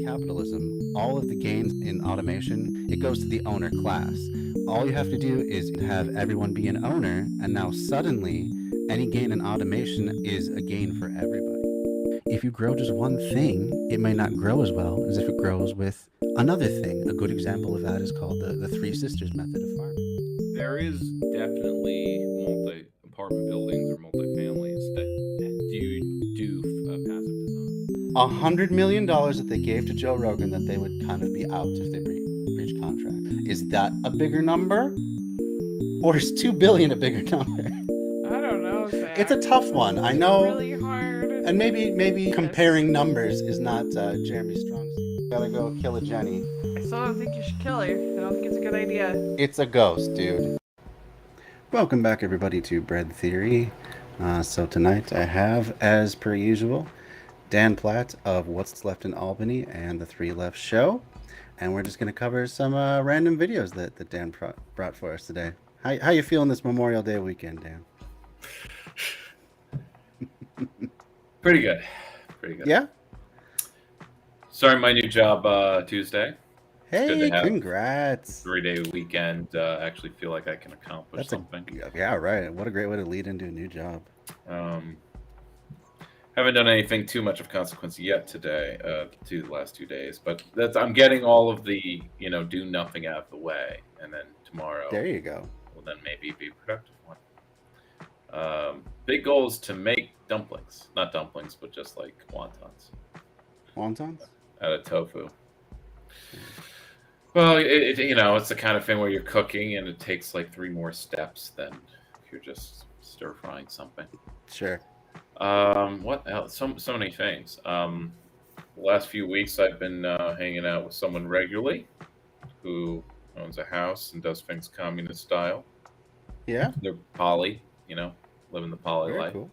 capitalism. All of the gains in automation, it goes to the owner class. All you have to do is have everyone be an owner, and now suddenly any gain in automation is a gain for everybody. If you grow just one thing, it may not grow as well as if it grows with another thing. A good example of that is called the Three Sisters method of farming. There is definitely multi-apartment buildings or multi-families that do passive design. $100 million that they gave to Joe Rogan that they would kind of be out if they breach contract. Is that a bigger number? Or is 2 billion a bigger number? I don't know, Zach. It's a tough one. I It's know. really hard. And maybe comparing numbers is not Jeremy's strong suit. Gotta go kill a Jenny. I still don't think you should kill her. I don't think it's a good idea. It's a ghost, dude. Welcome back, everybody, to Bread Theory. So tonight I have, as per usual, Dan Platt of What's Left in Albany and the Three Left Show. And we're just going to cover some random videos that Dan brought for us today. How you feeling this Memorial Day weekend, Dan? Pretty good. Yeah? Starting my new job Tuesday. Hey, congrats. 3-day weekend. Actually feel like I can accomplish something. Yeah, right. What a great way to lead into a new job. Haven't done anything too much of consequence yet today, the last 2 days, but I'm getting all of the, do nothing out of the way. And then tomorrow. There you go. Will then maybe be a productive one. Big goal is to make dumplings. Not dumplings, but just like wontons. Wontons? Out of tofu. Well, it's the kind of thing where you're cooking and it takes like 3 more steps than if you're just stir frying something. Sure. What else? So many things. The last few weeks I've been hanging out with someone regularly who owns a house and does things communist style. Yeah. They're poly, living the poly Very life. Cool.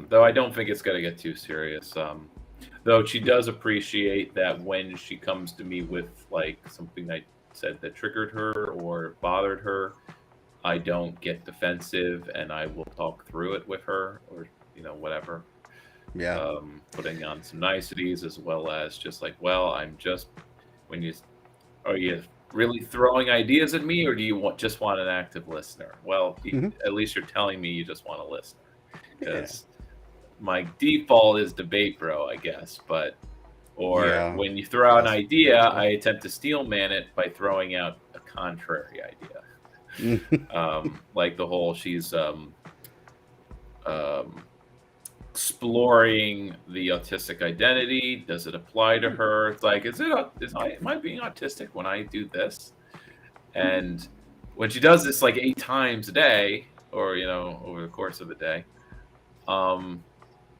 Though I don't think it's going to get too serious. Though she does appreciate that when she comes to me with like something I said that triggered her or bothered her, I don't get defensive and I will talk through it with her or, whatever. Yeah. Putting on some niceties as well as just like, well, are you really throwing ideas at me or do you just want an active listener? Well, at least you're telling me you just want a listener. Because my default is debate, bro, I guess. When you throw out an idea, I attempt to steel man it by throwing out a contrary idea. Like the whole she's exploring the autistic identity. Does it apply to her? It's like, am I being autistic when I do this? And when she does this like 8 times a day, or over the course of the day,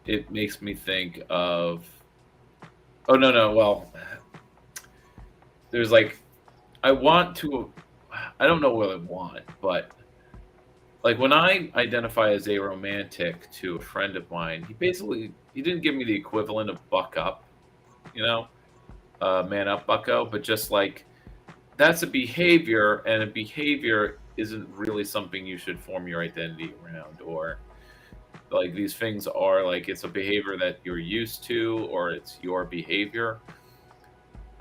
it makes me think of. Oh no! Well, there's like, I don't know what I want, but like when I identify as a romantic to a friend of mine, he didn't give me the equivalent of buck up, man up, bucko, but just like that's a behavior, and a behavior isn't really something you should form your identity around, or like these things are like it's a behavior that you're used to, or it's your behavior.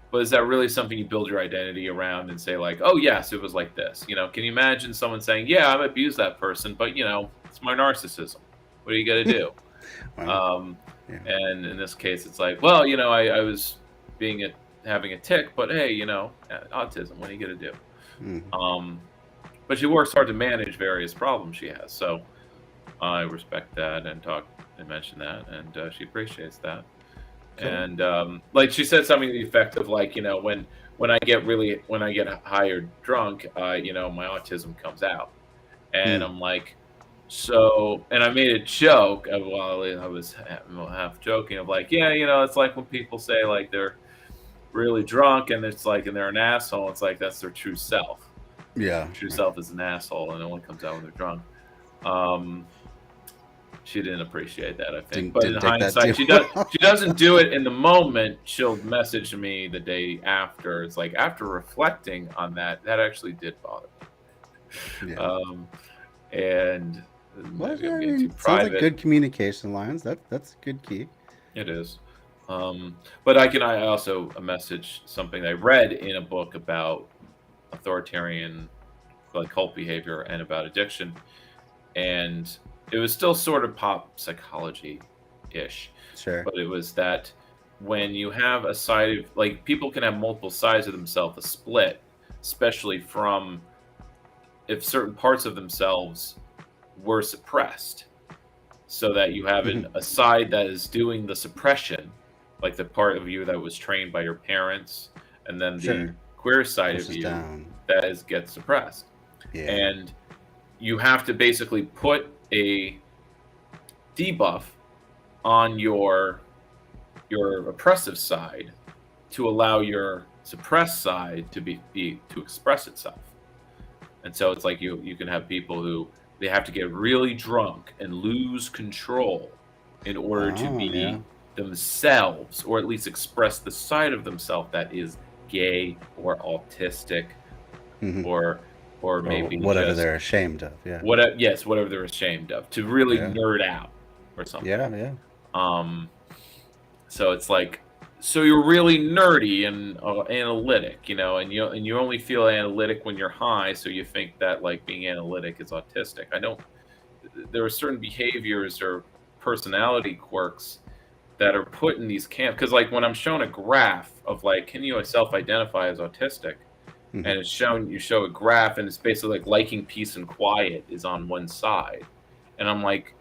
But is that really something you build your identity around and say like, oh yes, it was like this? Can you imagine someone saying, yeah, I've abused that person, but it's my narcissism. What are you gonna do? Wow. And in this case, it's like, well, I was having a tick, but hey, autism. What are you gonna do? But she works hard to manage various problems she has. So I respect that and mention that, and she appreciates that. Cool. And like she said something to the effect of like, when I get high or drunk, my autism comes out, and I'm like, and I made a joke while I was half joking of like, yeah, it's like when people say like they're really drunk and it's like and they're an asshole. It's like that's their true self. Yeah, true self is an asshole, and it only comes out when they're drunk. She didn't appreciate that, I think. But in hindsight, she doesn't do it in the moment. She'll message me the day after. It's like after reflecting on that actually did bother me. Yeah. And sounds like good communication lines. That's a good key. It is. But I also a message something I read in a book about authoritarian like cult behavior and about addiction, and it was still sort of pop psychology ish, Sure. but it was that when you have a side of like people can have multiple sides of themselves, a split, especially from if certain parts of themselves were suppressed, so that you have Mhm. a side that is doing the suppression, like the part of you that was trained by your parents, and then the Sure. queer side of Pushes you down. that is gets suppressed. Yeah. And you have to basically put a debuff on your oppressive side to allow your suppressed side to be to express itself. And so it's like you can have people who they have to get really drunk and lose control in order to Oh, yeah. be themselves or at least express the side of themselves that is gay or autistic Mhm. or Or maybe whatever just they're ashamed of. Yeah. whatever they're ashamed of to really Yeah. nerd out or Yeah. something. Yeah. Um so it's like, so you're really nerdy and analytic, and you only feel analytic when you're high, so you think that like being analytic is autistic. I don't. There are certain behaviors or personality quirks that are put in these camps because, like, when I'm shown a graph of like, can you self-identify as autistic, Mhm. and it's shown you show a graph and it's basically like liking peace and quiet is on one side, and I'm like,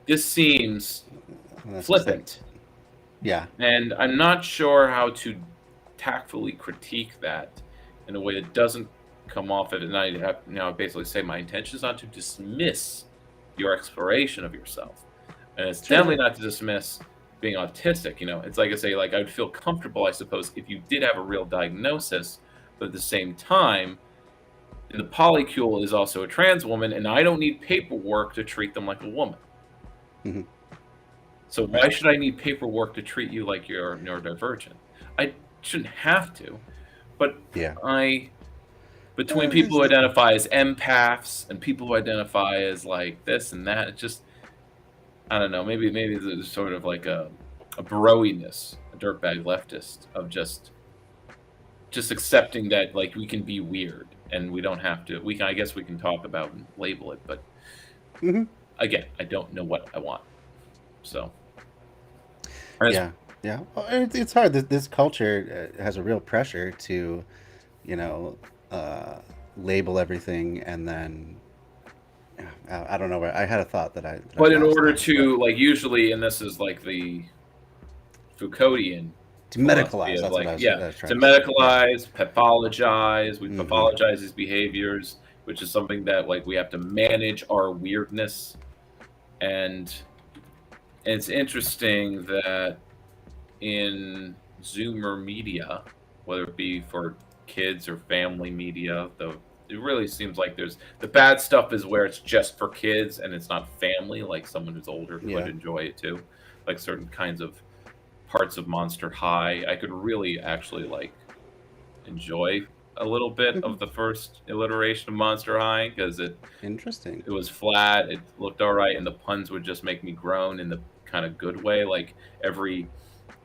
this seems Well, that's just like, flippant. yeah. And I'm not sure how to tactfully critique that in a way that doesn't come off of it. And I have, basically say my intention is not to dismiss your exploration of yourself. And it's Sure. definitely Sure. not to dismiss being autistic. It's like I say, like I'd feel comfortable, I suppose, if you did have a real diagnosis, but at the same time, the polycule is also a trans woman, and I don't need paperwork to treat them like a woman. Mhm. So why Right. should I need paperwork to treat you like you're neurodivergent? I shouldn't have to, but Yeah. I between people It's who identify as empaths and people who identify as like this and that, it's just I don't know. Maybe there's sort of like a bro-iness, a dirtbag leftist of just accepting that like we can be weird and we don't have to. We can I guess we can talk about and label it, but Mhm. again, I don't know what I want. So and it's Yeah. Yeah. Well, it's hard. This culture has a real pressure to, you know, uh, label everything, and then I don't know where I had a thought that I But in lost order now, but to like usually, and this is like the Foucauldian to philosophy medicalize. of That's what like, I yeah, was to trying to say. Yeah. medicalize, pathologize, we Hmm. pathologize these behaviors, which is something that like we have to manage our weirdness. And it's interesting that in Zoomer media, whether it be for kids or family media, though it really seems like there's the bad stuff is where it's just for kids and it's not family, like someone who's older could Yeah. enjoy it too. Like certain kinds of parts of Monster High, I could really actually like enjoy a little bit Hmm. of the first iteration of Monster High because Interesting. it was flat, it looked all right, and the puns would just make me groan in the kind of good way. Like every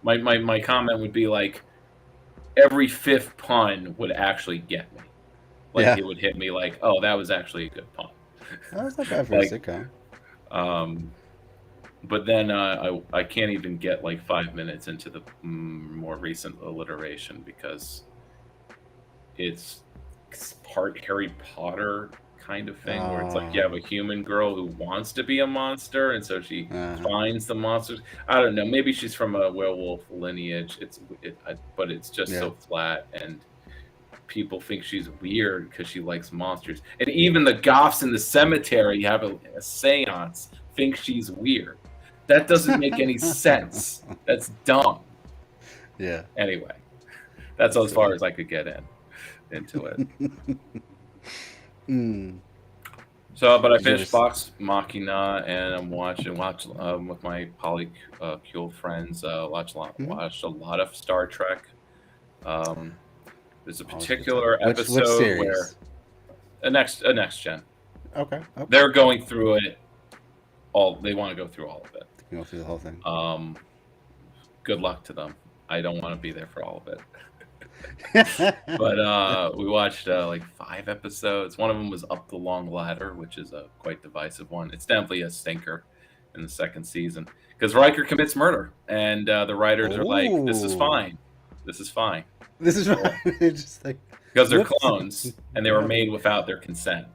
my comment would be like every fifth pun would actually get me. Like Yeah. it would hit me like, oh, that was actually a good pun. That was not bad for a Like, sitcom. um, but then I can't even get like 5 minutes into the more recent alliteration because it's part Harry Potter kind of thing where it's like you have Oh. a human girl who wants to be a monster, and so she Uh-huh. finds the monsters. I don't know. Maybe she's from a werewolf lineage. But it's just Yeah. so flat, and people think she's weird because she likes monsters. And even the goths in the cemetery have a seance think she's weird. That doesn't make any sense. That's dumb. Yeah. Anyway, that's as far Silly. as I could get into it. Mm. So, but I Did you ever? finished Vox Machina, and I'm watch with my polycule friends. Mhm. Watched a lot of Star Trek. Um, there's a Always a good time. particular Which episode where series? a next gen. Okay. Okay. They're going through it all. They want to go through all of it. Go through the whole thing. Um, good luck to them. I don't want to be there for all of it. But we watched like 5 episodes. One of them was Up the Long Ladder, which is a quite divisive one. It's definitely a stinker in the 2nd season because Riker commits murder, and the writers are like, "This is fine. This is fine." This is right. It's just like Because they're whoops. clones and they were made without their consent.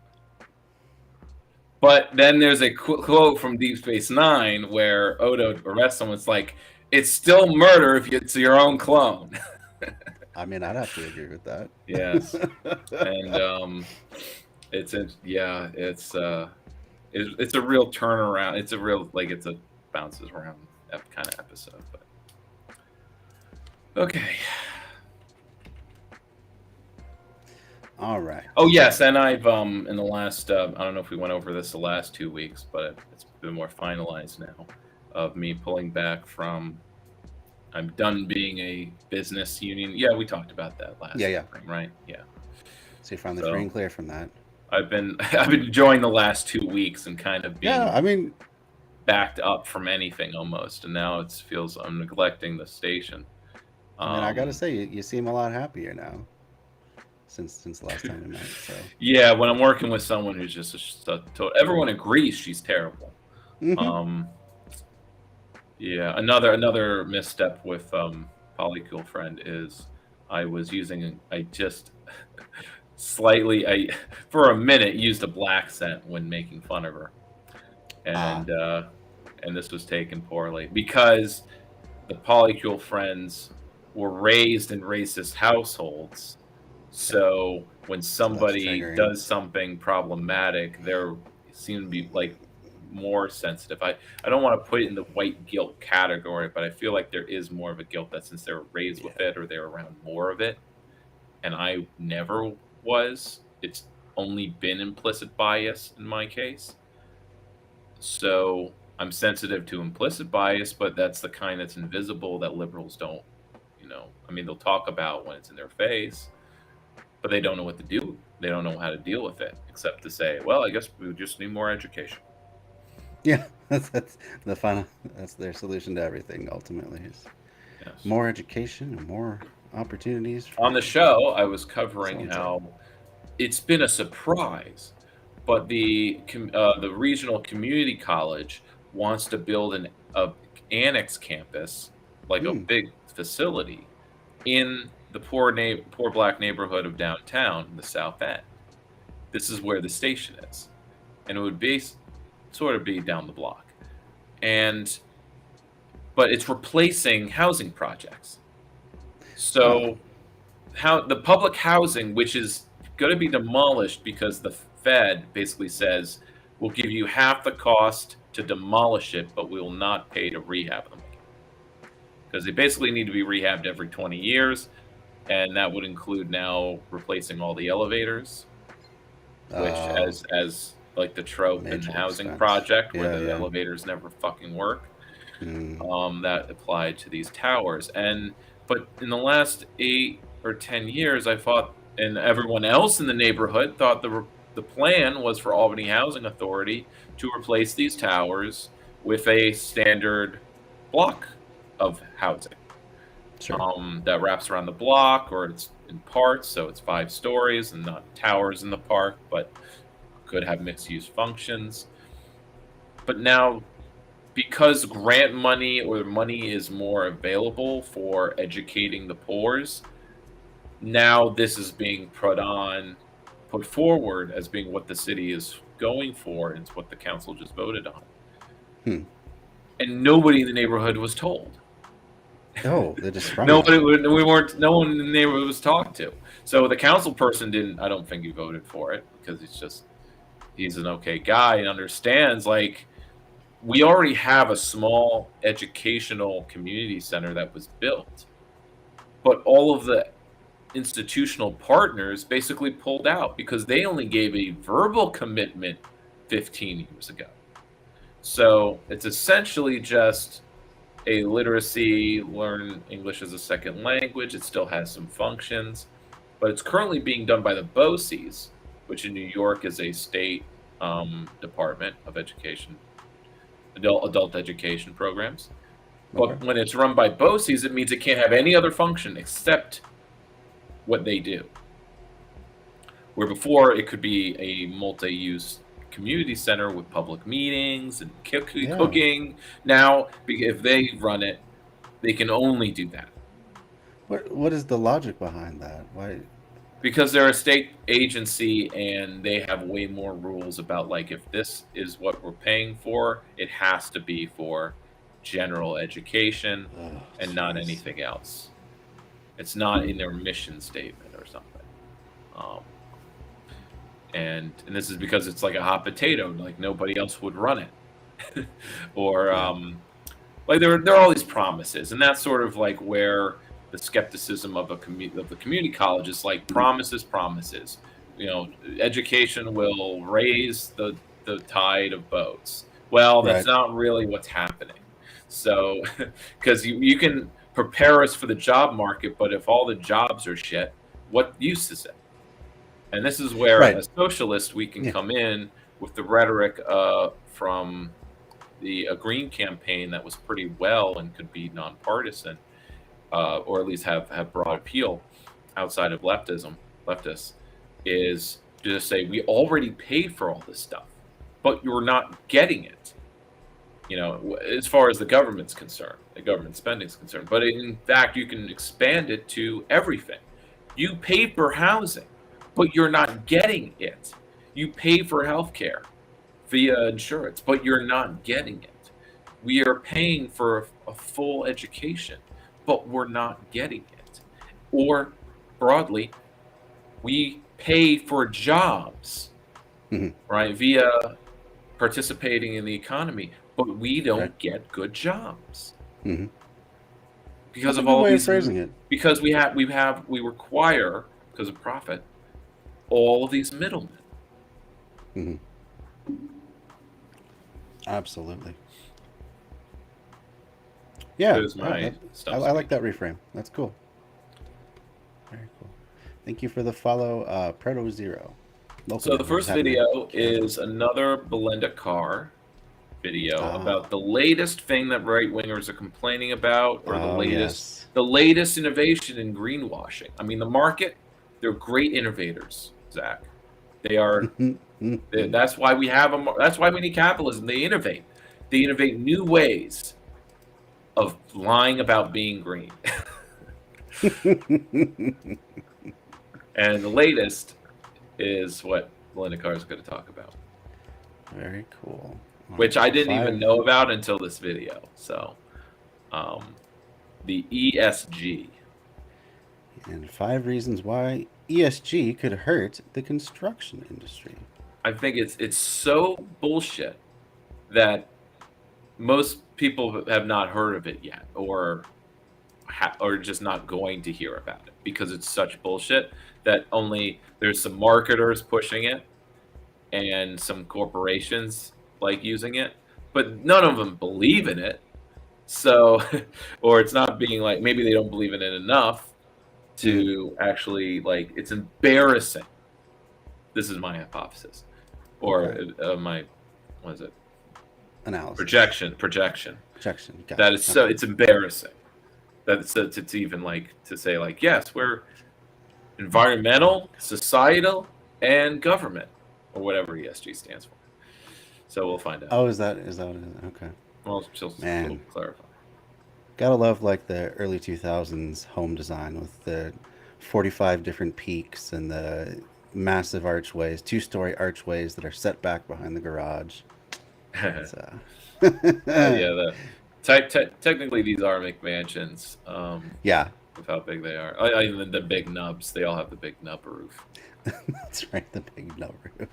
But then there's a quote from Deep Space Nine where Odo arrests someone. It's like, it's still murder if it's your own clone. I mean, I'd have to agree with that. Yes. And it's a real turnaround. It's a real, like, it's a bounces around kind of episode. But okay. All right. Oh yes, and I've in the last I don't know if we went over this the last 2 weeks, but it's been more finalized now of me pulling back from. I'm done being a business union. Yeah, we talked about that last spring, right? Yeah. So you're finally free and clear from that. I've been enjoying the last 2 weeks and kind of being backed up from anything almost, and now it feels I'm neglecting the station. I gotta say, you seem a lot happier now. Since the last time we met, so yeah, when I'm working with someone who's just everyone agrees she's terrible. Mm-hmm. Yeah, another misstep with Polycule Friend is I just slightly for a minute used a black scent when making fun of her, and this was taken poorly because the Polycule Friends were raised in racist households. So when somebody does something problematic, they seem to be like more sensitive. I don't want to put it in the white guilt category, but I feel like there is more of a guilt that since they were raised with it or they're around more of it. And I never was. It's only been implicit bias in my case. So I'm sensitive to implicit bias, but that's the kind that's invisible that liberals don't, they'll talk about when it's in their face. But they don't know what to do. They don't know how to deal with it, except to say, "Well, I guess we just need more education." Yeah, that's the final. That's their solution to everything. Ultimately, is more education and more opportunities. On the show, I was covering how it's been a surprise, but the regional community college wants to build an annex campus, like a big facility, in the poor black neighborhood of downtown, the South End. This is where the station is, and it would be sort of be down the block, but it's replacing housing projects. So, the public housing, which is going to be demolished because the Fed basically says we'll give you half the cost to demolish it, but we will not pay to rehab them because they basically need to be rehabbed every 20 years. And that would include now replacing all the elevators, which as like the trope in the housing project where the elevators never fucking work. That applied to these towers. But in the last 8 or 10 years, I thought, and everyone else in the neighborhood thought the plan was for Albany Housing Authority to replace these towers with a standard block of housing. That wraps around the block, or it's in parts, so it's 5 stories and not towers in the park, but could have mixed-use functions. But now, because grant money or money is more available for educating the poors, now this is being put forward as being what the city is going for, and it's what the council just voted on. And nobody in the neighborhood was told. No, they just no one in the neighborhood was talked to. So the council person I don't think he voted for it because he's an okay guy and understands, like, we already have a small educational community center that was built, but all of the institutional partners basically pulled out because they only gave a verbal commitment 15 years ago. So it's essentially just a literacy, learn English as a second language. It still has some functions, but it's currently being done by the BOCES, which in New York is a state Department of Education, adult education programs. But when it's run by BOCES, it means it can't have any other function except what they do. Where before it could be a multi-use community center with public meetings and cooking. Now, if they run it, they can only do that. What is the logic behind that? Why? Because they're a state agency and they have way more rules about, like, if this is what we're paying for, it has to be for general education and not anything else. It's not in their mission statement or something. And this is because it's like a hot potato, like nobody else would run it. Or like there are all these promises, and that's sort of like where the skepticism of the community college is like promises. You know, education will raise the tide of boats. Well, that's not really what's happening. So, because you can prepare us for the job market, but if all the jobs are shit, what use is it? And this is where, as socialists, we can come in with the rhetoric from the Green campaign that was pretty well and could be nonpartisan, or at least have broad appeal outside of leftists, is to just say, we already paid for all this stuff, but you're not getting it. You know, as far as the government's concerned, the government spending is concerned. But in fact, you can expand it to everything. You pay for housing, but you're not getting it. You pay for healthcare via insurance, but you're not getting it. We are paying for a full education, but we're not getting it. Or broadly, we pay for jobs, right, via participating in the economy, but we don't get good jobs because of all these. Because we require, because of profit, all of these middlemen. Absolutely. Yeah, I like that reframe. That's cool. Very cool. Thank you for the follow, Preto Zero. So the first video is another Belinda Carr video about the latest thing that right-wingers are complaining about, or the latest innovation in greenwashing. I mean, the market, they're great innovators, Zach. They are. That's why we have that's why we need capitalism. They innovate. They innovate new ways of lying about being green. And the latest is what Belinda Carr is going to talk about. Very cool. Which I didn't even know about until this video. So, the ESG. And 5 reasons why ESG could hurt the construction industry. I think it's so bullshit that most people have not heard of it yet, or just not going to hear about it because it's such bullshit that only there's some marketers pushing it and some corporations like using it, but none of them believe in it. So, or it's not being like, maybe they don't believe in it enough to actually, like, it's embarrassing. This is my hypothesis, or my, what is it? Analysis. Projection. Got that is so, it's embarrassing that it's even like to say like, yes, we're environmental, societal, and government, or whatever ESG stands for. So we'll find out. Oh, is that what it is? Okay. Well, she'll clarify. Gotta love like the early 2000s home design with the 45 different peaks and the massive archways, 2-story archways that are set back behind the garage. Technically these are McMansions. With how big they are. The big nubs. They all have the big nub roof. That's right, the big nub roof.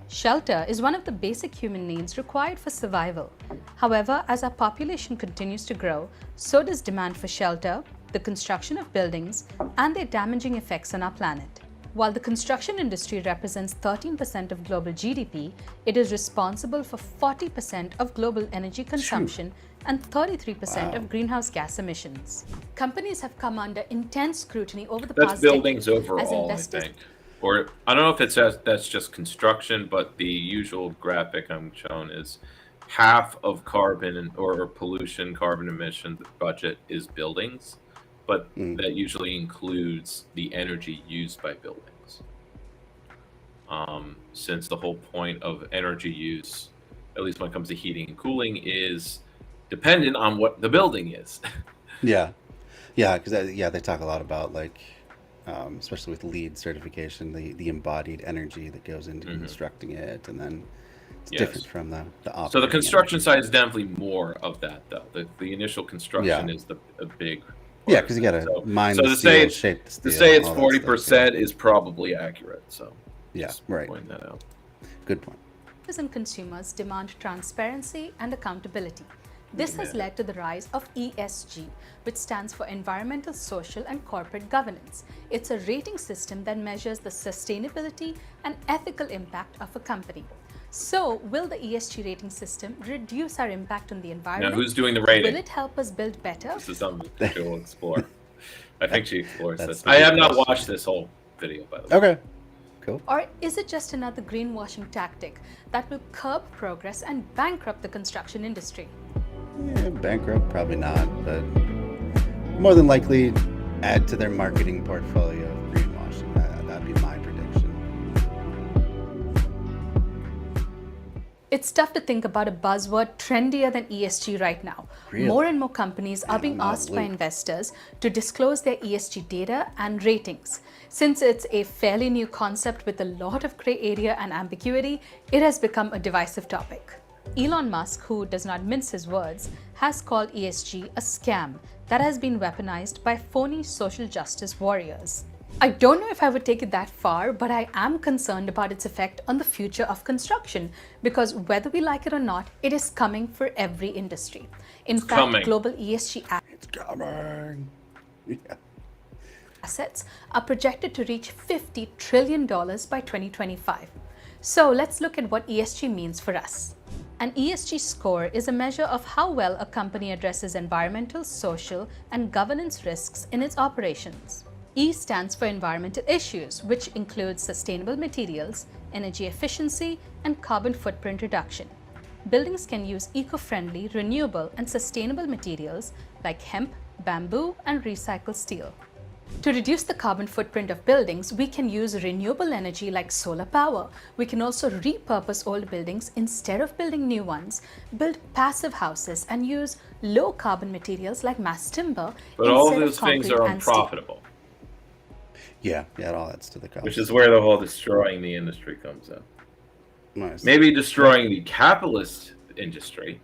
Shelter is one of the basic human needs required for survival. However, as our population continues to grow, so does demand for shelter, the construction of buildings, and their damaging effects on our planet. While the construction industry represents 13% of global GDP, it is responsible for 40% of global energy consumption and 33% of greenhouse gas emissions. Companies have come under intense scrutiny over the past decade. That's buildings overall, I think. Or I don't know if that's just construction, but the usual graphic I'm shown is half of carbon or pollution, carbon emission budget is buildings, but that usually includes the energy used by buildings. Since the whole point of energy use, at least when it comes to heating and cooling, is dependent on what the building is. Yeah, because they talk a lot about like, especially with LEED certification, the embodied energy that goes into constructing it, and then it's different from the operating. So the construction energy. side is definitely more of that, though. The initial construction is a big. Yeah, because you got to mine so the steel, shape the steel. To say it's all that 40% is probably accurate. So just right. Point that out. Good point. And consumers demand transparency and accountability. This has led to the rise of ESG, which stands for Environmental, Social and Corporate Governance. It's a rating system that measures the sustainability and ethical impact of a company. So, will the ESG rating system reduce our impact on the environment? Now, who's doing the rating? Will it help us build better? This is something she will explore. I think she explores this. I have not watched this whole video, by the way. Okay. Cool. Or is it just another greenwashing tactic that will curb progress and bankrupt the construction industry? Yeah, bankrupt, probably not, but more than likely add to their marketing portfolio of greenwashing. That'd be my prediction. It's tough to think about a buzzword trendier than ESG right now. Really? More and more companies are being asked by investors to disclose their ESG data and ratings. Since it's a fairly new concept with a lot of gray area and ambiguity, it has become a divisive topic. Elon Musk, who does not mince his words, has called ESG a scam that has been weaponized by phony social justice warriors. I don't know if I would take it that far, but I am concerned about its effect on the future of construction because whether we like it or not, it is coming for every industry. In fact, global ESG assets are projected to reach $50 trillion by 2025. So let's look at what ESG means for us. An ESG score is a measure of how well a company addresses environmental, social, and governance risks in its operations. E stands for environmental issues, which includes sustainable materials, energy efficiency, and carbon footprint reduction. Buildings can use eco-friendly, renewable, and sustainable materials like hemp, bamboo, and recycled steel. To reduce the carbon footprint of buildings, we can use renewable energy like solar power. We can also repurpose old buildings instead of building new ones, build passive houses, and use low carbon materials like mass timber. But all of those things are unprofitable. Yeah, it all adds to the cost. Which is where the whole destroying the industry comes in. Nice. Maybe destroying the capitalist industry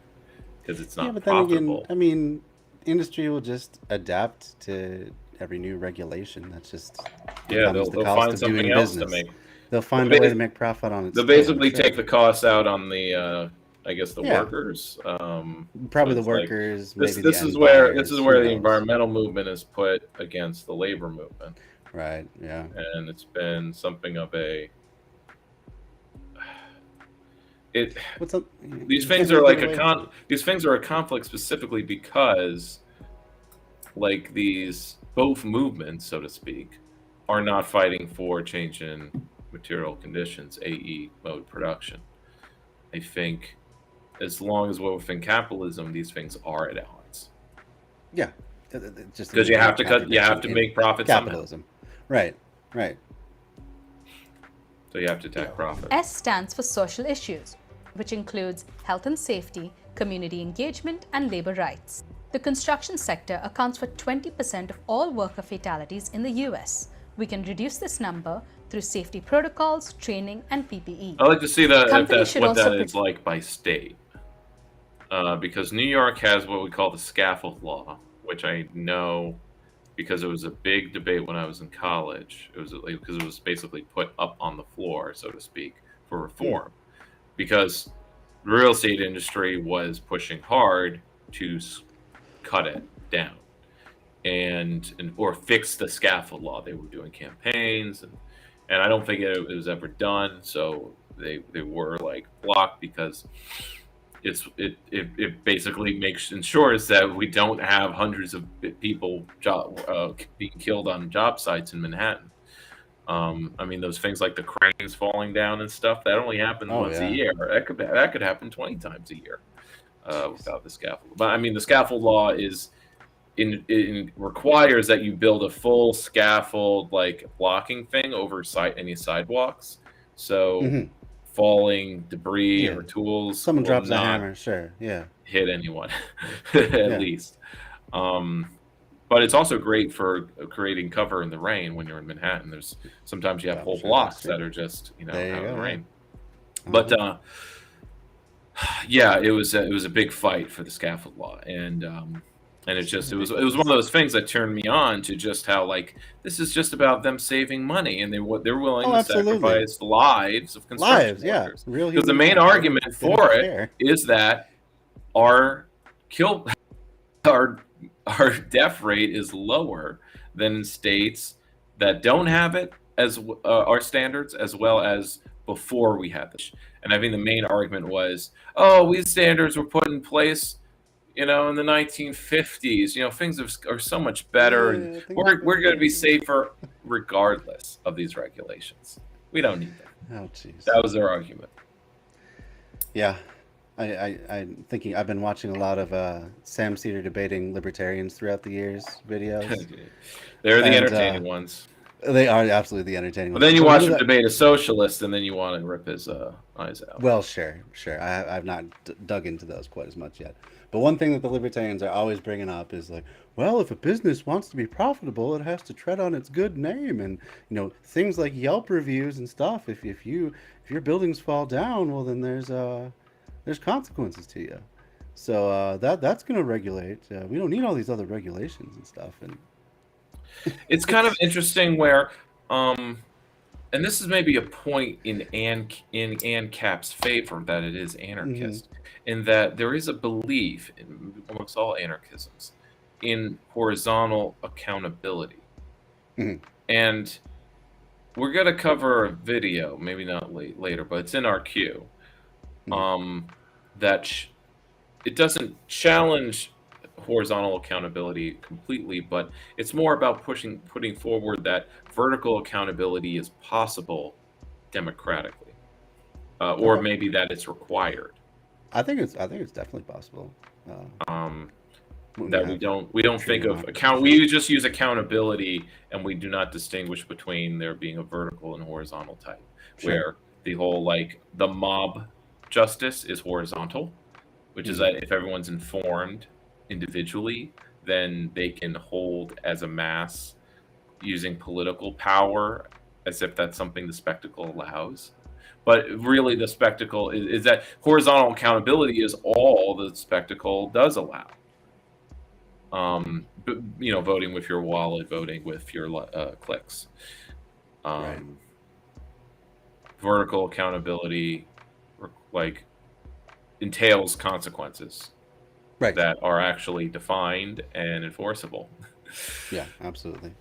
because it's not profitable. Then again, industry will just adapt to every new regulation. That's just they'll find something else to make. They'll find a way to make profit on it. They'll basically take the costs out on the, I guess, the workers. Probably the workers. This is where the environmental movement is put against the labor movement. Right. Yeah. And it's been something of a. These things are like these things are a conflict specifically because, like, these both movements, so to speak, are not fighting for change in material conditions, AE mode production. I think as long as we're within capitalism, these things are at odds. Yeah, just because you have to make profit capitalism. Somehow. Right. So you have to attack profit. S stands for social issues, which includes health and safety, community engagement, and labor rights. The construction sector accounts for 20% of all worker fatalities in the US. We can reduce this number through safety protocols, training, and PPE. I'd like to see that if that's what that is like by state. Because New York has what we call the scaffold law, which I know because it was a big debate when I was in college. It was because it was basically put up on the floor, so to speak, for reform. Because the real estate industry was pushing hard to cut it down or fix the scaffold law. They were doing campaigns, and I don't think it was ever done. So they were like blocked because it basically ensures that we don't have hundreds of people being killed on job sites in Manhattan. I mean, those things like the cranes falling down and stuff, that only happens once a yeah. year. That could happen 20 times a year without the scaffold. But I mean, the scaffold law is requires that you build a full scaffold like blocking thing over any sidewalks. So falling debris or tools, someone will drops a not hammer, sure, yeah, hit anyone at least. But it's also great for creating cover in the rain when you're in Manhattan. There's sometimes you have whole blocks that are just out in the rain. But yeah, it was a big fight for the scaffold law, and it was one of those things that turned me on to just how like this is just about them saving money, and they're willing to sacrifice lives of construction workers. Because the main argument for it is that our death rate is lower than states that don't have it as our standards, as well as before we had this. And I think the main argument was, these standards were put in place, in the 1950s. Things are so much better, and we're going to be safer regardless of these regulations. We don't need them. Oh, jeez. That was their argument. Yeah. I'm thinking I've been watching a lot of Sam Cedar debating libertarians throughout the years videos. They're the entertaining ones. They are absolutely the entertaining ones. But then you watch him debate a socialist, and then you want to rip his eyes out. Well, sure. I've not dug into those quite as much yet. But one thing that the libertarians are always bringing up is like, well, if a business wants to be profitable, it has to tread on its good name, and things like Yelp reviews and stuff. If your buildings fall down, well, then there's consequences to you. So that's going to regulate. We don't need all these other regulations and stuff. And it's kind of interesting where, and this is maybe a point in ANCAP's favor that it is anarchist, in that there is a belief amongst all anarchisms in horizontal accountability. And we're going to cover a video, maybe not later, but it's in our queue, that it doesn't challenge horizontal accountability completely, but it's more about putting forward that vertical accountability is possible democratically, or maybe that it's required. I think it's definitely possible. That we don't think of we just use accountability, and we do not distinguish between there being a vertical and horizontal type, where the whole the mob justice is horizontal, which is that if everyone's informed individually, then they can hold as a mass using political power as if that's something the spectacle allows. But really the spectacle is that horizontal accountability is all the spectacle does allow. Voting with your wallet, voting with your clicks. Vertical accountability entails consequences that are actually defined and enforceable. Yeah, absolutely.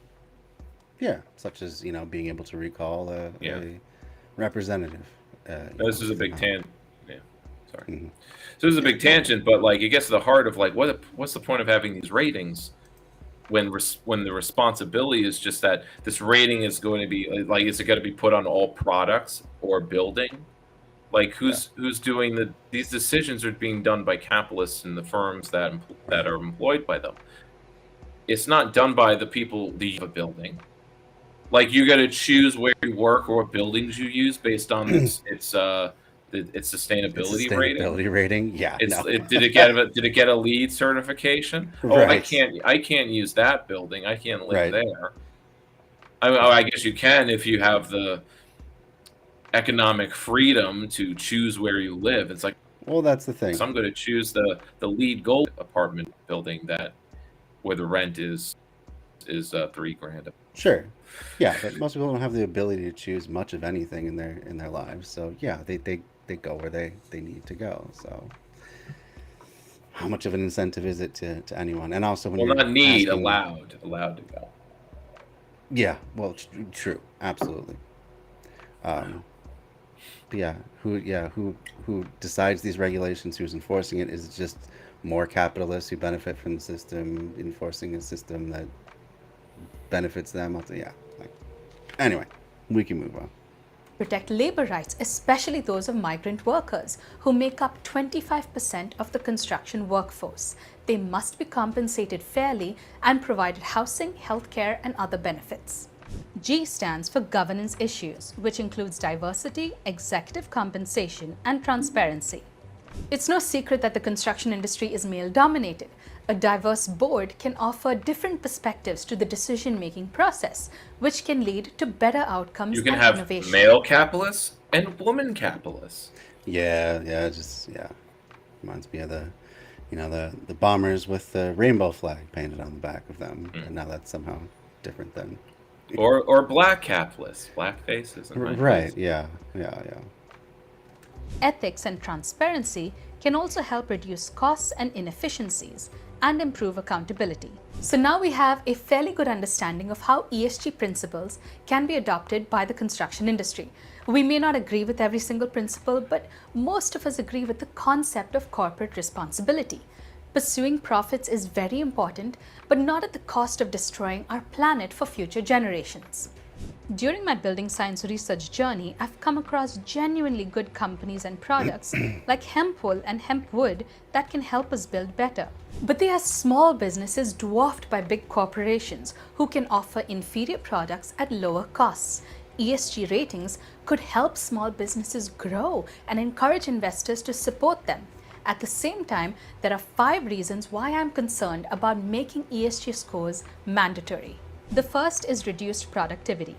Yeah, such as being able to recall a representative. This is a big tangent. Yeah, sorry. So this is a big tangent, but it gets to the heart of what's the point of having these ratings when the responsibility is just that this rating is going to be is it going to be put on all products or building? Who's doing these decisions are being done by capitalists and the firms that are employed by them. It's not done by the people of a building. You got to choose where you work or what buildings you use based on its sustainability rating. Yeah. Did it get a LEED certification? I can't use that building. I can't live there. I guess you can if you have the economic freedom to choose where you live. It's well, that's the thing. So I'm going to choose the LEED Gold apartment building where the rent is $3,000. Sure. Yeah, but most people don't have the ability to choose much of anything in their lives. So yeah, they go where they need to go. So how much of an incentive is it to anyone? And also when allowed to go. Yeah, well, true, absolutely. But yeah, who decides these regulations? Who's enforcing it? Is it just more capitalists who benefit from the system enforcing a system that benefits them? Yeah. Anyway, We can move on. Protect labor rights, especially those of migrant workers, who make up 25% of the construction workforce. They must be compensated fairly and provided housing, healthcare, and other benefits. G stands for governance issues, which includes diversity, executive compensation, and transparency. It's no secret that the construction industry is male-dominated. A diverse board can offer different perspectives to the decision-making process, which can lead to better outcomes You can and have innovation. male capitalists and woman capitalists. Yeah, reminds me of the bombers with the rainbow flag painted on the back of them, and now that's somehow different than Or black capitalists, black faces. In my right. case. Yeah. Ethics and transparency can also help reduce costs and inefficiencies and improve accountability. So now we have a fairly good understanding of how ESG principles can be adopted by the construction industry. We may not agree with every single principle, but most of us agree with the concept of corporate responsibility. Pursuing profits is very important, but not at the cost of destroying our planet for future generations. During my building science research journey, I've come across genuinely good companies and products like hemp wool and hemp wood that can help us build better. But they are small businesses dwarfed by big corporations who can offer inferior products at lower costs. ESG ratings could help small businesses grow and encourage investors to support them. At the same time, there are 5 reasons why I'm concerned about making ESG scores mandatory. The first is reduced productivity.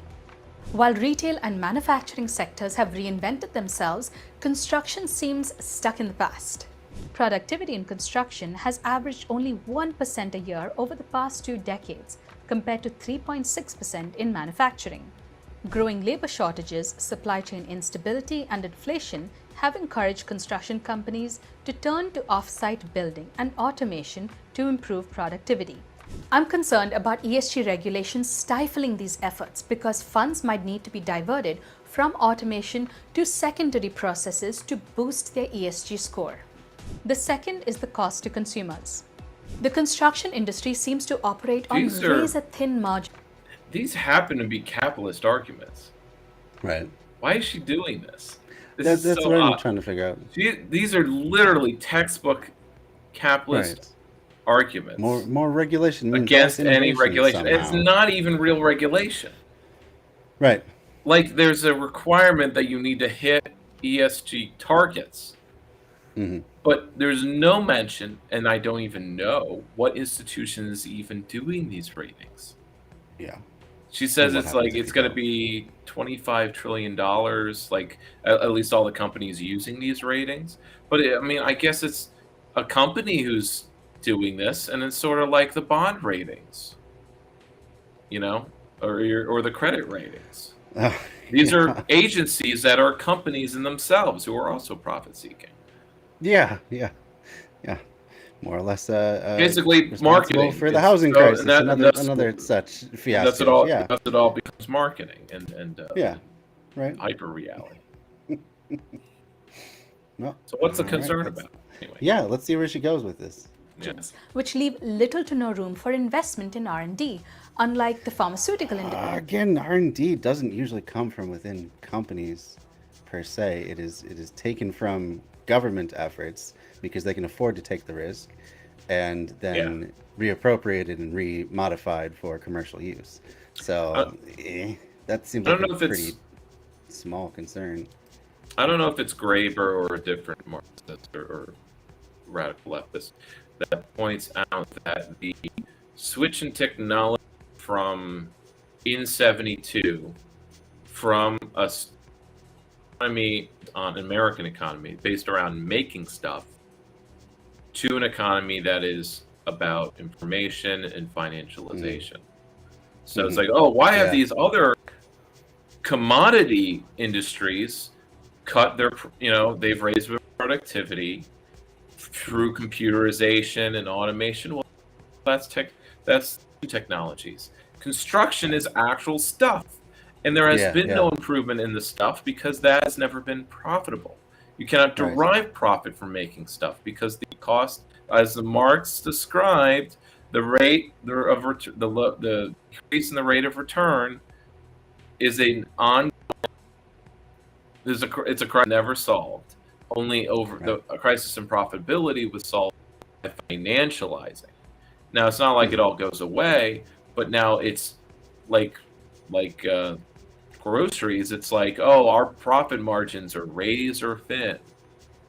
While retail and manufacturing sectors have reinvented themselves, construction seems stuck in the past. Productivity in construction has averaged only 1% a year over the past 2 decades, compared to 3.6% in manufacturing. Growing labor shortages, supply chain instability, and inflation have encouraged construction companies to turn to off-site building and automation to improve productivity. I'm concerned about ESG regulations stifling these efforts because funds might need to be diverted from automation to secondary processes to boost their ESG score. The second is the cost to consumers. The construction industry seems to operate on razor-thin margins. These happen to be capitalist arguments. Right. Why is she doing this? That's so what I'm odd. trying to figure out. These are literally textbook capitalist arguments. More regulation means against less any innovation regulation. somehow. It's not even real regulation. Right. Like there's a requirement that you need to hit ESG targets. Mm-hmm. But there's no mention, and I don't even know what institution is even doing these ratings. Yeah. She says What it's like happens if it's you going to be $25 trillion, like at least all the companies using these ratings. But I mean, I guess it's a company who's doing this, and it's sort of like the bond ratings, or the credit ratings. These are agencies that are companies in themselves who are also profit seeking. Yeah. More or less, basically responsible marketing for the housing crisis. that's another such fiasco. That's it all. Yeah. That's it all becomes marketing and Right. hyper reality. No. So what's the All concern right, about? Anyway. Yeah. Let's see where she goes with this. Yes. which leave little to no room for investment in R&D, unlike the pharmaceutical industry. Again, R&D doesn't usually come from within companies per se. It is taken from government efforts because they can afford to take the risk, and then reappropriated and remodified for commercial use. So that seems like a pretty small concern. I don't know if it's Graeber or a different Marxist or radical leftist that points out that the switch in technology from in 72 from a economy on an American economy based around making stuff to an economy that is about information and financialization. So it's like, oh, why have these other commodity industries cut their, they've raised their productivity through computerization and automation? Well, that's new technologies. Construction is actual stuff. And there has been no improvement in the stuff because that has never been profitable. You cannot derive profit from making stuff because the cost, as Marx described, the increase in the rate of return is an on. It's a crisis never solved. Only a crisis in profitability was solved by financializing. Now it's not like it all goes away, but now it's like groceries. It's like, oh, our profit margins are razor thin,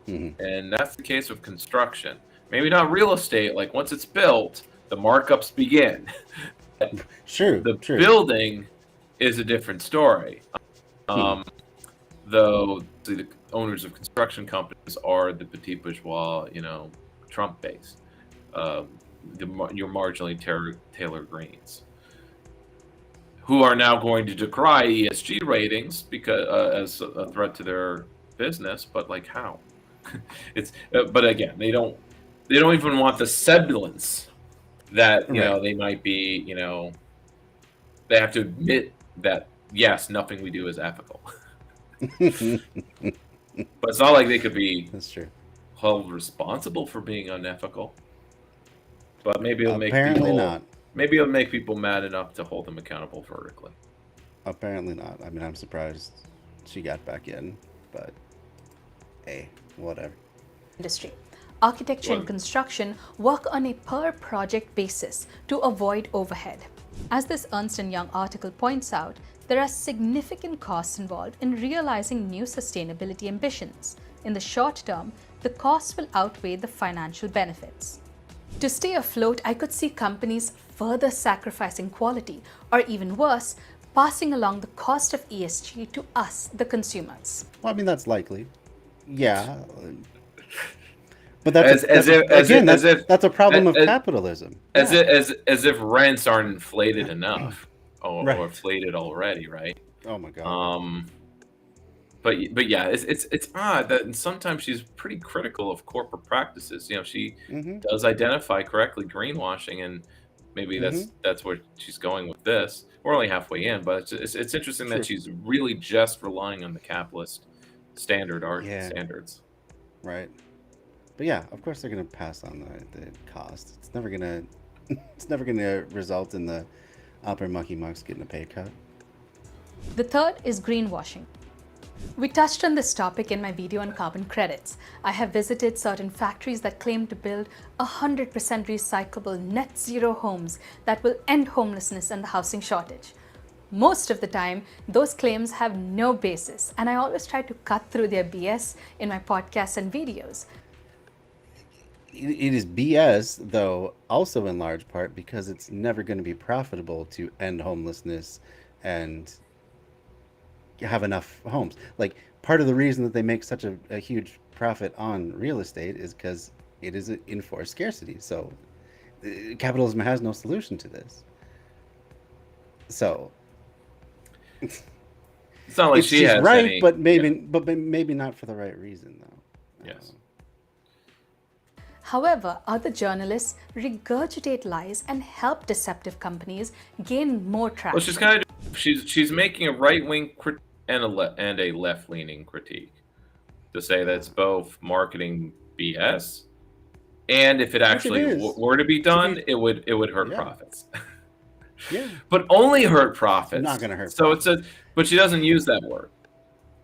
and that's the case with construction. Maybe not real estate. Like once it's built, the markups begin. True. The building is a different story. Though the owners of construction companies are the petit bourgeois, Trump base, your marginally tailored Greens, who are now going to decry ESG ratings because as a threat to their business. But like how? But again, they don't even want the semblance that they might be. They have to admit that yes, nothing we do is ethical. But it's not like they could be That's true. held responsible for being unethical. But maybe it'll make Apparently not. Maybe it'll make people mad enough to hold them accountable vertically. Apparently not. I mean, I'm surprised she got back in, but hey, whatever. Industry. Architecture and construction work on a per project basis to avoid overhead. As this Ernst & Young article points out, there are significant costs involved in realizing new sustainability ambitions. In the short term, the costs will outweigh the financial benefits. To stay afloat, I could see companies further sacrificing quality, or even worse, passing along the cost of ESG to us, the consumers. Well, I mean, that's likely. Yeah. But that's a problem of capitalism. As if rents aren't inflated enough, or inflated already, right? Oh my god. But yeah, it's odd that sometimes she's pretty critical of corporate practices. She does identify correctly greenwashing, and maybe that's where she's going with this. We're only halfway in, but it's interesting that she's really just relying on the capitalist standards. Right. But yeah, of course they're going to pass on the cost. It's never going to result in the upper mucky mucks getting a pay cut. The third is greenwashing. We touched on this topic in my video on carbon credits. I have visited certain factories that claim to build 100% recyclable net zero homes that will end homelessness and the housing shortage. Most of the time, those claims have no basis, and I always try to cut through their BS in my podcasts and videos. It is BS, though, also in large part because it's never going to be profitable to end homelessness and have enough homes. Like, part of the reason that they make such a huge profit on real estate is because it is an enforced scarcity. So capitalism has no solution to this. So it's not like she's right, any, but maybe not for the right reason, though. Yes. However, other journalists regurgitate lies and help deceptive companies gain more traction. Well, she's making a right-wing and a left-leaning critique to say that it's both marketing BS, and if it actually were to be done, it would hurt profits. Yeah, but only hurt profits. Not going to hurt. So profits. But she doesn't use that word.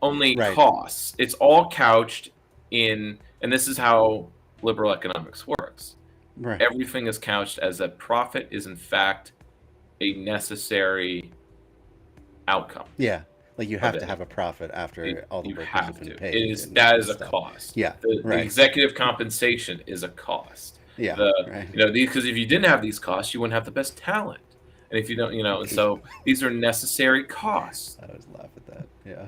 Only costs. It's all couched in, and this is how liberal economics works. Right. Everything is couched as that profit is in fact a necessary outcome. Yeah, like you have to have a profit after all the work has been paid. That is a cost. Yeah, the executive compensation is a cost. Yeah, because if you didn't have these costs, you wouldn't have the best talent. And if you don't, and so these are necessary costs. I always laugh at that. Yeah,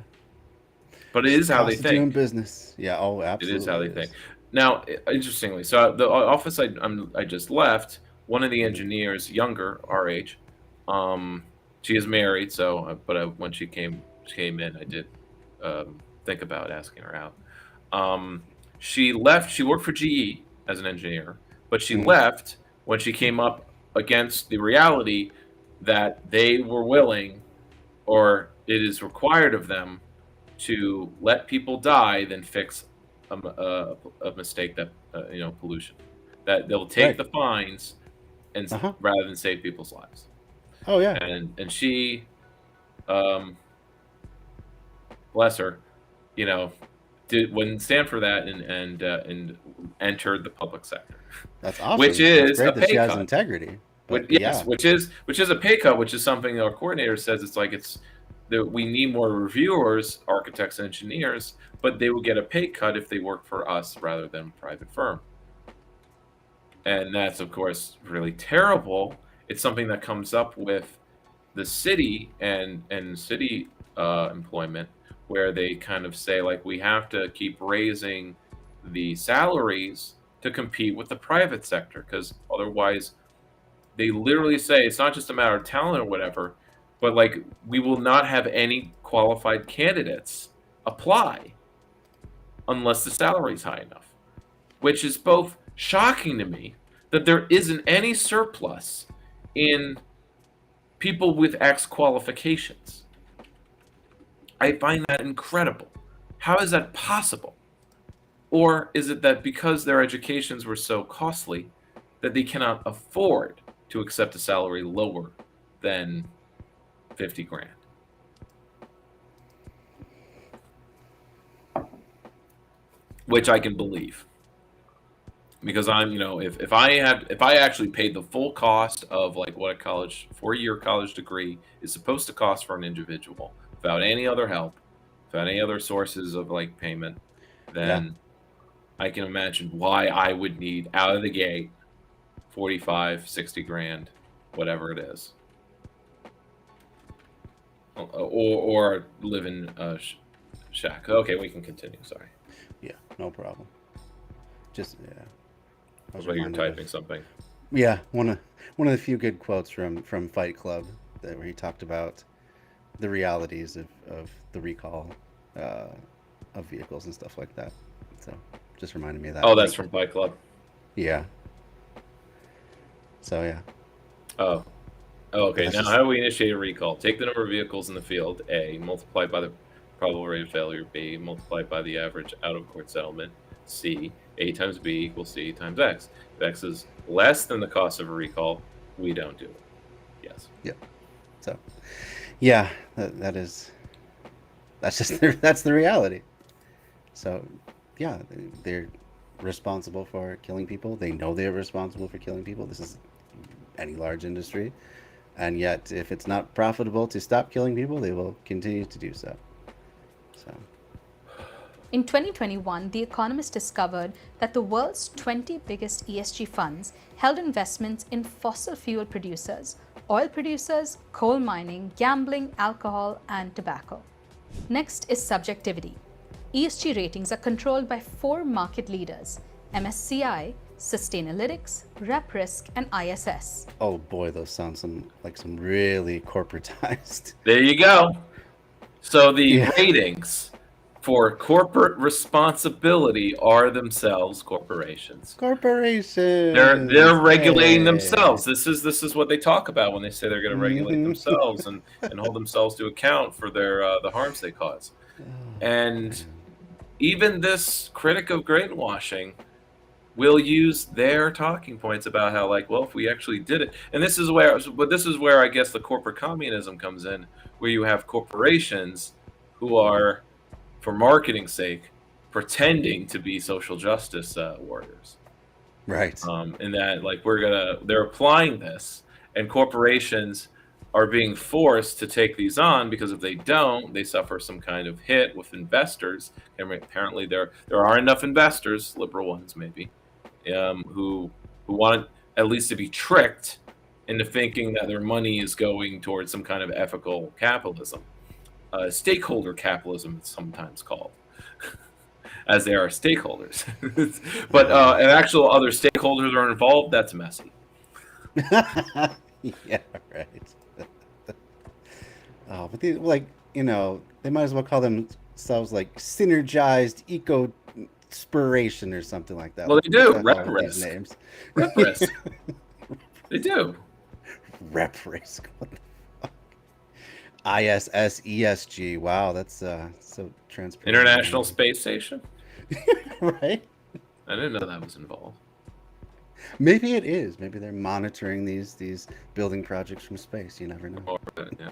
but it is how they think. Doing business. Yeah. Oh, absolutely. It is how they think. Now, interestingly, so the office I just left, one of the engineers, younger, our age, she is married. So, when she came in, I did think about asking her out. She left. She worked for GE as an engineer, but she left when she came up against the reality that they were willing, or it is required of them, to let people die than fix a mistake that pollution, that they'll take the fines and rather than save people's lives. Oh yeah. And she bless her, wouldn't stand for that and entered the public sector. That's awesome. Which That's is great a that pay she has cut. integrity. But Yes, which is a pay cut, which is something our coordinator says it's that we need more reviewers, architects, and engineers, but they will get a pay cut if they work for us rather than a private firm. And that's, of course, really terrible. It's something that comes up with the city and city employment, where they kind of say, like, we have to keep raising the salaries to compete with the private sector, because otherwise they literally say it's not just a matter of talent or whatever, but like we will not have any qualified candidates apply unless the salary is high enough, which is both shocking to me that there isn't any surplus in people with X qualifications. I find that incredible. How is that possible? Or is it that because their educations were so costly that they cannot afford to accept a salary lower than 50 grand? Which I can believe. Because I'm, if I actually paid the full cost of like what a 4-year college degree is supposed to cost for an individual without any other help, without any other sources of like payment, then I can imagine why I would need out of the gate 45, 60 grand, whatever it is. Or live in a shack. Okay, we can continue. Sorry. Yeah, no problem. Just I was Well, you're reminded typing of- something. Yeah, one of the few good quotes from Fight Club where he talked about the realities of the recall of vehicles and stuff like that. So just reminded me of that. Oh, that's from Fight Club. Yeah. So yeah. Oh, okay. That's Now, just- how do we initiate a recall? Take the number of vehicles in the field, A, multiplied by the probable rate of failure, B, multiplied by the average out-of-court settlement, C, A times B equals C times X. If X is less than the cost of a recall, we don't do it. Yes. So yeah, that's just that's the reality. So yeah, they're responsible for killing people. They know they're responsible for killing people. This is any large industry. And yet, if it's not profitable to stop killing people, they will continue to do so. So, In 2021, The Economist discovered that the world's 20 biggest ESG funds held investments in fossil fuel producers, oil producers, coal mining, gambling, alcohol, and tobacco. Next is subjectivity. ESG ratings are controlled by 4 market leaders: MSCI, Sustainalytics, RepRisk, and ISS. oh boy, those sound some really corporatized. There you go. So the Yeah. ratings for corporate responsibility are themselves corporations. Corporations. They're regulating Hey. themselves. This is what they talk about when they say they're going to regulate Mhm. themselves and hold themselves to account for their the harms they cause. And even this critic of greenwashing will use their talking points about how, like, well, if we actually did it, and this is where I guess the corporate communism comes in, where you have corporations who are, for marketing's sake, pretending to be social justice warriors. Right. In that, like, they're applying this, and corporations are being forced to take these on, because if they don't, they suffer some kind of hit with investors. And apparently there are enough investors, liberal ones maybe, who want at least to be tricked into thinking that their money is going towards some kind of ethical capitalism. Stakeholder capitalism, it's sometimes called, as they are stakeholders. But an actual other stakeholders are involved, that's messy. Yeah, right. Oh, but they might as well call themselves like synergized eco-spiration or something like that. Well, they do. What the hell are these RepRisk. names? RepRisk. They do. RepRisk. What the fuck? ISS ESG. Wow, that's so transparent. International Space Station. Right? I didn't know that was involved. Maybe it is. Maybe they're monitoring these building projects from space. You never know. Yeah.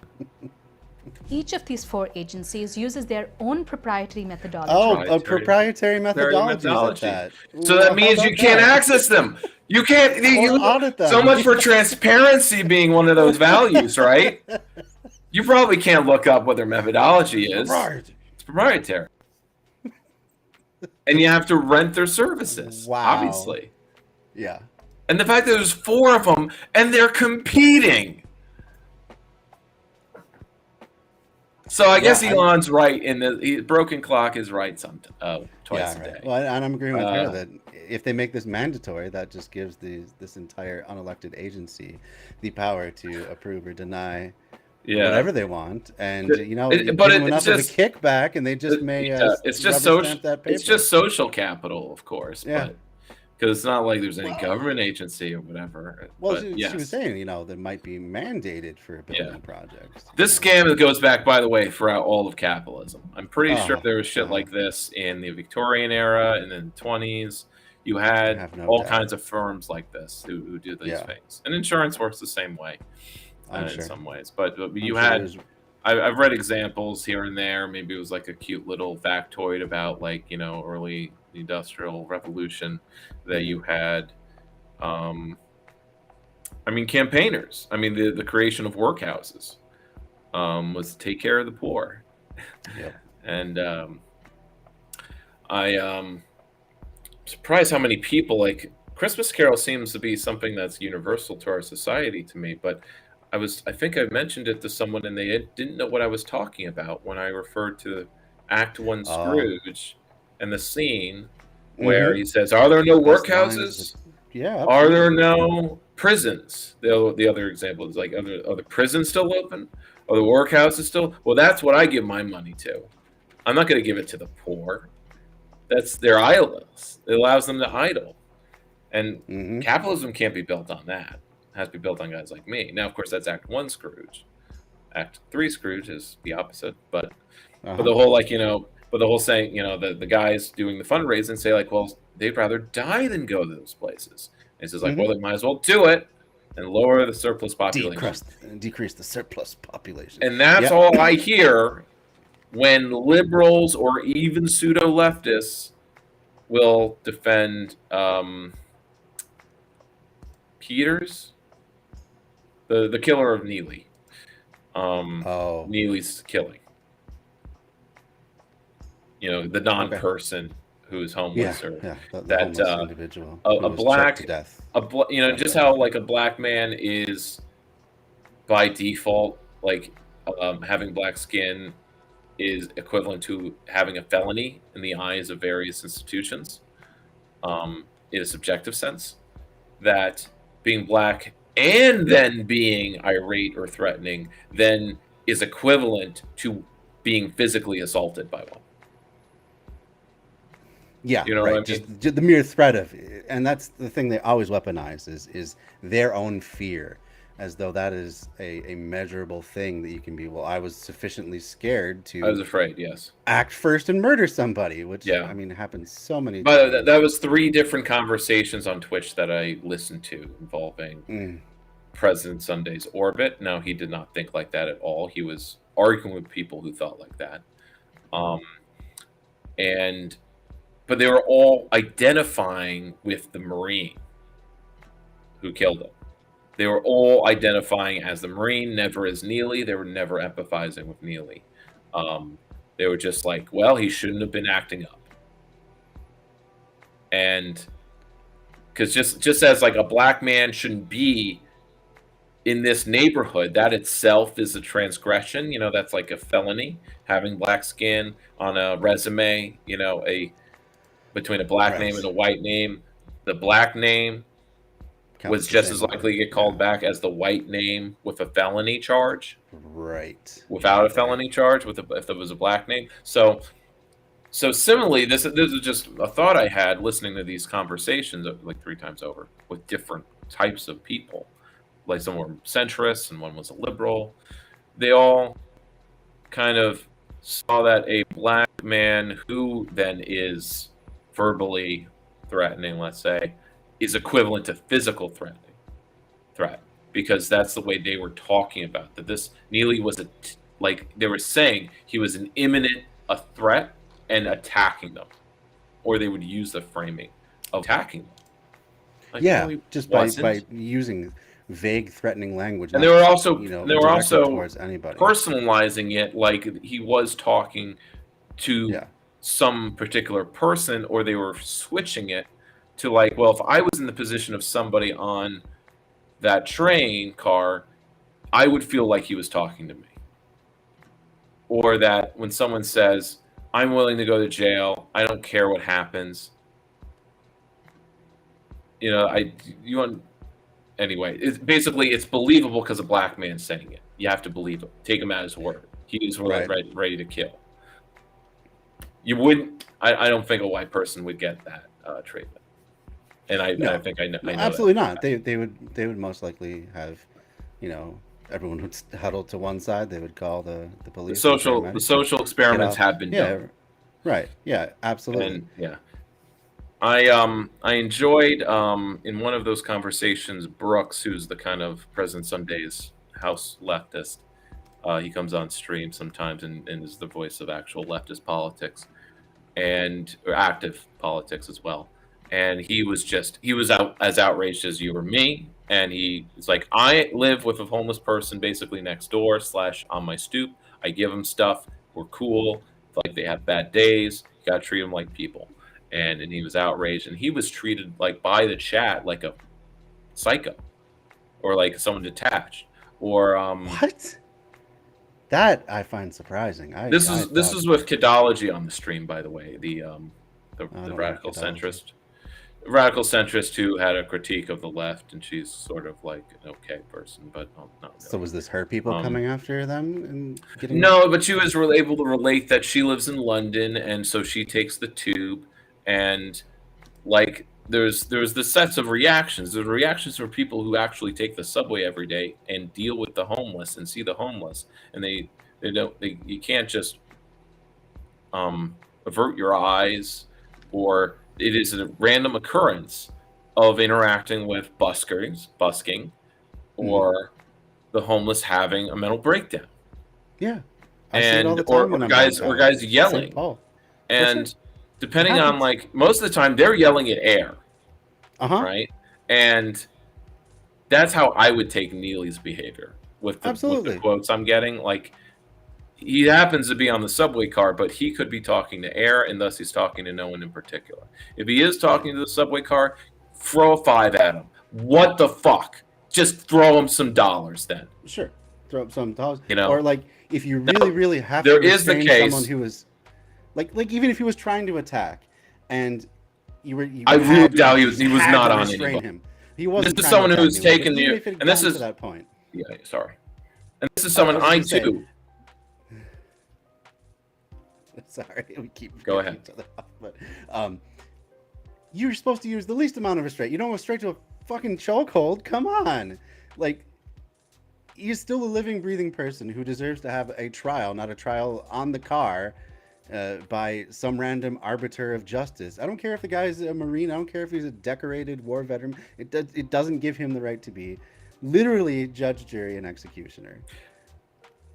Each of these 4 agencies uses their own proprietary methodology. Oh, a proprietary methodology at that. So that means you can't access them. You can't. Audit them. So much for transparency being one of those values, right? You probably can't look up what their methodology is. It's proprietary. And you have to rent their services, obviously. Yeah. And the fact that there's 4 of them and they're competing. So I guess Elon's right in the broken clock is right twice a day. Well, and I'm agreeing with her that if they make this mandatory, that just gives this entire unelected agency the power to approve or deny whatever they want, and give them enough of a kickback, and they just may. It's just social. It's just social capital, of course. Yeah. Because it's not like there's any government agency or whatever. Well, she was saying, that might be mandated for building projects. This scam goes back, by the way, throughout all of capitalism. I'm pretty sure there was shit like this in the Victorian era and in the 20s. You had all kinds of firms like this who do these things. And insurance works the same way in some ways. But you had... I've read examples here and there. Maybe it was like a cute little factoid about early Industrial Revolution that you had. Campaigners. The creation of workhouses was to take care of the poor. Yep. And I'm surprised how many people Christmas Carol seems to be something that's universal to our society to me, but I think I mentioned it to someone and they didn't know what I was talking about when I referred to Act 1 Scrooge and the scene where he says, "Are there no workhouses? Yeah. Are there no prisons?" The other example is are the prisons still open? Are the workhouses still? Well, that's what I give my money to. I'm not going to give it to the poor. That's their idleness. It allows them to idle. And capitalism can't be built on that. It has to be built on guys like me. Now, of course, that's Act 1 Scrooge. Act 3 Scrooge is the opposite. But the whole but the whole saying, the guys doing the fundraising say well, they'd rather die than go to those places. And he says well, they might as well do it and lower the surplus population. Decrease the surplus population. And that's all I hear when liberals or even pseudo-leftists will defend Peters, the killer of Neely. Neely's killing. The non-person who's homeless or that homeless individual a black to death. Just how a black man is by default having black skin is equivalent to having a felony in the eyes of various institutions in a subjective sense, that being black and then being irate or threatening then is equivalent to being physically assaulted by one. Yeah, what I mean? Just the mere threat of, and that's the thing they always weaponize is their own fear, as though that is a measurable thing that you can be. Well, I was sufficiently scared to. I was afraid. Yes. Act first and murder somebody, which happens so many times. But that was 3 different conversations on Twitch that I listened to involving President Sunday's orbit. Now, he did not think like that at all. He was arguing with people who thought like that, but they were all identifying with the Marine who killed him. They were all identifying as the Marine, never as Neely. They were never empathizing with Neely. They were just well, he shouldn't have been acting up. And because just as a black man shouldn't be in this neighborhood, that itself is a transgression. That's a felony, having black skin on a resume, between a black name and a white name. The black name was just as likely to get called back as the white name with a felony charge. Right. Without a felony charge, if there was a black name. So similarly, this is just a thought I had listening to these conversations 3 times over with different types of people. Some were centrists and one was a liberal. They all kind of saw that a black man who then is verbally threatening, let's say, is equivalent to physical threat, because that's the way they were talking about that. This Neely was like they were saying he was an imminent a threat and attacking them, or they would use the framing of attacking them. Like, Yeah, no, he just wasn't. by using vague, threatening language. And not, they were also directed towards anybody. personalizing it like he was talking to some particular person, or they were switching it to like, well, if I was in the position of somebody on that train car, I would feel like he was talking to me. Or that when someone says, I'm willing to go to jail, I don't care what happens. You know, anyway, it's basically it's believable because a black man's saying it. You have to believe him. Take him at his word. He's ready to kill. You wouldn't. I don't think a white person would get that treatment. And I think I know. Absolutely that. not. They would most likely have, everyone would huddle to one side. They would call the police. The social experiments have been done. Right. Yeah. Absolutely. And I enjoyed in one of those conversations, Brooks, who's the kind of President Sunday's house leftist. He comes on stream sometimes and is the voice of actual leftist politics or active politics as well. And he was as outraged as you or me. And he's like, I live with a homeless person basically next door / on my stoop. I give them stuff. We're cool. Like they have bad days. You got to treat them like people. And he was outraged, and he was treated like by the chat like a psycho, or like someone detached, or what? That I find surprising. This is with Kidology on the stream, by the way, the radical centrist who had a critique of the left, and she's sort of like an okay person, but not really. So was this her people coming after them and getting? No, but she was able to relate that she lives in London, and so she takes the tube. And like there's the sets of reactions. There's reactions from people who actually take the subway every day and deal with the homeless and see the homeless, and you can't just avert your eyes, or it is a random occurrence of interacting with busking, or the homeless having a mental breakdown. Yeah, or guys yelling, and. Depending on like most of the time they're yelling at air, right? And that's how I would take Neely's behavior with the quotes I'm getting. Like he happens to be on the subway car, but he could be talking to air, and thus he's talking to no one in particular. If he is talking to the subway car, throw a 5 at him. What the fuck? Just throw him some dollars then. Sure, throw up some dollars. Or like if you really have to there is the case. Someone who is. Like even if he was trying to attack, and I really doubt he was not on anybody. Him. He wasn't. This is someone who's taken you, and this is to that point. Yeah, sorry. And this is someone I too. Sorry, we keep go ahead. Each other off, but you're supposed to use the least amount of restraint. You don't go straight to a fucking chokehold. Come on, like. He's still a living, breathing person who deserves to have a trial, not a trial on the car. By some random arbiter of justice. I don't care if the guy's a Marine. I don't care if he's a decorated war veteran. It doesn't give him the right to be literally judge, jury, and executioner.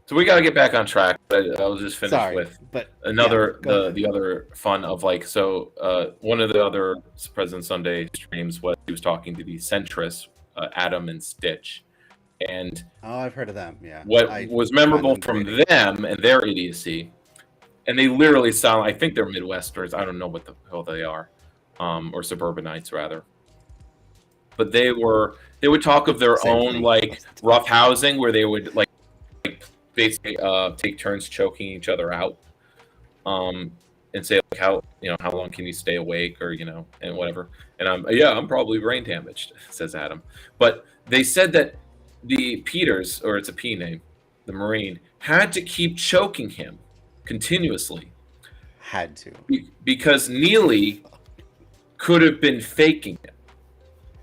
So we got to get back on track. I'll just finish with the other fun of like, so one of the other President Sunday streams was he was talking to the centrists, Adam and Stitch. And I've heard of them. Yeah. What was memorable from them and their idiocy. And they literally sound, I think they're Midwesterners. I don't know what the hell they are, or suburbanites rather. But they would talk of their own like rough housing where they would like basically take turns choking each other out, and say like how long can you stay awake, or and whatever. And I'm probably brain damaged, says Adam. But they said that the Peters, or it's a P name, the Marine, had to keep choking him continuously. Had to. Because Neely could have been faking it.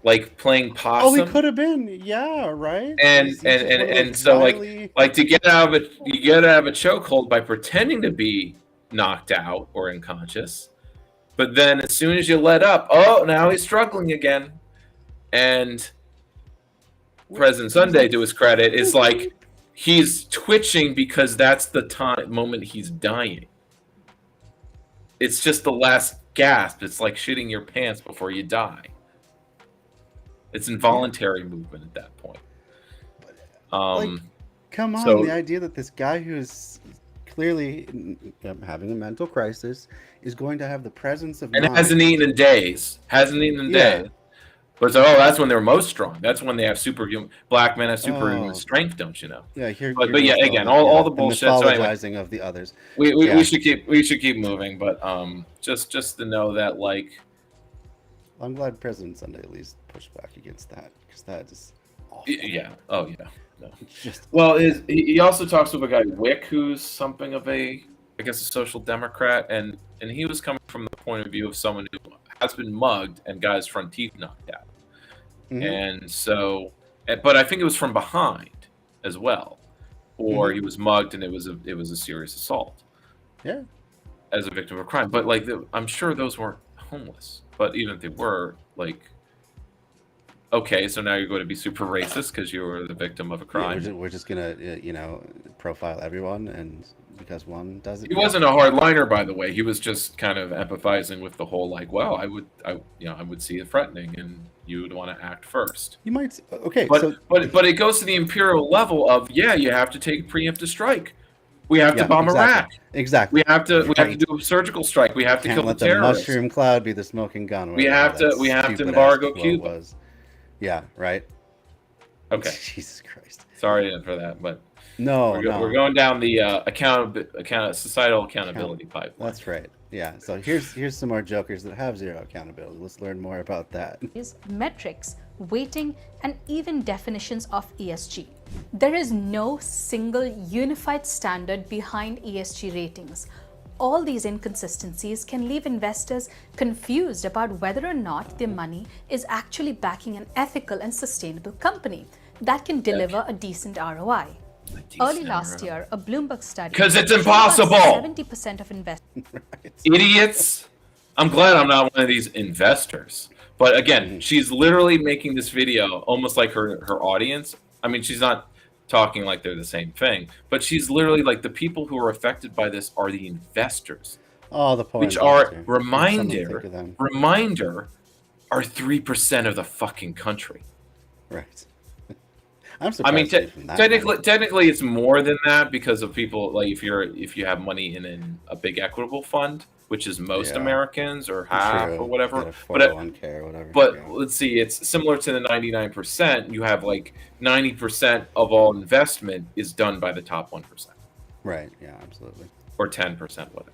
Like playing possum. Oh, he could have been. Yeah, right. And so like to get out of it, you get out of a chokehold by pretending to be knocked out or unconscious. But then as soon as you let up, now he's struggling again. And President Sunday, to his credit, is like he's twitching because that's the moment he's dying. It's just the last gasp. It's like shitting your pants before you die. It's involuntary movement at that point. Come on, so- the idea that this guy who's clearly having a mental crisis is going to have the presence of And mind. hasn't eaten in days. Yeah. Days. But so, that's when they're most strong. That's when they have superhuman. Black men have superhuman strength, don't you know? Yeah, But yeah, again, all the the bullshit. So anyway, mythologizing of the others. we should keep moving. But just to know that, like, I'm glad President Sunday at least pushed back against that, because that is awful. yeah, oh yeah, no. It's just Well, he also talks with a guy Wick, who's something of a, I guess, a social democrat, and he was coming from the point of view of someone who has been mugged and got his front teeth knocked out. And so, but I think it was from behind as well, or he was mugged and it was a serious assault. Yeah. As a victim of a crime, but like I'm sure those weren't homeless. But even if they were, like, okay, so now you're going to be super racist because you were the victim of a crime. Yeah, we're just gonna profile everyone, and because one does it. He wasn't a hard liner, by the way. He was just kind of empathizing with the whole, like, well, I would see it threatening, and you would want to act first. You might. Okay, but it goes to the imperial level of, yeah, you have to take a preemptive strike. We have to bomb Iraq. Exactly. We have to do a surgical strike. We have to kill the let the terrorists. mushroom cloud be the smoking gun. We have to embargo Cuba. Was. Yeah. Right. Okay. Jesus Christ. Sorry for that, but we're going down the societal accountability pipeline. That's right. Yeah. So here's some more jokers that have zero accountability. Let's learn more about that. Metrics, weighting, and even definitions of ESG. There is no single unified standard behind ESG ratings. All these inconsistencies can leave investors confused about whether or not their money is actually backing an ethical and sustainable company that can deliver a decent ROI. Early last year, a Bloomberg study. Because it's impossible! 70% of investors. Idiots! I'm glad I'm not one of these investors. But again, she's literally making this video almost like her audience. I mean, she's not talking like they're the same thing, but she's literally like, the people who are affected by this are the investors. Oh, the poor which investor. are reminder are 3% of the fucking country. Right. I'm surprised. I mean, technically, it's more than that because of people like if you have money in a big equitable fund, which is most Americans or half or whatever. But let's see, it's similar to the 99%. You have like 90% of all investment is done by the top 1%. Right. Yeah. Absolutely. Or 10%, whatever.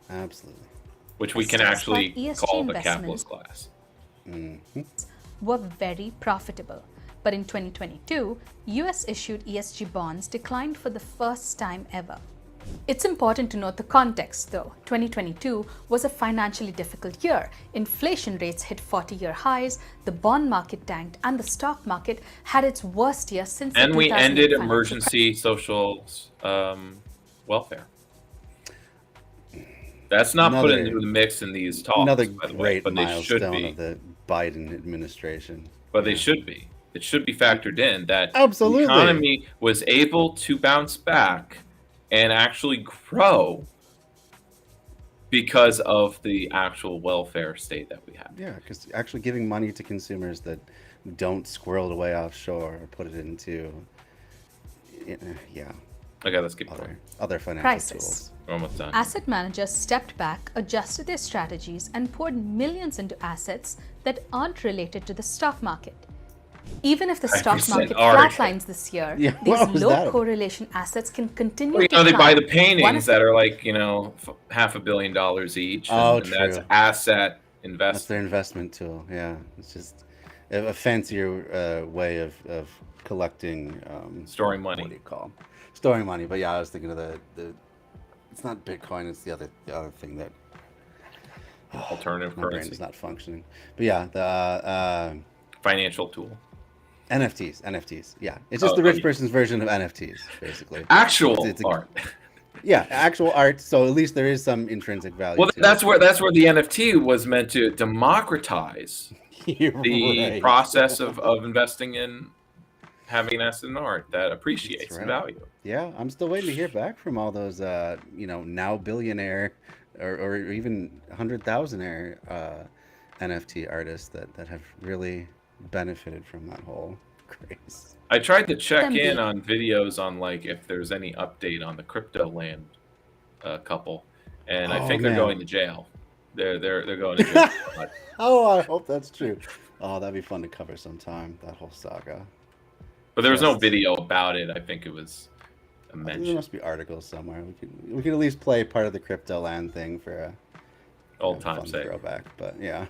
Absolutely. Which we can actually call the capitalist class. Were very profitable. But in 2022, US issued ESG bonds declined for the first time ever. It's important to note the context though. 2022 was a financially difficult year. Inflation rates hit 40-year highs, the bond market tanked, and the stock market had its worst year since and the we 2008 ended financial emergency social welfare. That's not put into the mix in these talks, another by the way, great but they should milestone be. of the Biden administration. But they should be. It should be factored in that Absolutely. the economy was able to bounce back and actually grow because of the actual welfare state that we have. Yeah, because actually giving money to consumers that don't squirrel it away offshore or put it into, Okay, let's keep going. Other financial crisis. tools. We're almost done. Asset managers stepped back, adjusted their strategies, and poured millions into assets that aren't related to the stock market. Even if the stock market flatlines this year, these low correlation assets can continue to climb. They buy the paintings that are like, $500 million each. And that's asset investment. That's their investment tool. Yeah, it's just a fancier way of collecting. Storing money. What do you call them? Storing money. But yeah, I was thinking of the it's not Bitcoin. It's the other thing that alternative my currency brain is not functioning. But yeah, the financial tool. NFTs. Yeah, it's just the rich person's version of NFTs, basically. Actual art. Yeah, actual art. So at least there is some intrinsic value. Well, that's where the NFT was meant to democratize the process of investing in having us in art that appreciates right. value. Yeah, I'm still waiting to hear back from all those, now billionaire or even 100,000-aire NFT artists that have really benefited from that whole craze. I tried to check Them in be- on videos on like if there's any update on the crypto land couple, and I Oh, think they're man. going to jail. They're going to jail. Oh, I hope that's true. Oh, that'd be fun to cover sometime, that whole saga. But there was no Yes. video about it. I think it was a There mention. must be articles somewhere. We could at least play part of the crypto land thing for a Old fun time's sake. throwback. But yeah.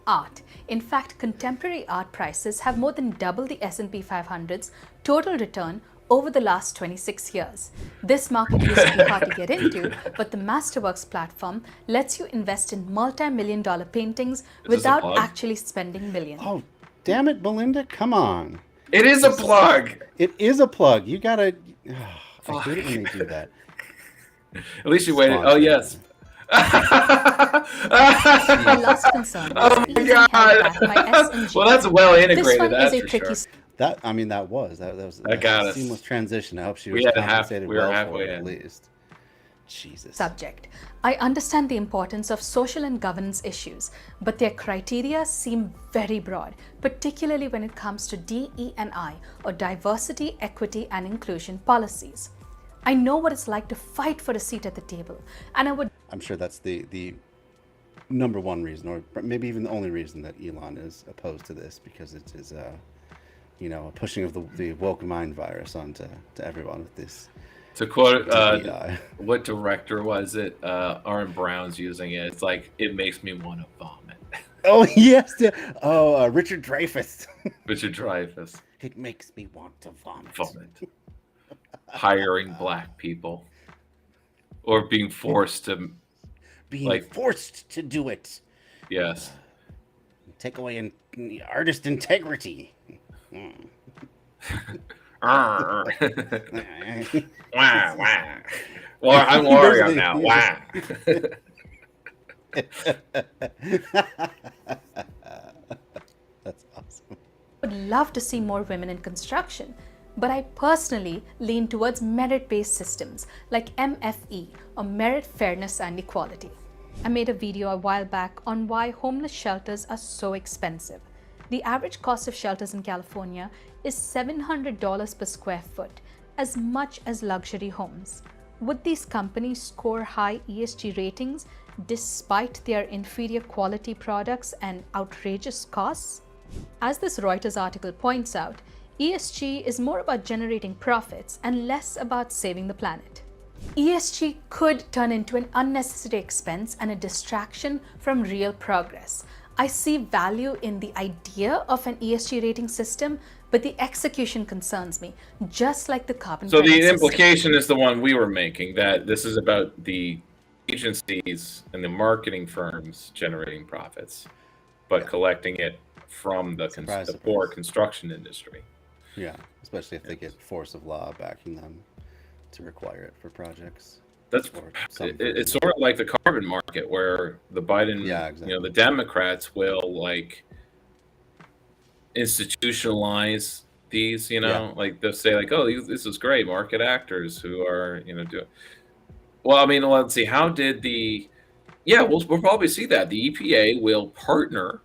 art. In fact, contemporary art prices have more than doubled the S&P 500's total return over the last 26 years. This market used to be hard to get into, but the Masterworks platform lets you invest in multi-million-dollar paintings this a without plug? actually spending millions. Oh, damn it, Belinda! Come on. It is a plug. It is a plug. You gotta. I hate it when they do that. At least you waited. Oh Sponsor. yes. My last concern Oh is my being God. held back by S&G. Well, that's well This integrated. one That's is a for tricky sure. That was I got a us. seamless transition. I hope she We was had compensated we were well for halfway it at in. least. Jesus. subject. I understand the importance of social and governance issues, but their criteria seem very broad, particularly when it comes to DE&I or diversity, equity, and inclusion policies. I know what it's like to fight for a seat at the table, and I would I'm sure that's the number one reason, or maybe even the only reason that Elon is opposed to this, because it is a pushing of the woke mind virus onto everyone with this. To quote, DEI. what director was it? Aaron Brown's using it. It's like, it makes me want to vomit. Oh yes. Richard Dreyfuss. Richard Dreyfuss. It makes me want to vomit. Hiring black people. Or being forced to, Being forced to do it. yes. Take away artist integrity. Wah, wah. Well, I'm Wario now. Wah. That's awesome. would love to see more women in construction, but I personally lean towards merit-based systems like MFE or Merit, Fairness and Equality. I made a video a while back on why homeless shelters are so expensive. The average cost of shelters in California is $700 per square foot, as much as luxury homes. Would these companies score high ESG ratings despite their inferior quality products and outrageous costs? As this Reuters article points out, ESG is more about generating profits and less about saving the planet. ESG could turn into an unnecessary expense and a distraction from real progress. I see value in the idea of an ESG rating system, but the execution concerns me, just like the carbon So credit the system. implication is the one we were making, that this is about the agencies and the marketing firms generating profits, but collecting it from the poor construction industry. Yeah, especially if they get force of law backing them to require it for projects. That's Or some it's sort of like the carbon market, where the Biden, Yeah, exactly. the Democrats will like institutionalize these, Yeah. like they'll say like, oh, this is great, market actors who are, doing. Well, I mean, let's see, how did we'll probably see that the EPA will partner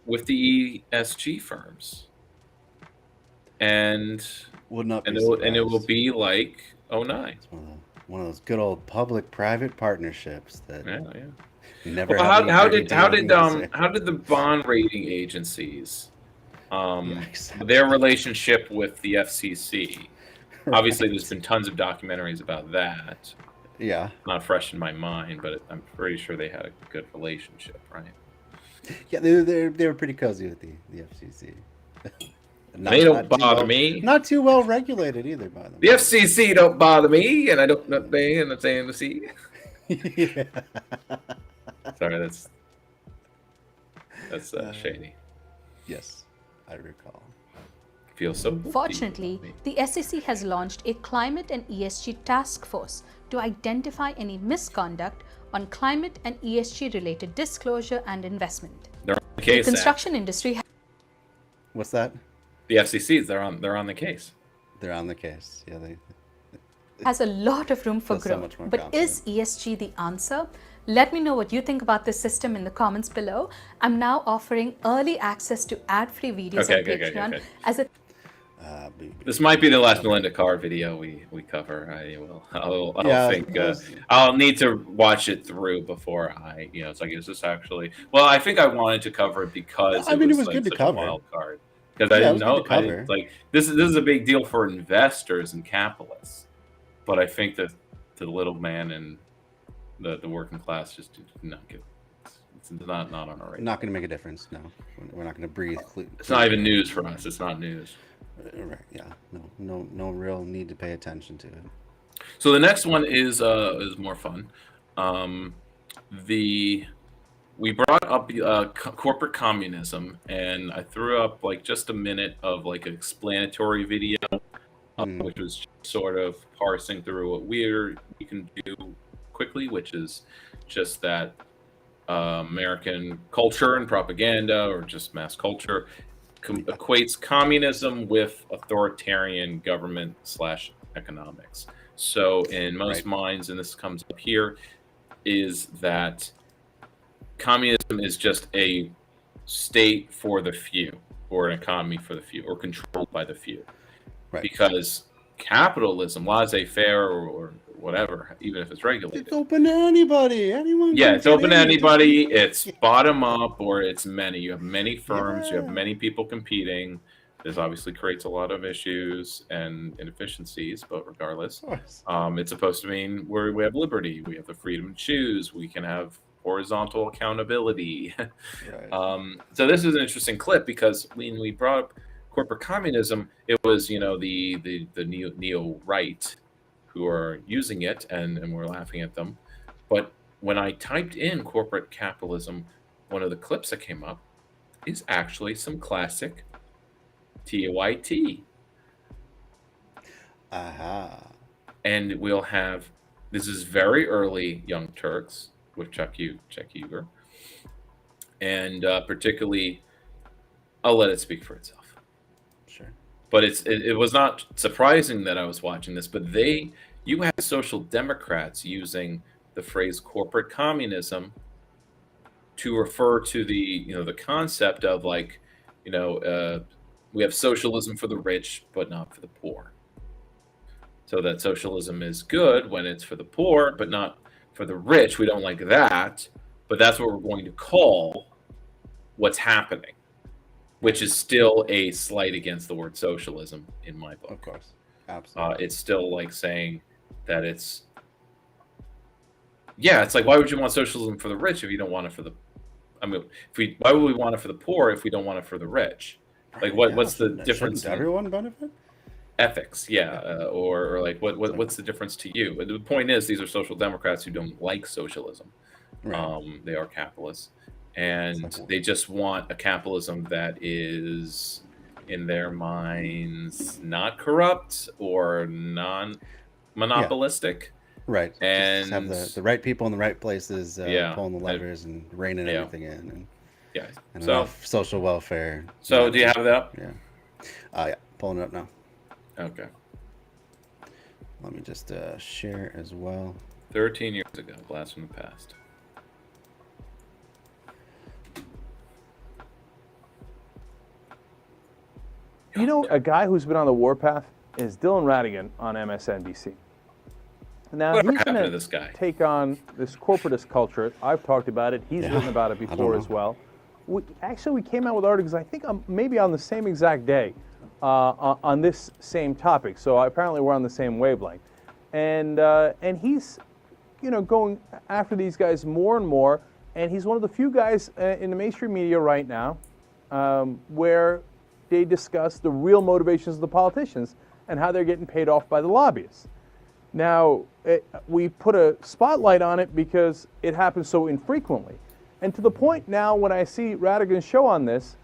with the ESG firms, and Would not be and it will surprised. be like 09. It's one of those good old public-private partnerships that Yeah. never. Well, have any how dirty did how dealings did to say. how did the bond rating agencies Yeah, exactly. their relationship with the FCC? Obviously, Right. there's been tons of documentaries about that. Yeah. Not fresh in my mind, but I'm pretty sure they had a good relationship, right? Yeah, they were pretty cozy with the FCC. They don't too bother well- me. Not too well regulated either, by the way. The FCC don't bother me, and I don't know they and the CNBC. Yeah. Sorry, that's shady. Yes, I recall. Feels so. Fortunately, the SEC has launched a climate and ESG task force to identify any misconduct on climate and ESG related disclosure and investment. They're on the The case. construction industry What's that? the FCCs, they're on the case. They're on the case. Yeah, they Has a lot of room for Feels so growth. much more But is ESG the answer? Let me know what you think about this system in the comments below. I'm now offering early access to ad-free videos on Patreon as a This might be the last Melinda Carr video we cover. I'll need to watch it through before it's like, is this actually? Well, I think I wanted to cover it because it was like good to such cover. a wild card. Because I didn't know. Like this is a big deal for investors and capitalists, but I think that the little man and the working class just do not get. It's not on our radar. Not going to make a difference. No, we're not going to breathe. It's not even news for us. It's not news. Right. Yeah. No real need to pay attention to it. So the next one is more fun. We brought up corporate communism, and I threw up like just a minute of like an explanatory video, which was sort of parsing through what we can do quickly, which is just that American culture and propaganda, or just mass culture, equates communism with authoritarian government / economics. So in most minds, and this comes up here, is that communism is just a state for the few, or an economy for the few, or controlled by the few. Right. Because capitalism, laissez-faire, or whatever, even if it's regulated, it's open to anybody. Anyone. Yeah, it's open to anybody. It's bottom up, or it's many. You have many firms. You have many people competing. This obviously creates a lot of issues and inefficiencies, but regardless, it's supposed to mean we have liberty. We have the freedom to choose. We can have horizontal accountability. So this is an interesting clip, because when we brought up corporate communism, it was the neo right who are using it, and we're laughing at them. But when I typed in corporate capitalism, one of the clips that came up is actually some classic TYT. And we'll have, this is very early Young Turks with Chuck Yeager, and particularly, I'll let it speak for itself. Sure. But it was not surprising that I was watching this, but you had Social Democrats using the phrase corporate communism to refer to the concept of like, we have socialism for the rich, but not for the poor. So that socialism is good when it's for the poor, but not for the rich. We don't like that, but that's what we're going to call what's happening, which is still a slight against the word socialism in my book. Of course. Absolutely. It's still like saying that it's like, why would you want socialism for the rich if you don't want it for the, why would we want it for the poor if we don't want it for the rich? Like, what's the difference? Shouldn't everyone benefit? Ethics, or like what's the difference to you? But the point is, these are social democrats who don't like socialism. Right. They are capitalists, and they just want a capitalism that is, in their minds, not corrupt or non-monopolistic. Right. And just have the right people in the right places, pulling the levers and reining everything in. And enough social welfare. So do you have that up? Yeah, pulling it up now. Okay. Let me just share as well. 13 years ago, blast from the past. A guy who's been on the warpath is Dylan Ratigan on MSNBC. Now, he's going to take on this corporatist culture. I've talked about it. He's written about it before as well. We came out with articles, I think, maybe on the same exact day on this same topic. So apparently we're on the same wavelength. And he's, going after these guys more and more. And he's one of the few guys in the mainstream media right now where they discuss the real motivations of the politicians and how they're getting paid off by the lobbyists. Now, we put a spotlight on it because it happens so infrequently. And to the point now, when I see Ratigan's show on this,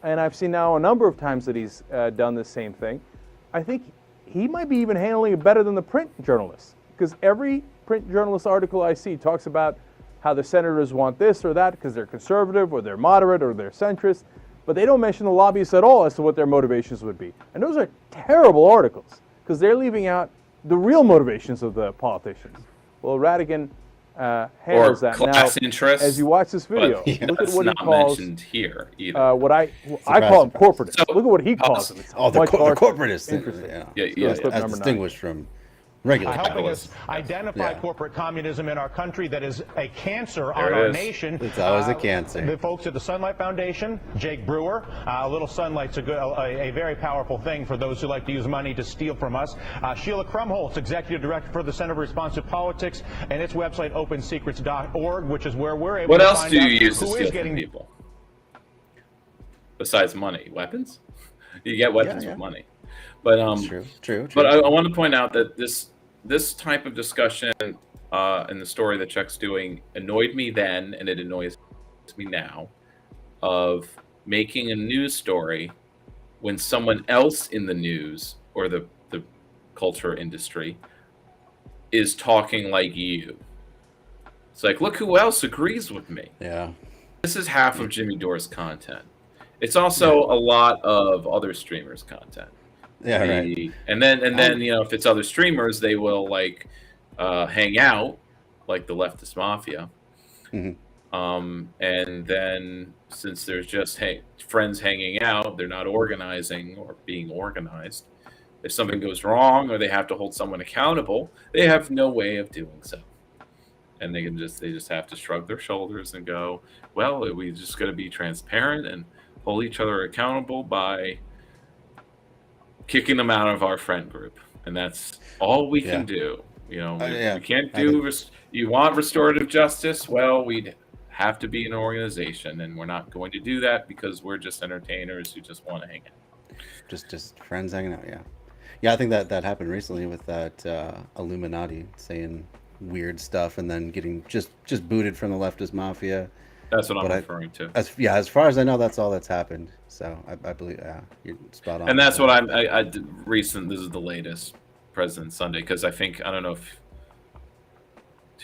and I've seen now a number of times that he's done the same thing, I think he might be even handling it better than the print journalists. Because every print journalist article I see talks about how the senators want this or that because they're conservative or they're moderate or they're centrist. but they don't mention the lobbyists at all as to what their motivations would be. And those are terrible articles because they're leaving out the real motivations of the politicians. Well, Radigan handles that class now. Interests, as you watch this video, look at what he calls here either. what I call him corporatists. So, look at what he calls them. It's Oh, the corporatists. Interesting. As distinguished from regular helping us capitalists. identify corporate communism in our country that is a cancer There on it our is. nation. It's always a cancer. The folks at the Sunlight Foundation, Jake Brewer, a little sunlight's a very powerful thing for those who like to use money to steal from us. Sheila Krumholtz, executive director for the Center for Responsive Politics, and its website opensecrets.org, which is where we're able What to else find do you out use to who steal is from getting people? Besides money, weapons? You get weapons with money. But True. But I want to point out that this type of discussion in the story that Chuck's doing annoyed me then, and it annoys me now, of making a news story when someone else in the news or the culture industry is talking like you. It's like, look who else agrees with me. Yeah. This is half of Jimmy Dore's content. It's also a lot of other streamers' content. Yeah, right. And then if it's other streamers, they will like hang out like the leftist mafia. Mm-hmm. And then since there's just friends hanging out, they're not organizing or being organized. If something goes wrong or they have to hold someone accountable, they have no way of doing so. And they just have to shrug their shoulders and go, well, we just got to be transparent and hold each other accountable by kicking them out of our friend group, and that's all we can do. We can't do. You want restorative justice? Well, we'd have to be an organization, and we're not going to do that because we're just entertainers who just want to hang out. Just friends hanging out. Yeah. I think that happened recently with that Illuminati saying weird stuff and then getting just booted from the leftist mafia. That's what I'm referring to. As far as I know, that's all that's happened. So I believe, you're spot on. And that's what I did recent. This is the latest President Sunday, because I don't know if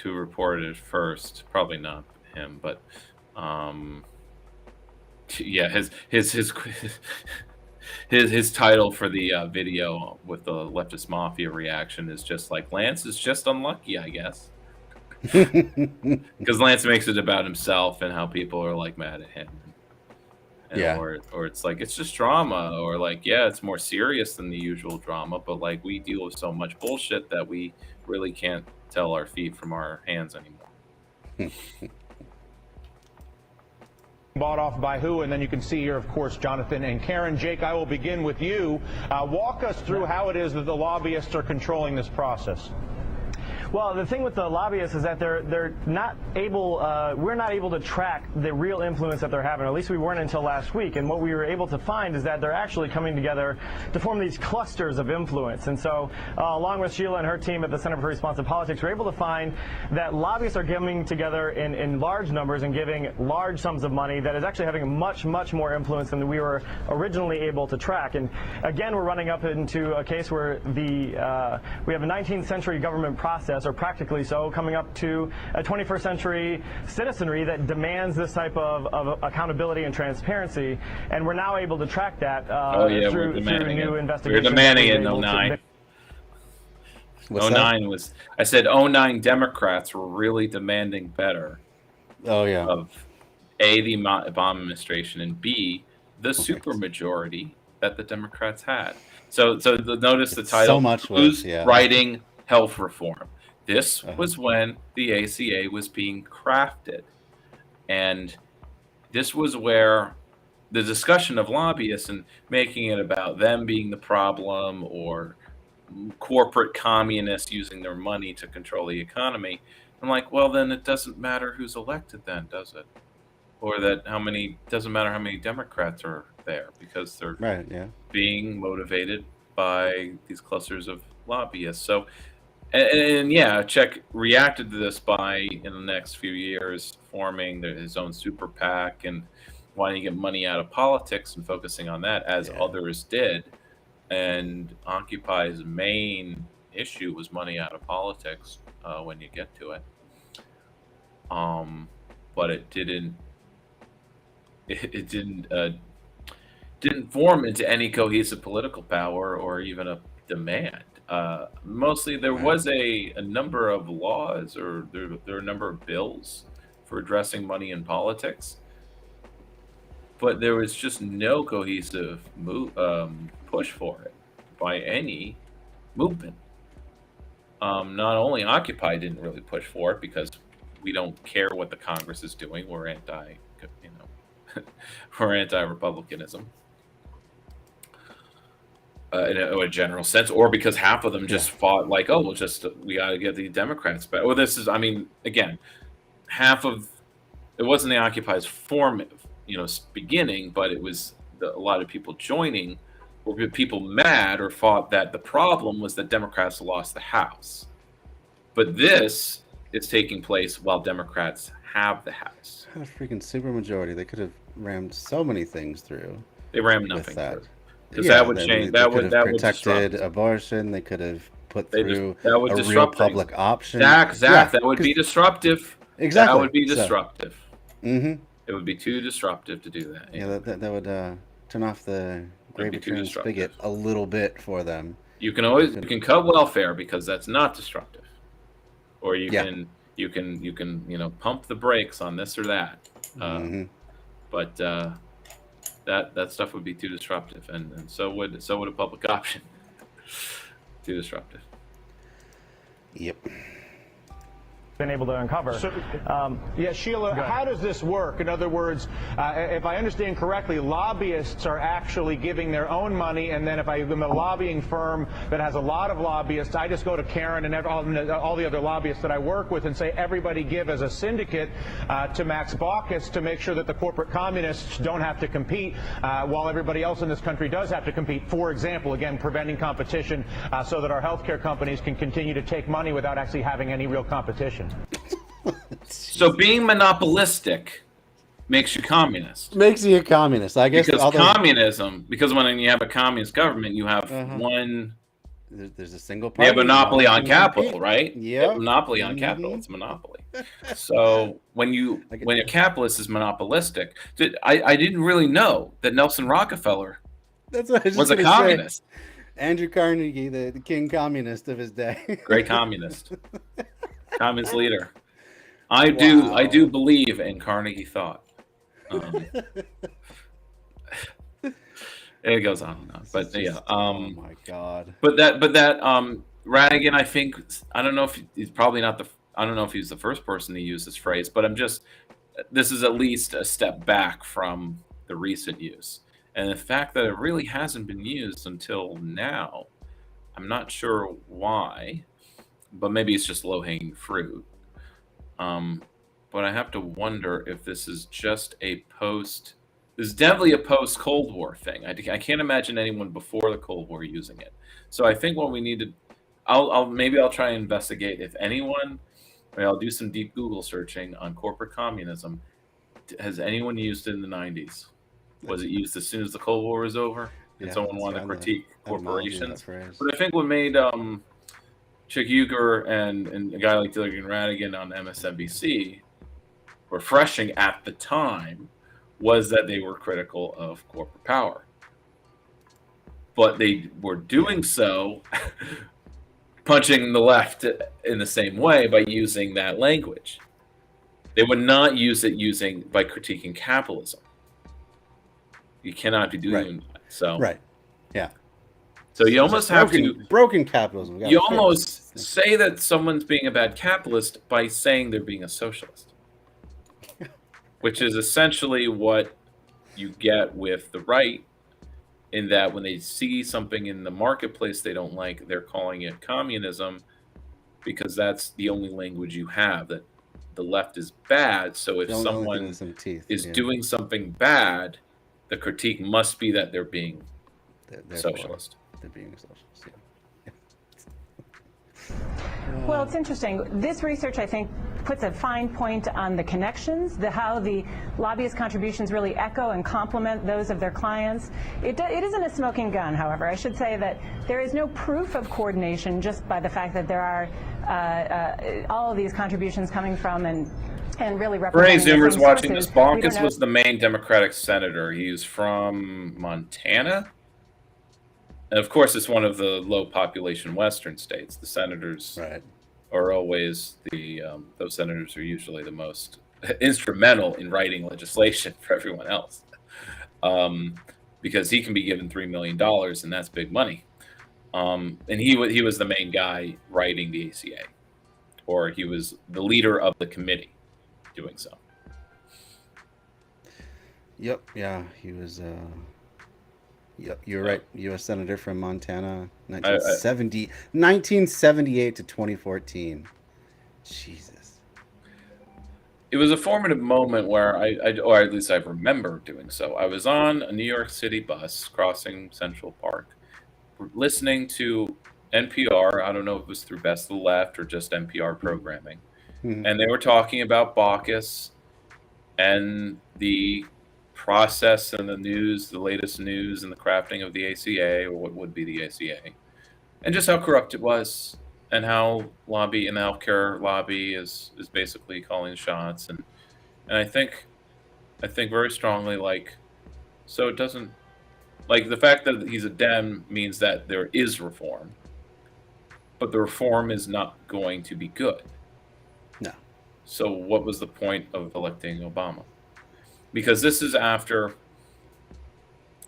who reported it first. Probably not him, but his title for the video with the leftist mafia reaction is just like, Lance is just unlucky, I guess. Because Lance makes it about himself and how people are like mad at him, or it's like it's just drama, or like it's more serious than the usual drama, but like we deal with so much bullshit that we really can't tell our feet from our hands anymore. Bought off by who? And then you can see here, of course, Jonathan and Karen. Jake, I will begin with you. Walk us through how it is that the lobbyists are controlling this process. Well, the thing with the lobbyists is that they're not able, we're not able to track the real influence that they're having, or at least we weren't until last week. And what we were able to find is that they're actually coming together to form these clusters of influence. And so, along with Sheila and her team at the Center for Responsive Politics, we're able to find that lobbyists are coming together in large numbers and giving large sums of money that is actually having much more influence than we were originally able to track. And again, we're running up into a case where we have a 19th century government process, or practically so, coming up to a 21st century citizenry that demands this type of accountability and transparency, and we're now able to track that through new investigations. We're demanding it in 09. 09 was, I said 09 Democrats were really demanding better. Of A, the Obama administration, and B, the supermajority that the Democrats had. So notice the title, who's writing health reform? This was when the ACA was being crafted. And this was where the discussion of lobbyists and making it about them being the problem, or corporate communists using their money to control the economy. I'm like, well, then it doesn't matter who's elected then, does it? Or doesn't matter how many Democrats are there, because they're being motivated by these clusters of lobbyists. So, and Czech reacted to this by, in the next few years, forming his own super PAC and wanting to get money out of politics and focusing on that, as others did. And Occupy's main issue was money out of politics when you get to it. But it didn't didn't form into any cohesive political power or even a demand. Mostly there was a number of laws, or there are a number of bills for addressing money in politics, but there was just no cohesive push for it by any movement. Not only Occupy didn't really push for it because we don't care what the Congress is doing. We're we're anti-republicanism in a general sense, or because half of them just fought like, oh, we got to get the Democrats back. Well, this is, I mean, again, half of it wasn't the Occupy's beginning, but it was a lot of people joining. Were people mad or thought that the problem was that Democrats lost the House? But this is taking place while Democrats have the House. A freaking supermajority. They could have rammed so many things through. They rammed nothing through. Because Yeah, that would change. That would protected disrupt. abortion. They could have put through That would a disrupt real things. public option. Zach, Yeah, that would be disruptive. Exactly. That would be So- disruptive. Mm-hmm. It would be too disruptive to do that. Yeah, that would turn off the gravy too train disruptive. spigot a little bit for them. You can cut welfare because that's not destructive, or you Yeah. can pump the brakes on this or that. But that stuff would be too disruptive, and so would a public option. Too disruptive. Yep. Been able to uncover. Sheila, how does this work? In other words, if I understand correctly, lobbyists are actually giving their own money, and then if I'm a lobbying firm that has a lot of lobbyists, I just go to Karen and all the other lobbyists that I work with and say, everybody give as a syndicate to Max Baucus to make sure that the corporate communists don't have to compete while everybody else in this country does have to compete. For example, again, preventing competition so that our healthcare companies can continue to take money without actually having any real competition. So being monopolistic makes you communist. Makes you a communist, I guess. Because when you have a communist government, you have one. There's a single They party. have monopoly on capital, right? Yeah. Monopoly on capital. It's monopoly. So when a capitalist is monopolistic, I didn't really know that Nelson Rockefeller That's what I was a gonna communist. Say. Andrew Carnegie, the king communist of his day. Great communist. Communist leader. I do believe in Carnegie thought. It goes on and on, but yeah. Oh my God. But that Radigan, I think, I don't know if he's probably not I don't know if he's the first person to use this phrase, but this is at least a step back from the recent use, and the fact that it really hasn't been used until now, I'm not sure why. But maybe it's just low-hanging fruit. But I have to wonder if this is just this is definitely a post-Cold War thing. I can't imagine anyone before the Cold War using it. So I think what we need to, I'll try and investigate if anyone, I'll do some deep Google searching on corporate communism. Has anyone used it in the 90s? Was it used as soon as the Cold War was over? Did someone want to critique corporations? But I think what made Chick Uger and a guy like Gilligan Radigan on MSNBC refreshing at the time was that they were critical of corporate power. But they were doing so punching the left in the same way by using that language. They would not use it by critiquing capitalism. You cannot be doing that. So Right. Yeah. So you almost have broken capitalism. You almost say that someone's being a bad capitalist by saying they're being a socialist, which is essentially what you get with the right, in that when they see something in the marketplace they don't like, they're calling it communism because that's the only language you have, that the left is bad. So if someone is doing something bad, the critique must be that they're being socialist. Being a socialist, Well, it's interesting. This research, I think, puts a fine point on the connections, how the lobbyist contributions really echo and complement those of their clients. It isn't a smoking gun, however. I should say that there is no proof of coordination just by the fact that there are all of these contributions coming from and and really For any representing Zoomers some watching this, sources. We don't Bonkus know- was the main Democratic senator. He's from Montana. And of course, it's one of the low population Western states. The senators are always those senators are usually the most instrumental in writing legislation for everyone else. Because he can be given $3 million, and that's big money. And he was the main guy writing the ACA, or he was the leader of the committee doing so. Yep. Yeah, he was. Yep, you're right. U.S. Senator from Montana, 1978 to 2014. Jesus. It was a formative moment where or at least I remember doing so. I was on a New York City bus crossing Central Park, listening to NPR. I don't know if it was through Best of the Left or just NPR programming. And they were talking about Baucus and the process and the news, the latest news and the crafting of the ACA, or what would be the ACA, and just how corrupt it was, and how lobby and the healthcare lobby is basically calling the shots. And I think very strongly, like, so it doesn't, like, the fact that he's a Dem means that there is reform, but the reform is not going to be good. No. So what was the point of electing Obama? Because this is after,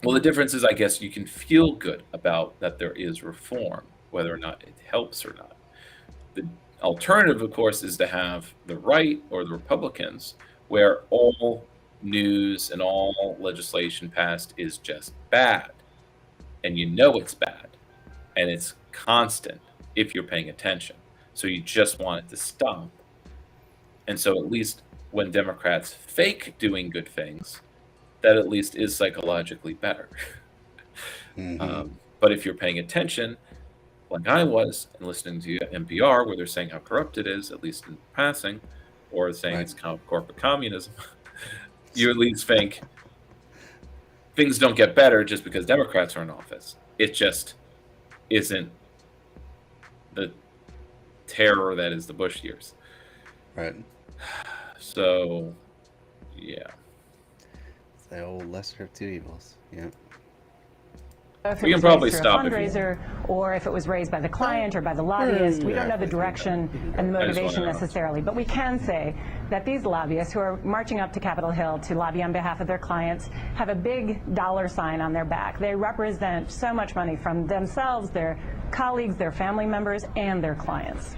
well, the difference is, I guess, you can feel good about that there is reform, whether or not it helps or not. The alternative, of course, is to have the right or the Republicans, where all news and all legislation passed is just bad. And you know it's bad. And it's constant if you're paying attention. So you just want it to stop. And so at least when Democrats fake doing good things, that at least is psychologically better. But if you're paying attention, like I was, and listening to NPR, where they're saying how corrupt it is, at least in passing, or saying it's corporate communism, you at least think things don't get better just because Democrats are in office. It just isn't the terror that is the Bush years. Right. So, yeah. It's the old lesser of two evils. Yeah. If We it can was probably raised through stop a if you fundraiser, or if it was raised by the client or by the lobbyist, we don't know the direction and the I just motivation wanna know. necessarily. But we can say that these lobbyists who are marching up to Capitol Hill to lobby on behalf of their clients have a big dollar sign on their back. They represent so much money from themselves, their colleagues, their family members, and their clients.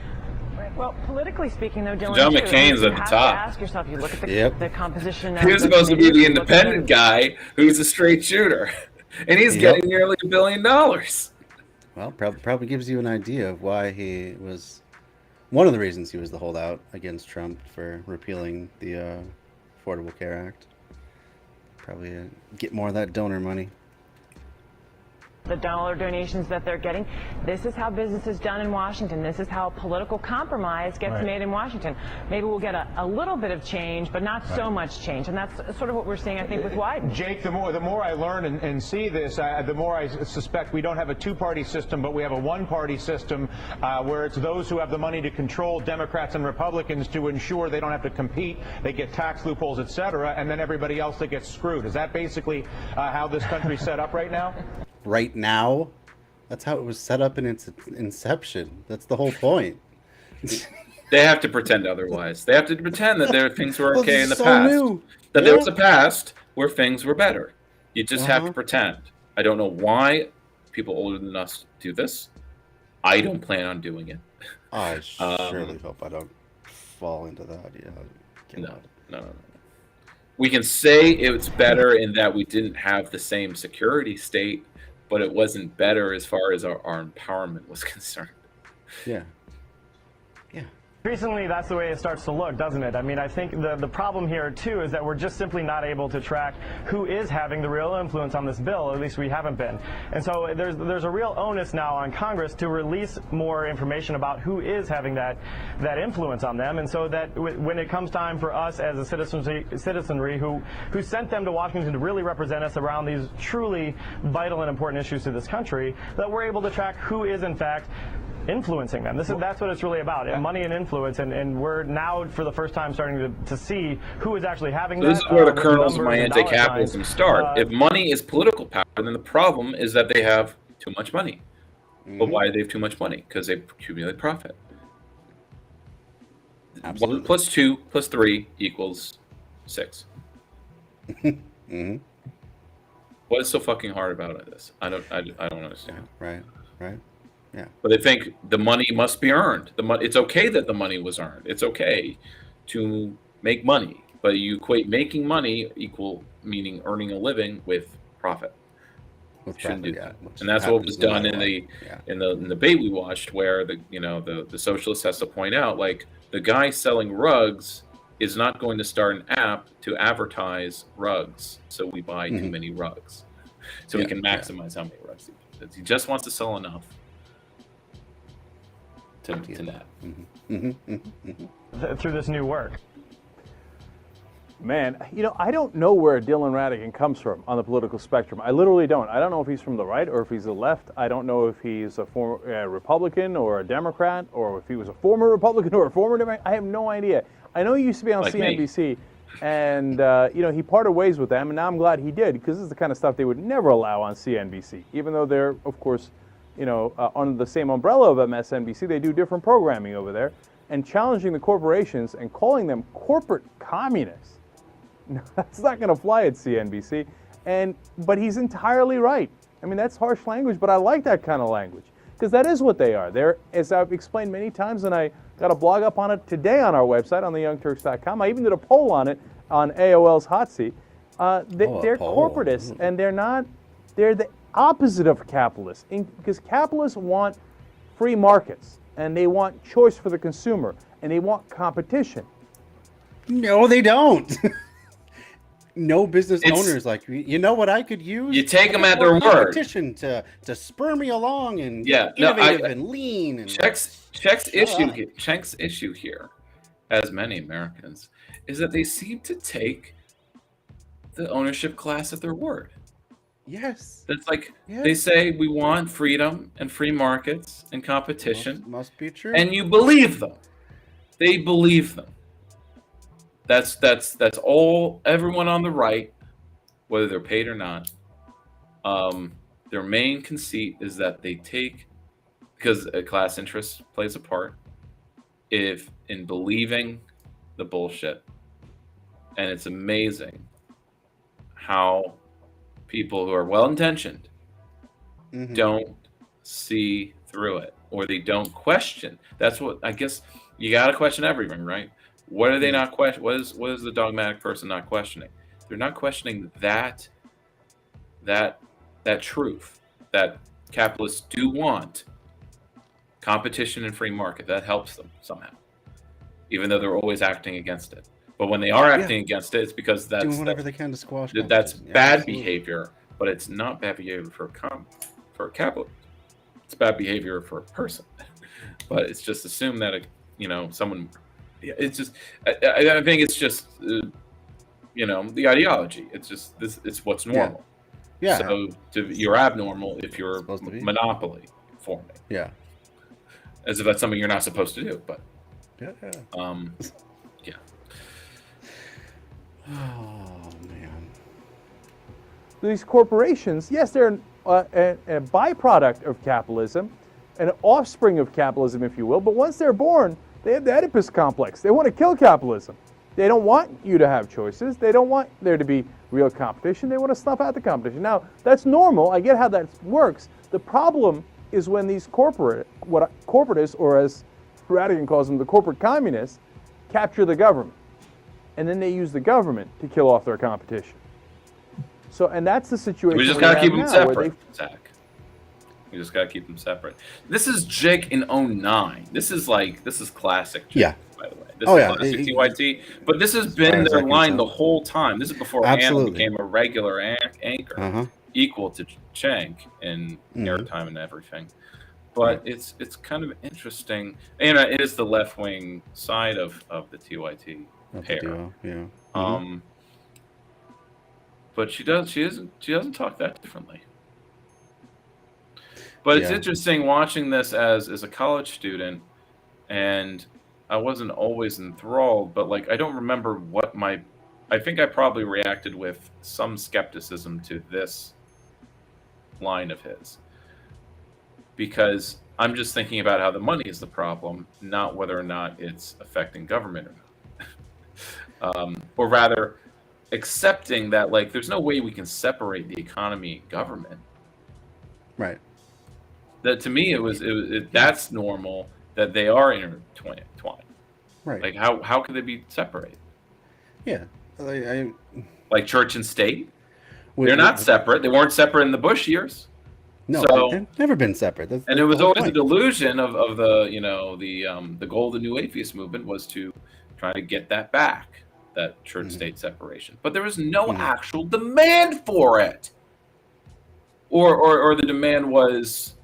Well, politically speaking, though, Dylan, John too, McCain's you at the have top. to ask yourself. You look at the composition. He was of supposed to be the committees, you look at independent guy who's a straight shooter. And he's getting nearly $1 billion. Well, probably gives you an idea of why he was one of the reasons he was the holdout against Trump for repealing the Affordable Care Act. Probably get more of that donor money. the dollar donations that they're getting. This is how business is done in Washington. This is how political compromise gets made in Washington. Maybe we'll get a little bit of change, but not so much change. And that's sort of what we're seeing, I think, with Wyden. Jake, the more I learn and see this, the more I suspect we don't have a two-party system, but we have a one-party system where it's those who have the money to control Democrats and Republicans to ensure they don't have to compete, they get tax loopholes, et cetera, and then everybody else that gets screwed. Is that basically how this country's set up right now? Right now? That's how it was set up in its inception. That's the whole point. They have to pretend otherwise. They have to pretend that there things were Well, okay this in the is so past. new. That there was a past where things were better. You just have to Uh-huh. pretend. I don't know why people older than us do this. I don't plan on doing it. I surely hope I don't fall into that. Yeah. No. We can say it's better in that we didn't have the same security state, but it wasn't better as far as our empowerment was concerned. Yeah. Increasingly, that's the way it starts to look, doesn't it? I mean, I think the problem here, too, is that we're just simply not able to track who is having the real influence on this bill. At least we haven't been. And so there's a real onus now on Congress to release more information about who is having that influence on them. And so that when it comes time for us as a citizenry who sent them to Washington to really represent us around these truly vital and important issues to this country, that we're able to track who is, in fact, influencing them. That's what it's really about, money and influence. And we're now, for the first time, starting to see who is actually having that. This is where the kernels of my anti-capitalism start. If money is political power, then the problem is that they have too much money. But why do they have too much money? Because they accumulate profit. Absolutely. 1 plus 2 plus 3 equals 6. What is so fucking hard about this? I don't understand. Right. Yeah. But they think the money must be earned. It's okay that the money was earned. It's okay to make money, but you equate making money meaning earning a living with profit. Shouldn't do that. And that's what was done in the debate we watched, where the socialist has to point out, like, the guy selling rugs is not going to start an app to advertise rugs, so we buy too many rugs, so we can maximize how many rugs he does. He just wants to sell enough to net. Through this new work. Man, I don't know where Dylan Ratigan comes from on the political spectrum. I literally don't. I don't know if he's from the right or if he's the left. I don't know if he's a former Republican or a Democrat, or if he was a former Republican or a former Democrat. I have no idea. I know he used to be on CNBC, and he parted ways with them, and now I'm glad he did, because this is the kind of stuff they would never allow on CNBC, even though they're, of course, under the same umbrella of MSNBC. They do different programming over there, and challenging the corporations and calling them corporate communists. That's not going to fly at CNBC, but he's entirely right. I mean, that's harsh language, but I like that kind of language, because that is what they are. They're, as I've explained many times, and I got a blog up on it today on our website, on theyoungturks.com. I even did a poll on it on AOL's Hot Seat. They're corporatists, and they're the opposite of capitalists, because capitalists want free markets, and they want choice for the consumer, and they want competition. No, they don't. No business owners like, you know what I could use? You take them at their word. Competition to spur me along and innovative and lean. And Czech's issue here, as many Americans, is that they seem to take the ownership class at their word. Yes. That's like, they say we want freedom and free markets and competition. Must be true. And you believe them. They believe them. That's all. Everyone on the right, whether they're paid or not, their main conceit is that they take, because a class interest plays a part, if in believing the bullshit. And it's amazing how people who are well-intentioned don't see through it, or they don't question. That's what, I guess, you got to question everything, right? What are they not question? What is the dogmatic person not questioning? They're not questioning that truth that capitalists do want competition and free market. That helps them somehow, even though they're always acting against it. But when they are acting against it, it's because that's doing whatever they can to squash. That's bad behavior, but it's not bad behavior for a capitalist. It's bad behavior for a person. But it's just assumed that someone. It's just. I think it's just the ideology. It's just this. It's what's normal. Yeah. So you're abnormal if you're monopoly forming. Yeah. As if that's something you're not supposed to do, but. Yeah. Yeah. Oh man. These corporations, yes, they're a byproduct of capitalism, an offspring of capitalism, if you will. But once they're born, they have the Oedipus complex. They want to kill capitalism. They don't want you to have choices. They don't want there to be real competition. They want to snuff out the competition. Now, that's normal. I get how that works. The problem is when these corporatists, or as Ratigan calls them, the corporate communists, capture the government. And then they use the government to kill off their competition. So, and that's the situation. We just got to keep them separate, Zach. We just got to keep them separate. This is Jake in 09. This is classic Jake, by the way. This is classic TYT. But this has been their line the whole time. This is before Hannah became a regular anchor, equal to Cenk in airtime and everything. But it's kind of interesting. It is the left-wing side of the TYT pair. But she doesn't talk that differently. But it's interesting watching this as a college student, and I wasn't always enthralled, but like I don't remember what I think I probably reacted with some skepticism to this line of his, because I'm just thinking about how the money is the problem, not whether or not it's affecting government or not. Or rather, accepting that like there's no way we can separate the economy and government. Right. That to me, that's normal that they are intertwined. Right. Like how could they be separated? Yeah. Like church and state, they're not separate. They weren't separate in the Bush years. No, so, they've never been separate. And it was always a delusion of the goal of the new atheist movement was to try to get that back, that church-state separation. But there was no actual demand for it, or the demand was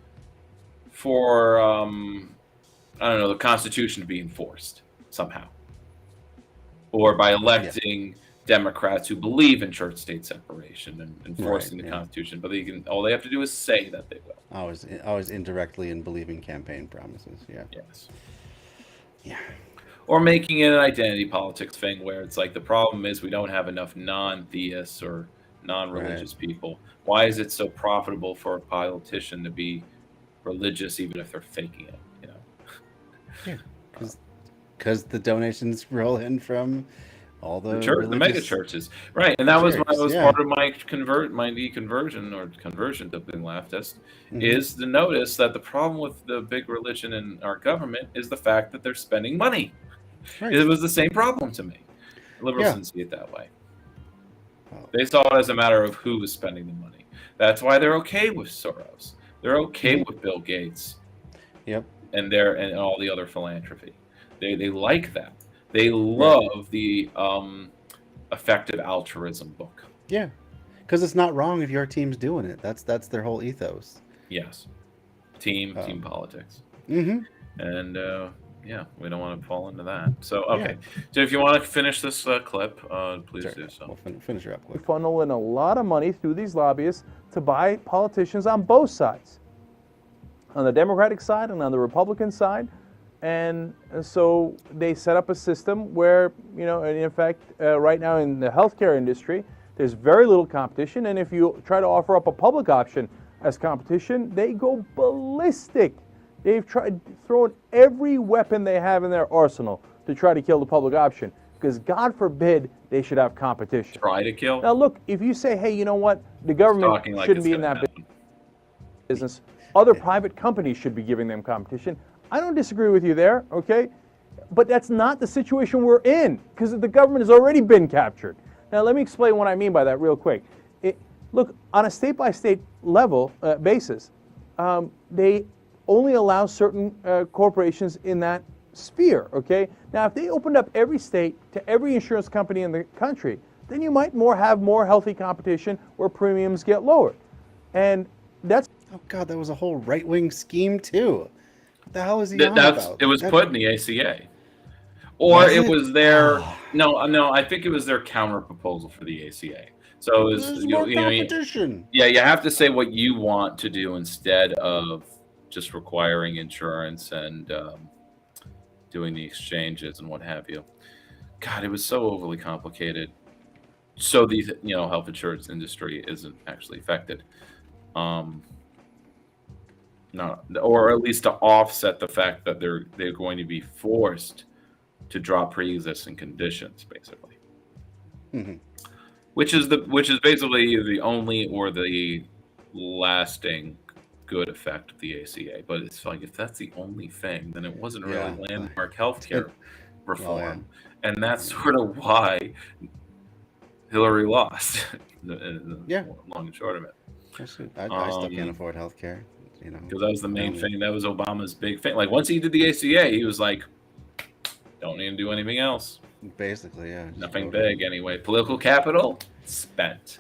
for I don't know, the Constitution to be enforced somehow, or by electing Democrats who believe in church-state separation and enforcing the Constitution, but all they have to do is say that they will. Always indirectly in believing campaign promises. Yeah. Yes. Yeah. Or making it an identity politics thing where it's like the problem is we don't have enough non-theists or non-religious people. Why is it so profitable for a politician to be religious even if they're faking it? You know. Yeah. Because the donations roll in from all the mega churches, right? And that was part of my deconversion or conversion to being leftist, is the notice that the problem with the big religion in our government is the fact that they're spending money. Right. It was the same problem to me. Liberals didn't see it that way. They saw it as a matter of who was spending the money. That's why they're okay with Soros. They're okay with Bill Gates. Yep. And all the other philanthropy. They like that. They love the effective altruism book. Yeah, because it's not wrong if your team's doing it. That's their whole ethos. Yes, team politics. And we don't want to fall into that. So so if you want to finish this clip, please do so. We'll finish her up quick. We funnel in a lot of money through these lobbyists to buy politicians on both sides, on the Democratic side and on the Republican side. And so they set up a system where, and in fact, right now in the healthcare industry, there's very little competition. And if you try to offer up a public option as competition, they go ballistic. They've thrown every weapon they have in their arsenal to try to kill the public option, because God forbid they should have competition. Try to kill? Now, look, if you say, hey, you know what, the government shouldn't be in that business, other private companies should be giving them competition. I don't disagree with you there, okay? But that's not the situation we're in, because the government has already been captured. Now, let me explain what I mean by that real quick. Look, on a state-by-state level basis, they only allow certain corporations in that sphere, okay? Now, if they opened up every state to every insurance company in the country, then you might have more healthy competition where premiums get lowered. And that's... Oh, God, that was a whole right-wing scheme, too. What the hell is he on about? It was put in the ACA. Or it was their... No, I think it was their counter-proposal for the ACA. So it was... more competition. You have to say what you want to do instead of just requiring insurance and doing the exchanges and what have you. God, it was so overly complicated. So the health insurance industry isn't actually affected. No, or at least to offset the fact that they're going to be forced to drop pre-existing conditions, basically. Which is basically the only or the lasting good effect of the ACA. But it's like, if that's the only thing, then it wasn't really landmark healthcare reform, and that's sort of why Hillary lost. Long and short of it. I still can't afford healthcare. Because that was the main thing. That was Obama's big thing. Like, once he did the ACA, he was like, don't need to do anything else. Basically, yeah. Nothing big, anyway. Political capital, spent.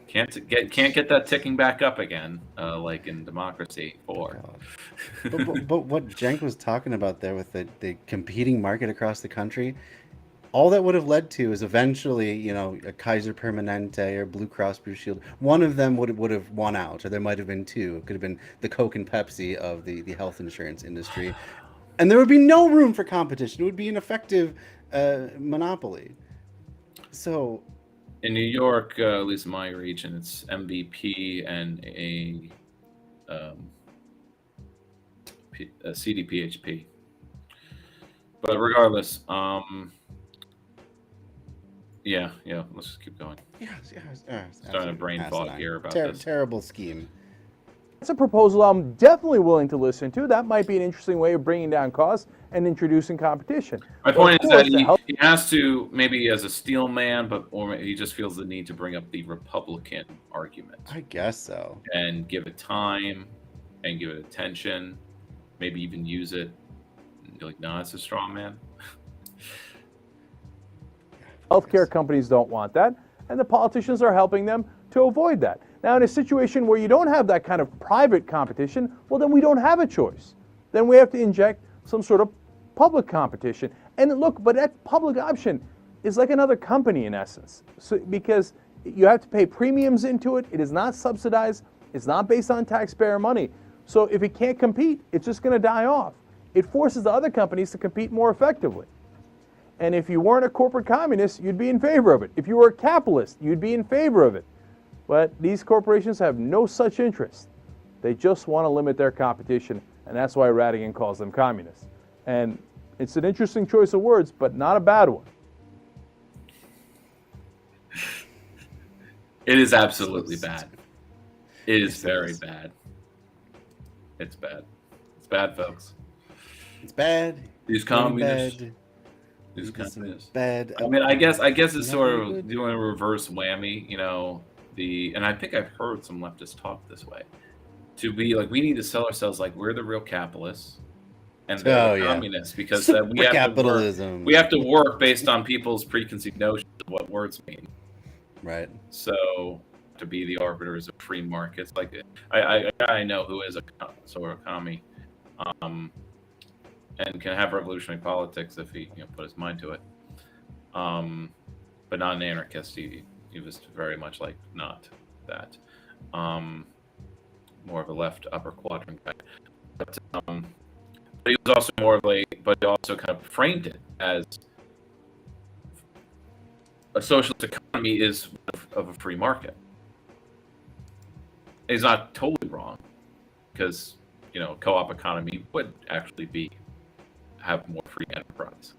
Can't get that ticking back up again, like in democracy. But what Cenk was talking about there with the competing market across the country, all that would have led to is eventually, you know, a Kaiser Permanente or Blue Cross Blue Shield. One of them would have won out, or there might have been two. It could have been the Coke and Pepsi of the health insurance industry, and there would be no room for competition. It would be an effective monopoly. So, in New York, at least in my region, it's MVP and a CDPHP. But regardless, yeah, let's just keep going. Yes. Starting a brain fog here about this. Terrible scheme. It's a proposal I'm definitely willing to listen to. That might be an interesting way of bringing down costs and introducing competition. My point is that he has to, maybe as a steel man, or he just feels the need to bring up the Republican argument. I guess so. And give it time and give it attention. Maybe even use it. Like, no, it's a straw man. Healthcare companies don't want that, and the politicians are helping them to avoid that. Now, in a situation where you don't have that kind of private competition, well, then we don't have a choice. Then we have to inject some sort of public competition. And look, but that public option is like another company in essence, because you have to pay premiums into it. It is not subsidized. It's not based on taxpayer money. So if it can't compete, it's just going to die off. It forces the other companies to compete more effectively. And if you weren't a corporate communist, you'd be in favor of it. If you were a capitalist, you'd be in favor of it. But these corporations have no such interest. They just want to limit their competition, and that's why Radigan calls them communists. And it's an interesting choice of words, but not a bad one. It is absolutely bad. It is very bad. It's bad. It's bad, folks. It's bad. These communists. These communists. Bad. I mean, I guess it's sort of doing a reverse whammy, you know. And I think I've heard some leftists talk this way, to be like, we need to sell ourselves like we're the real capitalists, and they're communists, because we have to work based on people's preconceived notions of what words mean. Right. So to be the arbiters of free markets, like I know who is a sort of commie, and can have revolutionary politics if he put his mind to it, but not an anarchist. He was very much like not that, more of a left upper quadrant guy, but he was also more of but he also kind of framed it as a socialist economy is of a free market. He's not totally wrong, because co-op economy would actually have more free enterprise.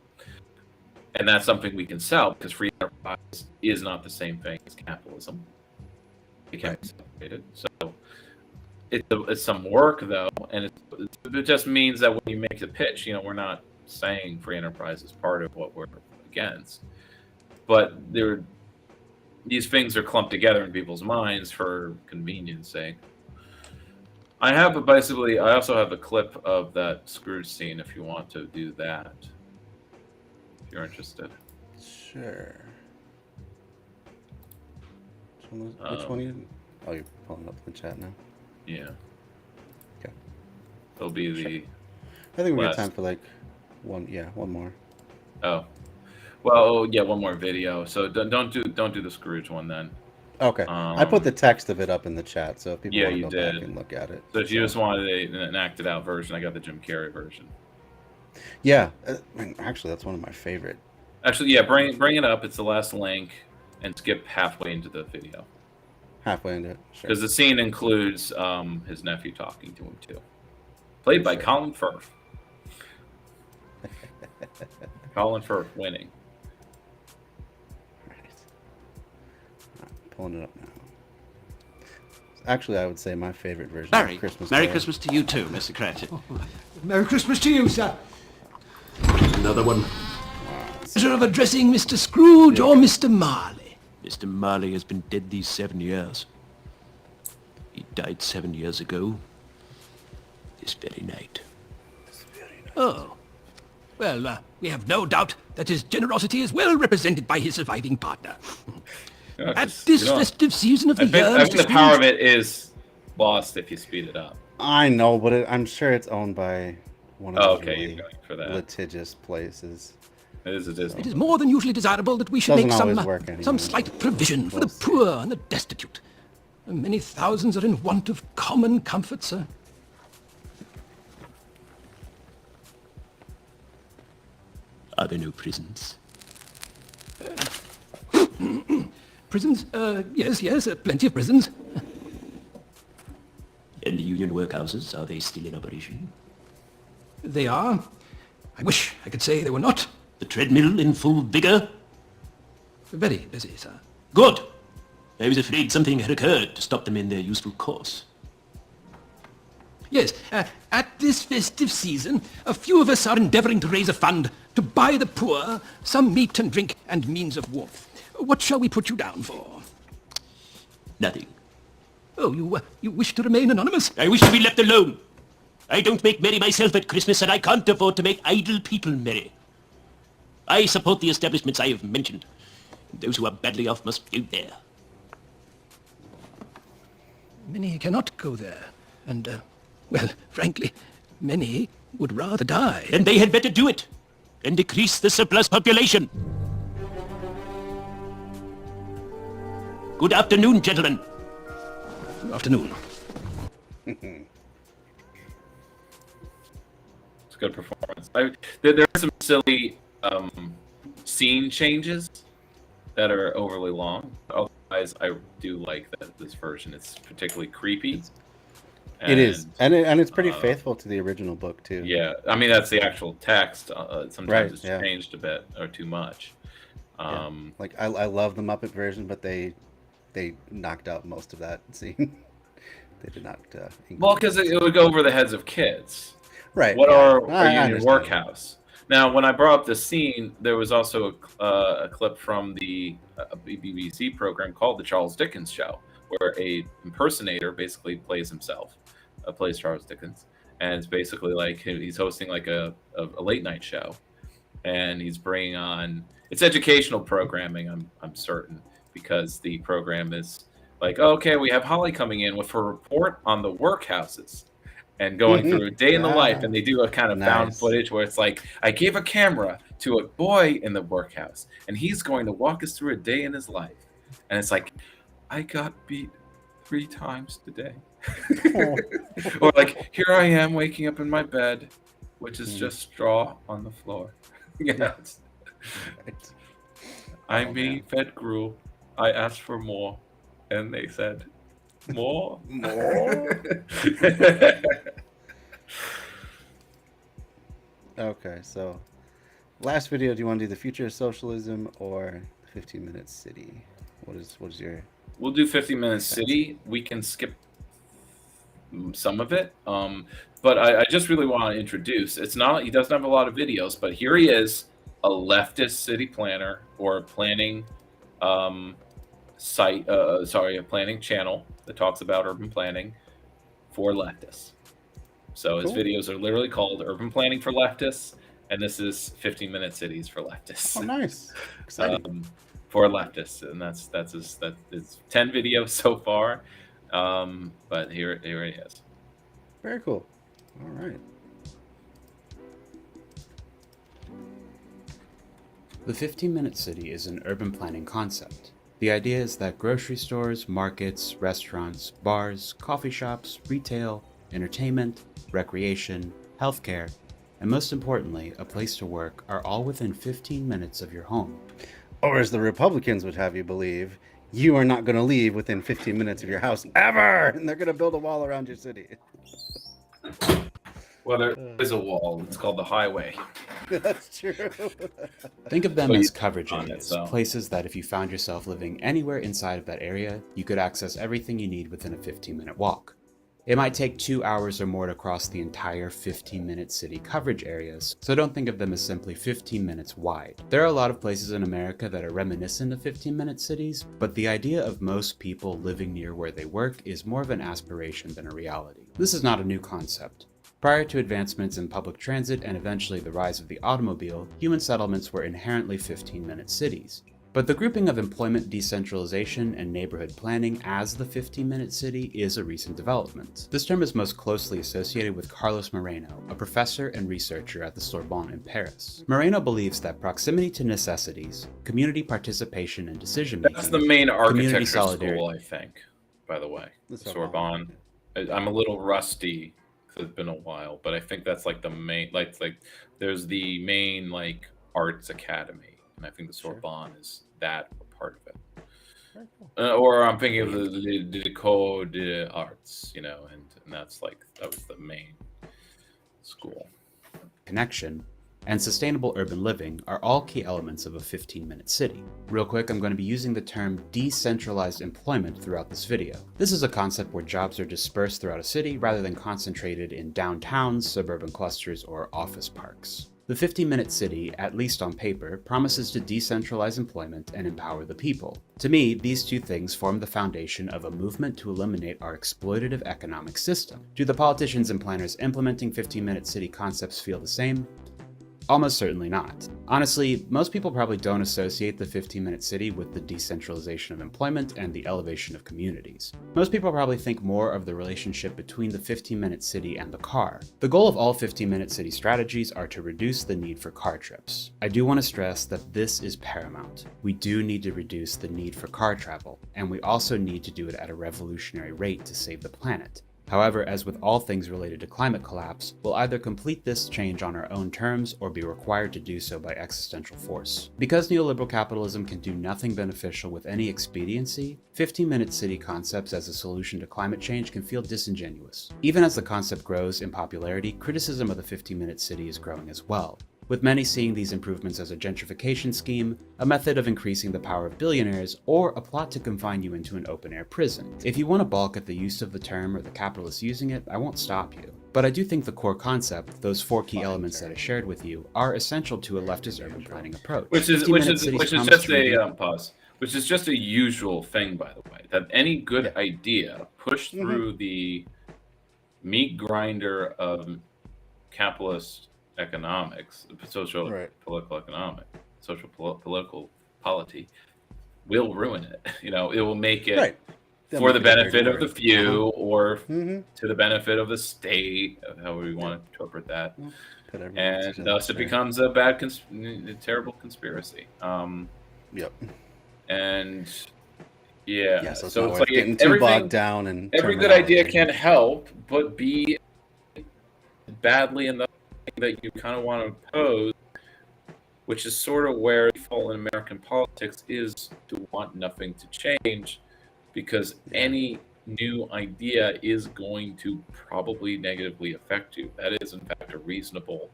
And that's something we can sell, because free enterprise is not the same thing as capitalism. It can't be separated. So it's some work, though, and it just means that when you make the pitch, we're not saying free enterprise is part of what we're against. But these things are clumped together in people's minds for convenience sake. I also have a clip of that Scrooge scene if you want to do that. If you're interested. Sure. Which one are you? Oh, you're pulling up the chat now? Yeah. Okay. It'll be the I think we got time for one more. Oh. Well, yeah, one more video. So don't do the Scrooge one then. Okay. I put the text of it up in the chat, so if people want to go back and look at it. So if you just wanted an acted out version, I got the Jim Carrey version. Yeah, actually, that's one of my favorite. Actually, yeah, bring it up. It's the last link, and skip halfway into the video. Halfway into it, sure. Because the scene includes his nephew talking to him too, played by Colin Firth. Colin Firth winning. Pulling it up now. Actually, I would say my favorite version Merry of Christmas. Merry Christmas to you too, Mr. Cratchit. Merry Christmas to you, sir. Another one. Pleasure of addressing Mr. Scrooge or Mr. Marley. Mr. Marley has been dead these 7 years. He died 7 years ago. This very night. Oh. Well, we have no doubt that his generosity is well represented by his surviving partner. At this festive season of the year, I think the power of it is lost if you speed it up. I know, but I'm sure it's owned by one of those you're going for that. litigious places. It is a Disney. It is more than usually desirable that we should Doesn't make always work anymore. some slight provision for the poor and the destitute. Many thousands are in want of common comfort, sir. Are there no prisons? Prisons? Yes, plenty of prisons. And the union workhouses, are they still in operation? They are. I wish I could say they were not. The treadmill in full vigor? Very busy, sir. Good. I was afraid something had occurred to stop them in their useful course. Yes, at this festive season, a few of us are endeavouring to raise a fund to buy the poor some meat and drink and means of warmth. What shall we put you down for? Nothing. Oh, you wish to remain anonymous? I wish to be left alone. I don't make merry myself at Christmas, and I can't afford to make idle people merry. I support the establishments I have mentioned. Those who are badly off must go there. Many cannot go there, and, well, frankly, many would rather die. Then they had better do it, and decrease the surplus population. Good afternoon, gentlemen. Good afternoon. It's a good performance. There are some silly scene changes that are overly long. Otherwise, I do like that this version. It's particularly creepy. It is, and it's pretty faithful to the original book too. Yeah, I mean that's the actual text. Sometimes it's yeah. changed a bit or too much. Like I love the Muppet version, but they knocked out most of that scene. They did not. Well, because it would go over the heads of kids. Right. What are I union workhouse? Now, when I brought up the scene, there was also a clip from the BBC program called The Charles Dickens Show, where a impersonator basically plays himself, plays Charles Dickens, and it's basically like he's hosting like a late night show, and he's bringing on it's educational programming. I'm certain because the program is like, okay, we have Holly coming in with her report on the workhouses. And going through a day in the life, and they do a kind of found footage where it's like, I gave a camera to a boy in the workhouse, and he's going to walk us through a day in his life. And it's like, I got beat 3 times today. Or like, here I am waking up in my bed, which is just straw on the floor. I'm being fed gruel. I asked for more, and they said, more? Okay, so last video, do you want to do the future of socialism or the 15-minute city? What is your... We'll do 15-minute city. We can skip some of it. But I just really want to introduce, he doesn't have a lot of videos, but here he is, a leftist city planner or planning a planning channel that talks about urban planning for leftists. So his videos are literally called Urban Planning for Leftists, and this is 15-minute cities for leftists. Oh, nice! Exciting. For leftists, and that's 10 videos so far. But here he is. Very cool. All right. The 15-minute city is an urban planning concept. The idea is that grocery stores, markets, restaurants, bars, coffee shops, retail, entertainment, recreation, healthcare, and most importantly, a place to work are all within 15 minutes of your home. Or as the Republicans would have you believe, you are not going to leave within 15 minutes of your house ever, and they're going to build a wall around your city. Well, there is a wall. It's called the highway. That's true. Think of them as coverage areas, places that if you found yourself living anywhere inside of that area, you could access everything you need within a 15-minute walk. It might take 2 hours or more to cross the entire 15-minute city coverage areas, so don't think of them as simply 15 minutes wide. There are a lot of places in America that are reminiscent of 15-minute cities, but the idea of most people living near where they work is more of an aspiration than a reality. This is not a new concept. Prior to advancements in public transit and eventually the rise of the automobile, human settlements were inherently 15-minute cities. But the grouping of employment decentralization and neighborhood planning as the 15-minute city is a recent development. This term is most closely associated with Carlos Moreno, a professor and researcher at the Sorbonne in Paris. Moreno believes that proximity to necessities, community participation and decision-making... That's the main architecture school, I think, by the way. The Sorbonne. I'm a little rusty, because it's been a while, but I think that's like the main... Like there's the main, like, arts academy. And I think the Sorbonne is that part of it. Or I'm thinking of the École des Arts, you know, and that's like, that was the main school. Connection and sustainable urban living are all key elements of a 15-minute city. Real quick, I'm going to be using the term decentralized employment throughout this video. This is a concept where jobs are dispersed throughout a city rather than concentrated in downtowns, suburban clusters, or office parks. The 15-minute city, at least on paper, promises to decentralize employment and empower the people. To me, these two things form the foundation of a movement to eliminate our exploitative economic system. Do the politicians and planners implementing 15-minute city concepts feel the same? Almost certainly not. Honestly, most people probably don't associate the 15-minute city with the decentralization of employment and the elevation of communities. Most people probably think more of the relationship between the 15-minute city and the car. The goal of all 15-minute city strategies are to reduce the need for car trips. I do want to stress that this is paramount. We do need to reduce the need for car travel, and we also need to do it at a revolutionary rate to save the planet. However, as with all things related to climate collapse, we'll either complete this change on our own terms or be required to do so by existential force. Because neoliberal capitalism can do nothing beneficial with any expediency, 15-minute city concepts as a solution to climate change can feel disingenuous. Even as the concept grows in popularity, criticism of the 15-minute city is growing as well, with many seeing these improvements as a gentrification scheme, a method of increasing the power of billionaires, or a plot to confine you into an open-air prison. If you want to balk at the use of the term or the capitalists using it, I won't stop you. But I do think the core concept, those four key elements that I shared with you, are essential to a leftist urban planning approach. Which is just a usual thing, by the way, that any good idea pushed through the meat grinder of capitalist economics, political polity will ruin it. You know, it will make it for the benefit of the few or to the benefit of the state, however we want to interpret that. And thus it becomes a bad, terrible conspiracy. And yeah, so it's like getting too bogged down and every good idea can't help but be badly in the that you kind of want to oppose, which is sort of where the fall in American politics is to want nothing to change, because any new idea is going to probably negatively affect you. That is, in fact, a reasonable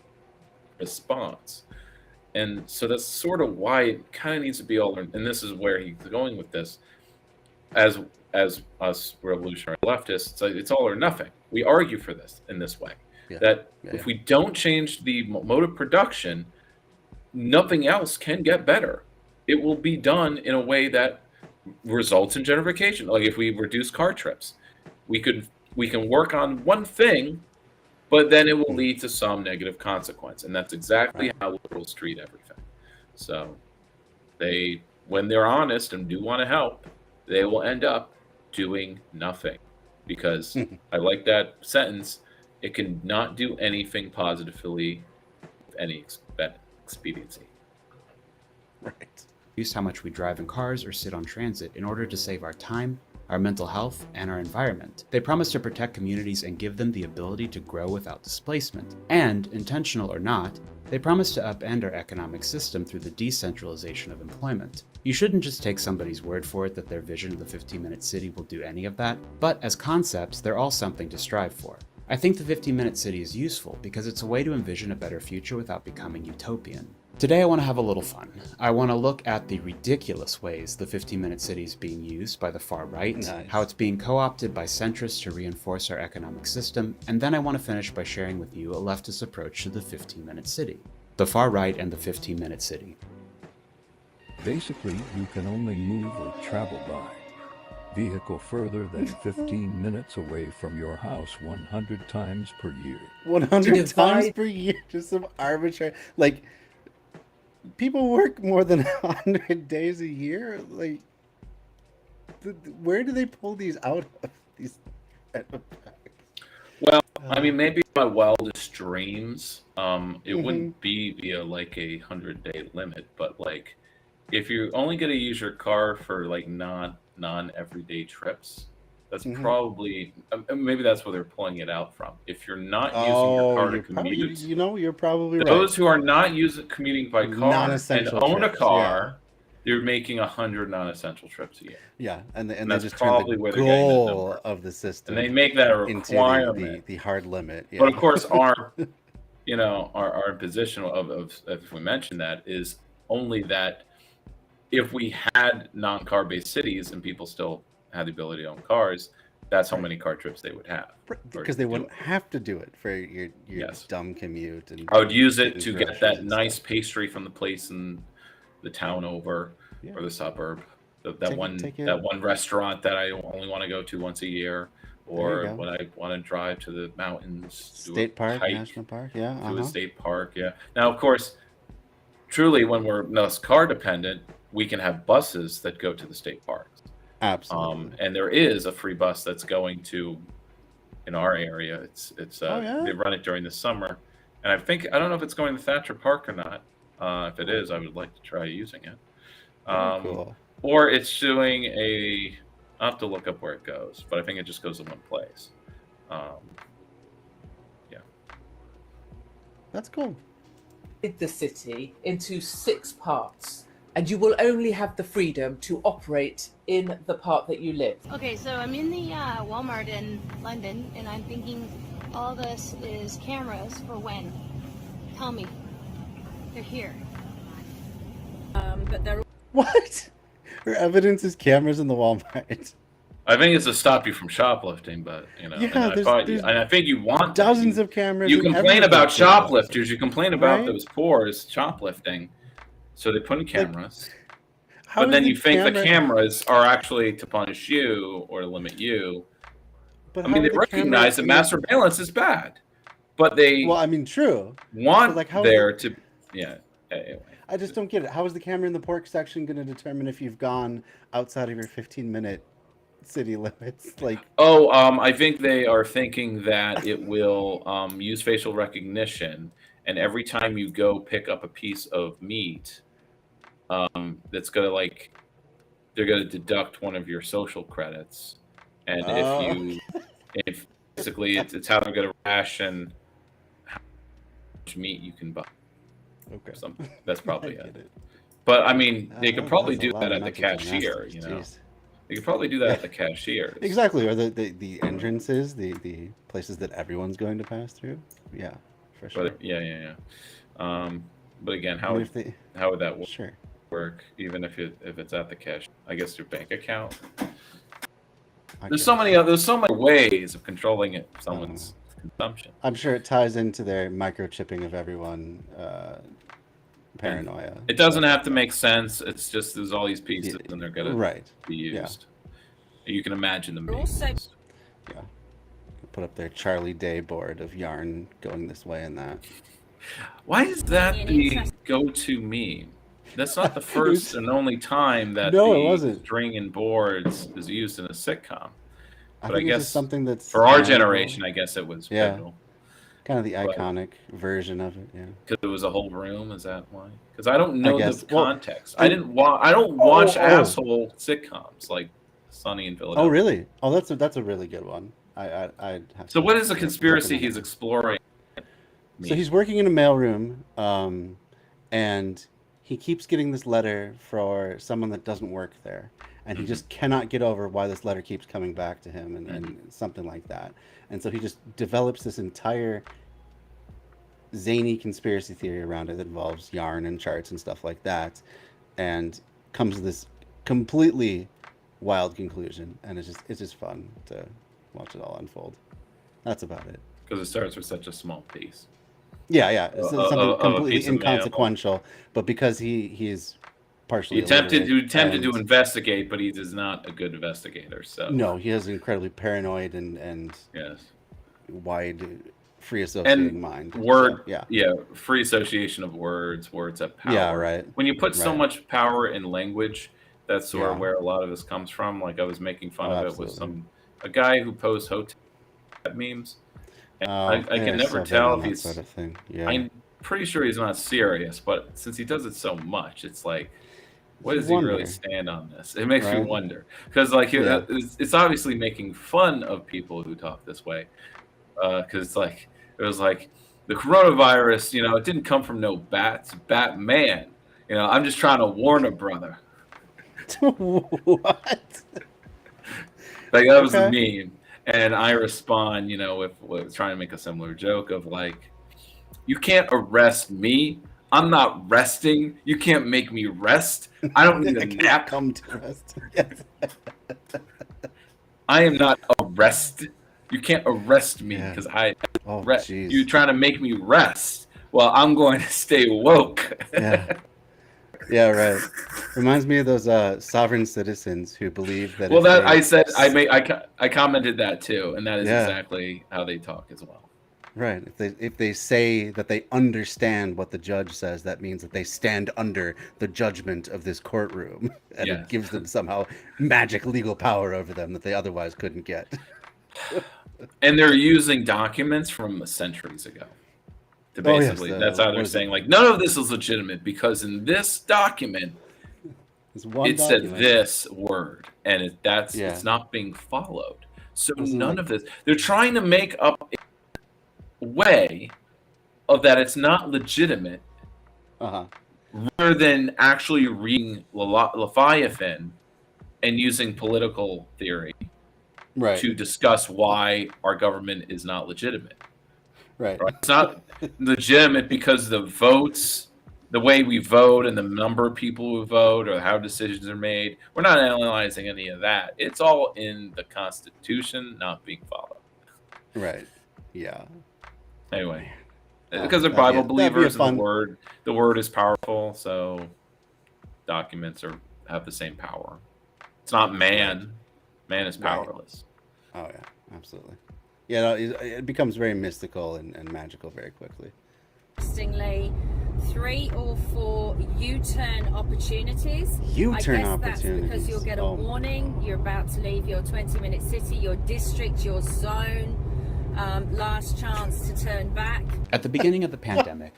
response. And so that's sort of why it kind of needs to be all, and this is where he's going with this, as us revolutionary leftists, it's all or nothing. We argue for this in this way. If we don't change the mode of production, nothing else can get better. It will be done in a way that results in gentrification. Like if we reduce car trips, we can work on one thing, but then it will lead to some negative consequence, and that's exactly how liberals treat everything. So when they're honest and do want to help, they will end up doing nothing, because I like that sentence. It can not do anything positively with any expediency. Right. Use how much we drive in cars or sit on transit in order to save our time, our mental health, and our environment. They promise to protect communities and give them the ability to grow without displacement. And, intentional or not, they promise to upend our economic system through the decentralization of employment. You shouldn't just take somebody's word for it that their vision of the 15-minute city will do any of that, but as concepts, they're all something to strive for. I think the 15-minute city is useful because it's a way to envision a better future without becoming utopian. Today I want to have a little fun. I want to look at the ridiculous ways the 15-minute city is being used by the far right, how it's being co-opted by centrists to reinforce our economic system, and then I want to finish by sharing with you a leftist approach to the 15-minute city. The far right and the 15-minute city. Basically, you can only move or travel by vehicle further than 15 minutes away from your house 100 times per year. 100 times per year? Just some arbitrary... Like, people work more than 100 days a year. Like, where do they pull these out of? These. Well, I mean, maybe my wildest dreams, it wouldn't be via like a 100-day limit, but like, if you're only going to use your car for like non-everyday trips, that's probably maybe that's where they're pulling it out from. If you're not using your car to commute, you're probably right. Those who are not commuting by car and own a car, they're making 100 non-essential trips a year. Yeah, and they that's just probably turn where the they're getting that goal number. of the system, And they make that a requirement, into the hard limit. Yeah. But of course, our position of if we mention that is only that if we had non-car based cities and people still had the ability to own cars, that's how many car trips they would have. Because they wouldn't have to do it for your dumb commute. And I would use it to get that nice pastry from the place in the town over or the suburb. That one restaurant that I only want to go to once a year, or when I want to drive to the mountains, state park, national park, to a state park, Now, of course, truly, when we're less car dependent, we can have buses that go to the state parks. Absolutely. And there is a free bus that's going to, in our area. It's they run it during the summer, and I don't know if it's going to Thatcher Park or not. If it is, I would like to try using it. Cool. Or it's doing I'll have to look up where it goes, but I think it just goes in one place. That's cool. The city into 6 parts, and you will only have the freedom to operate in the part that you live. Okay, so I'm in the Walmart in London, and I'm thinking all this is cameras for when? Tell me. They're here. But they're What? Her evidence is cameras in the Walmart. I think it's to stop you from shoplifting, but and I think you want dozens of cameras. You complain about shoplifters. You complain about those poors shoplifting, so they put in cameras. But then you think the cameras are actually to punish you or to limit you. But I mean, they recognize that mass surveillance is bad, but they true. Want there to Anyway. I just don't get it. How is the camera in the pork section going to determine if you've gone outside of your 15-minute city limits? I think they are thinking that it will use facial recognition, and every time you go pick up a piece of meat, that's gonna they're gonna deduct one of your social credits, and if basically it's how they're gonna ration how much meat you can buy. Okay, that's probably it. But I mean, they could probably do that at the cashier. They could probably do that at the cashier. Exactly, or the entrances, the places that everyone's going to pass through. Yeah, for sure. But but again, how would that work? Even if it's at the cash, I guess your bank account. There's so many ways of controlling someone's consumption. I'm sure it ties into their microchipping of everyone. Paranoia. It doesn't have to make sense. It's just there's all these pieces, and they're gonna be used. Yeah. You can imagine them being used. Yeah. Put up their Charlie Day board of yarn going this way and that. Why is that the go-to meme? That's not the first and only time that the string and boards is used in a sitcom. But I guess something that's for our generation, I guess it was pivotal. Kind of the iconic version of it, Because it was a whole room. Is that why? Because I don't know the context. I don't watch asshole sitcoms like Sunny in Philadelphia. Oh, really? Oh, that's a really good one. I'd have so what is the conspiracy he's exploring? So he's working in a mailroom, and he keeps getting this letter for someone that doesn't work there, and he just cannot get over why this letter keeps coming back to him, and something like that. And so he just develops this entire zany conspiracy theory around it that involves yarn and charts and stuff like that, and comes to this completely wild conclusion. And it's just fun to watch it all unfold. That's about it. Because it starts with such a small piece. Yeah. It's something completely inconsequential, but because he's partially he attempted to investigate, but he is not a good investigator. So no, he is incredibly paranoid and yes, wide free associating mind. Word, so, free association of words have power. Yeah, right. When you put so Right. much power in language, that's sort of where a lot of this comes from. Like I was making fun of it with a guy who posts hotel memes. And I can never tell if he's sort of thing. Yeah. I'm pretty sure he's not serious, but since he does it so much, it's like, what does he really stand on this? It makes me wonder, because like it's obviously making fun of people who talk this way, because it's like it was like the coronavirus, it didn't come from no bats, Batman. I'm just trying to warn a brother. What? Like that was the meme, and I respond, with trying to make a similar joke of like, you can't arrest me. I'm not resting. You can't make me rest. I don't need a nap. Come to rest. Yes. I am not arrested. You can't arrest me because I rest. You trying to make me rest? Well, I'm going to stay woke. Yeah, right. Reminds me of those sovereign citizens who believe that. Well, I commented that too, and that is exactly how they talk as well. Right. If they say that they understand what the judge says, that means that they stand under the judgment of this courtroom, and it gives them somehow magic legal power over them that they otherwise couldn't get. And they're using documents from centuries ago. To basically, that's how they're saying like none of this is legitimate because in this document, it said this word, and it's not being followed. So none of this. They're trying to make up way of that it's not legitimate rather than actually reading Leviathan and using political theory to discuss why our government is not legitimate. Right. It's not legitimate because the votes, the way we vote and the number of people who vote or how decisions are made. We're not analyzing any of that. It's all in the Constitution not being followed. Right. Yeah. Anyway, because they're Bible believers, and the word is powerful, so documents have the same power. It's not man. Man is powerless. Oh yeah, absolutely. Yeah, it becomes very mystical and magical very quickly. Interestingly, 3 or 4 U-turn opportunities. U-turn I guess opportunities. That's because you'll get a warning. You're about to leave your 20-minute city, your district, your zone. Last chance to turn back. At the beginning of the pandemic.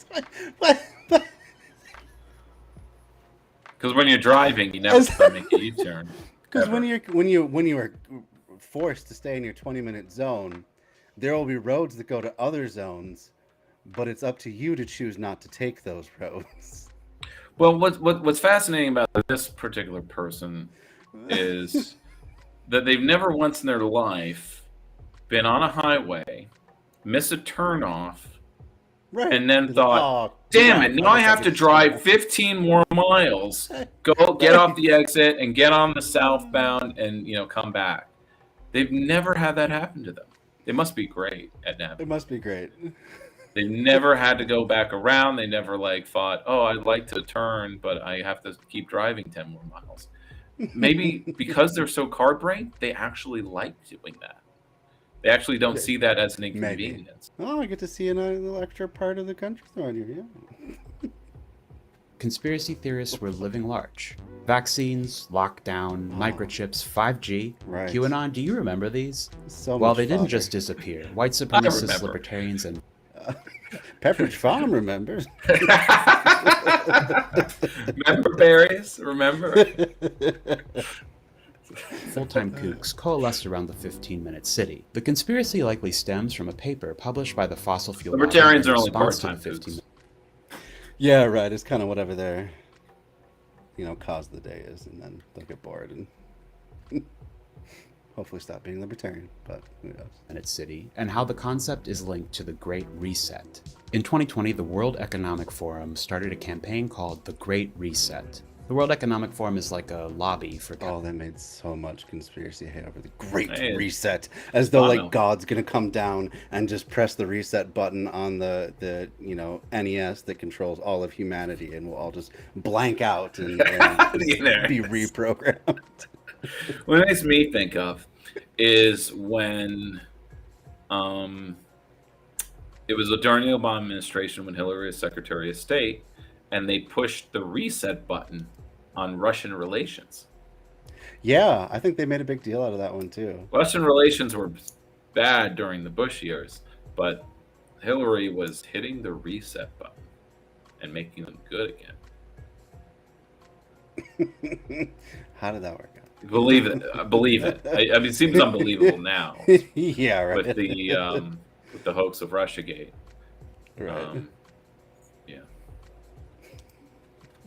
Because when you're driving, you never have to make a U-turn. Because when you are forced to stay in your 20-minute zone, there will be roads that go to other zones, but it's up to you to choose not to take those roads. Well, what's fascinating about this particular person is that they've never once in their life been on a highway, miss a turnoff, and then thought, damn it, now I have to drive 15 more miles, go get off the exit and get on the southbound and come back. They've never had that happen to them. They must be great at navigating. It must be great. They've never had to go back around. They never thought, oh, I'd like to turn, but I have to keep driving 10 more miles. Maybe because they're so car-brained, they actually like doing that. They actually don't see that as an inconvenience. Maybe. Oh, I get to see an extra part of the countryside here. Yeah. Conspiracy theorists were living large. Vaccines, lockdown, microchips, 5G, QAnon. Do you remember these? Well, they didn't just disappear. White supremacists, libertarians, and Pepperidge Farm remembers. Remember berries? Remember? Full-time kooks coalesced around the 15-minute city. The conspiracy likely stems from a paper published by the fossil fuel libertarians are only part-time kooks. Yeah, right. It's kind of whatever their cause of the day is, and then they'll get bored and hopefully stop being libertarian, but who knows. And its city, and how the concept is linked to the Great Reset. In 2020, the World Economic Forum started a campaign called the Great Reset. The World Economic Forum is like a lobby for... Oh, they made so much conspiracy hate over the Great Reset. As though, God's going to come down and just press the reset button on the NES that controls all of humanity, and we'll all just blank out and be reprogrammed. What it makes me think of is when It was during the Obama administration when Hillary was Secretary of State, and they pushed the reset button on Russian relations. Yeah, I think they made a big deal out of that one too. Russian relations were bad during the Bush years, but Hillary was hitting the reset button and making them good again. How did that work out? Believe it. Believe it. I mean, it seems unbelievable now. Yeah, right. With the hoax of Russiagate. Right. Yeah.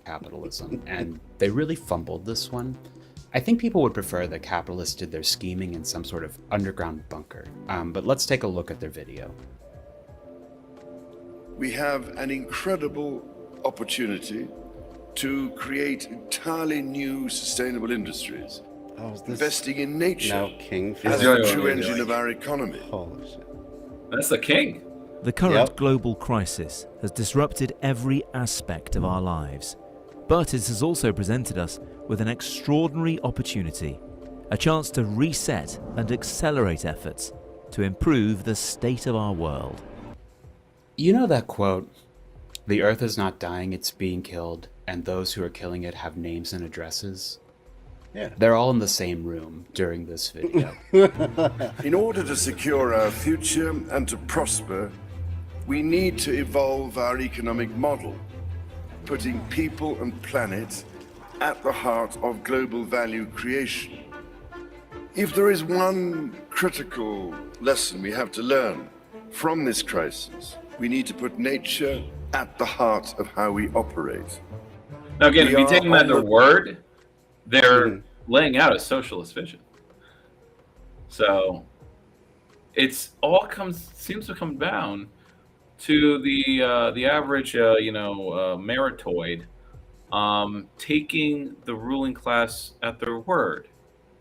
Capitalism, and they really fumbled this one. I think people would prefer that capitalists did their scheming in some sort of underground bunker. But let's take a look at their video. We have an incredible opportunity to create entirely new sustainable industries. Investing in nature as the true engine of our economy. Holy shit. That's the king. The current global crisis has disrupted every aspect of our lives, but it has also presented us with an extraordinary opportunity, a chance to reset and accelerate efforts to improve the state of our world. You know that quote, "The earth is not dying, it's being killed, and those who are killing it have names and addresses"? Yeah. They're all in the same room during this video. In order to secure our future and to prosper, we need to evolve our economic model, putting people and planet at the heart of global value creation. If there is one critical lesson we have to learn from this crisis, we need to put nature at the heart of how we operate. Now, again, if you take them at their word, they're laying out a socialist vision. So it's all seems to come down to the average, meritoid taking the ruling class at their word.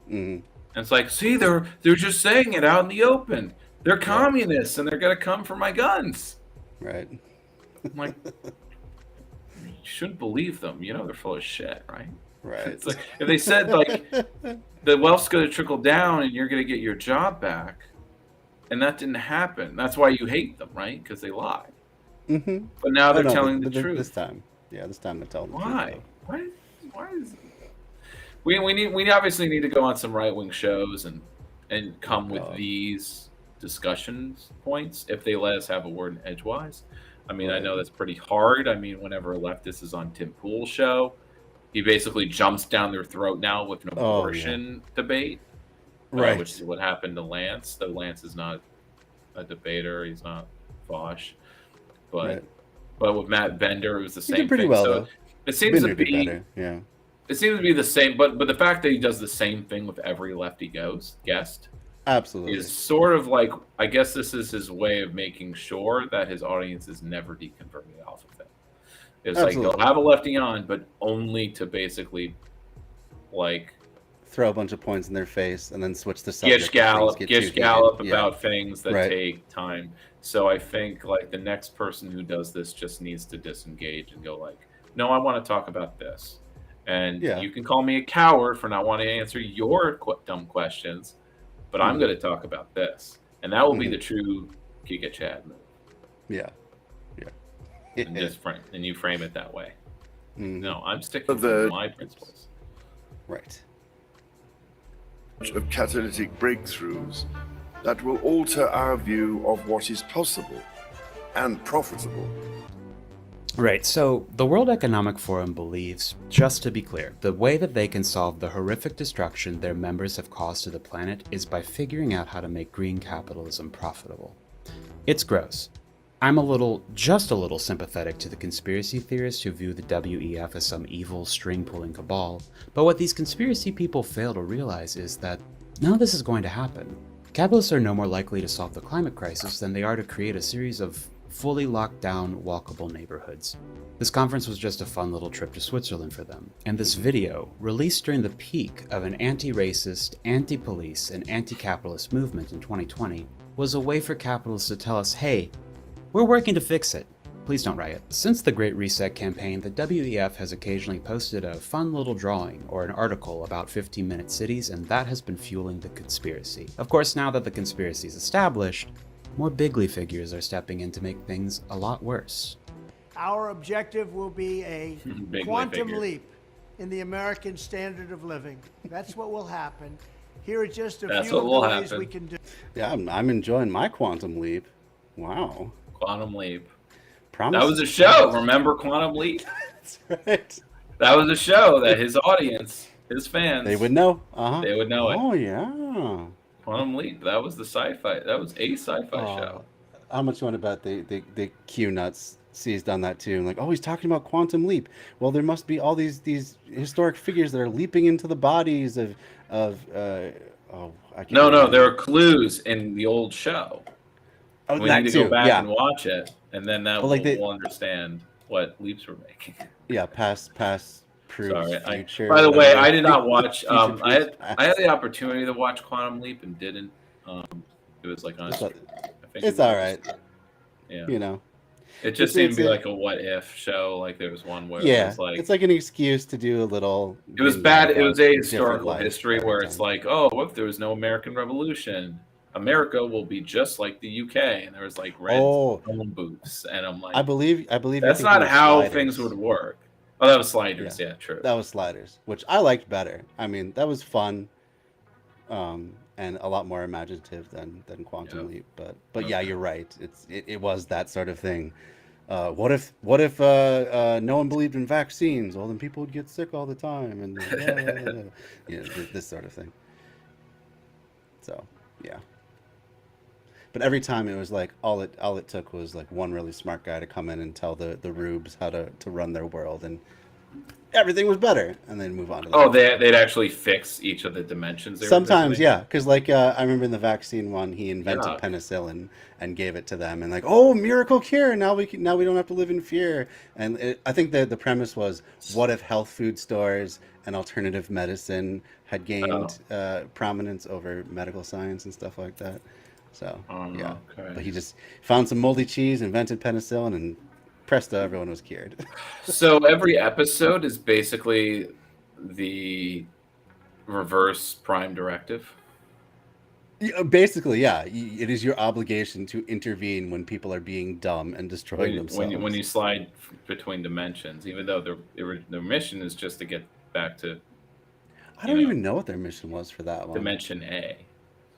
And it's like, see, they're just saying it out in the open. They're communists, and they're gonna come for my guns. Right. I'm like, you shouldn't believe them. You know they're full of shit, right? Right. It's like if they said like the wealth's gonna trickle down and you're gonna get your job back, and that didn't happen. That's why you hate them, right? Because they lied. Mm-hmm. But now they're telling the truth. This time, this time they're telling the Why? truth. Why is it? We obviously need to go on some right wing shows and come with these discussions points if they let us have a word in edgewise. I mean, I know that's pretty hard. I mean, whenever a leftist is on Tim Pool's show, he basically jumps down their throat now with an abortion debate. Right. Which is what happened to Lance. Though Lance is not a debater. He's not Fosh. But with Matt Bender, it was the same did pretty thing. well, So though. it seems Bender to did be better, yeah. It seems to be the same, but the fact that he does the same thing with every lefty guest absolutely is sort of like, I guess this is his way of making sure that his audience is never deconverted off of it. It's absolutely. like they'll have a lefty on, but only to basically like throw a bunch of points in their face and then switch the subject. Gish gallop about things that take time. So I think like the next person who does this just needs to disengage and go like, no, I want to talk about this. And you can call me a coward for not wanting to answer your dumb questions, but I'm going to talk about this. And that will be the true Giga Chad move. Yeah. And you frame it that way. No, I'm sticking to my principles. Right. Of catalytic breakthroughs that will alter our view of what is possible and profitable. Right, so the World Economic Forum believes, just to be clear, the way that they can solve the horrific destruction their members have caused to the planet is by figuring out how to make green capitalism profitable. It's gross. I'm just a little sympathetic to the conspiracy theorists who view the WEF as some evil string-pulling cabal, but what these conspiracy people fail to realize is that none of this is going to happen. Capitalists are no more likely to solve the climate crisis than they are to create a series of fully locked down, walkable neighborhoods. This conference was just a fun little trip to Switzerland for them, and this video, released during the peak of an anti-racist, anti-police, and anti-capitalist movement in 2020, was a way for capitalists to tell us, hey, we're working to fix it. Please don't riot. Since the Great Reset campaign, the WEF has occasionally posted a fun little drawing or an article about 15-minute cities, and that has been fueling the conspiracy. Of course, now that the conspiracy is established, more bigly figures are stepping in to make things a lot worse. Our objective will be a Big quantum figure. leap in the American standard of living. That's what will happen. Here are just a That's few what of will the ways happen. we can do. Yeah, I'm enjoying my quantum leap. Wow. Quantum Leap. Promise. That was a show. Remember Quantum Leap? That's right. That was a show that his audience, his fans, They would know. Uh-huh. They would know it. Oh, yeah. Quantum Leap. That was the sci-fi. That was a sci-fi show. How much you want to bet the Q nuts seized on that too? And like, oh, he's talking about quantum leap. Well, there must be all these historic figures that are leaping into the bodies of I can't No, remember. there are clues in the old show. Oh, We that need to too, go back yeah. and watch it, and then that Well, like we'll understand what leaps we're making. Yeah, past, proves Sorry. future. By the way, whatever. I did not watch. Future I proves had the opportunity to watch Quantum Leap and didn't. It was like on. It's, I think it's it was- all right. Yeah. You know. It just It's- seemed to be it's a- like a what if show. Like there was one where it Yeah, was like it's like an excuse to do a little. it was binge bad. It about was a different historical lives history every where time. it's like, oh, what if there was no American Revolution? America will be just like the UK, and there was like red phone booths, and I'm like, I believe. that's you're not thinking of how Sliders. things would work. Oh, that was Sliders. Yeah, true. That was Sliders, which I liked better. I mean, that was fun, and a lot more imaginative than Quantum Leap. But yeah, you're right. It was that sort of thing. What if no one believed in vaccines? Well, then people would get sick all the time, and this sort of thing. So yeah. But every time it was like all it took was like one really smart guy to come in and tell the rubes how to run their world, and everything was better, and then move on to the Oh, next. they'd actually fix each of the dimensions. They were Sometimes, visiting? yeah, because like I remember in the vaccine one, he invented Yeah. penicillin and gave it to them, and like, oh, miracle cure! Now we don't have to live in fear. And I think the premise was, what if health food stores and alternative medicine had gained prominence over medical science and stuff like that? So yeah, okay. but he just found some moldy cheese, invented penicillin, and presto, everyone was cured. So every episode is basically the reverse Prime Directive. Yeah, basically, yeah. It is your obligation to intervene when people are being dumb and destroying themselves. When you slide between dimensions, even though their mission is just to get back to. I don't even know what their mission was for that one. Dimension A.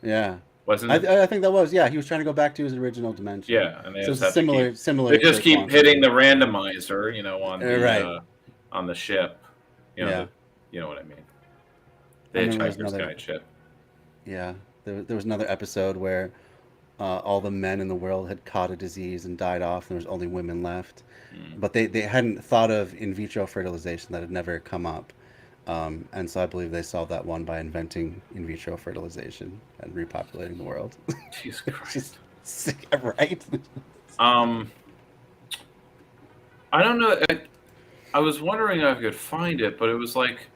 Yeah. Wasn't I, it? I think that was, yeah. He was trying to go back to his original dimension. Yeah, and they so just it's have to similar. They just to keep Quantum hitting Leap. the randomizer, on the Right. on the ship. Yeah. You know what I mean. I The remember there was Hitchhiker's another- Guide ship. Yeah, there was another episode where all the men in the world had caught a disease and died off, and there was only women left. But they hadn't thought of in vitro fertilization. That had never come up. And so I believe they solved that one by inventing in vitro fertilization and repopulating the world. Jesus Christ. Sick, right? I don't know. I was wondering if I could find it, but it was like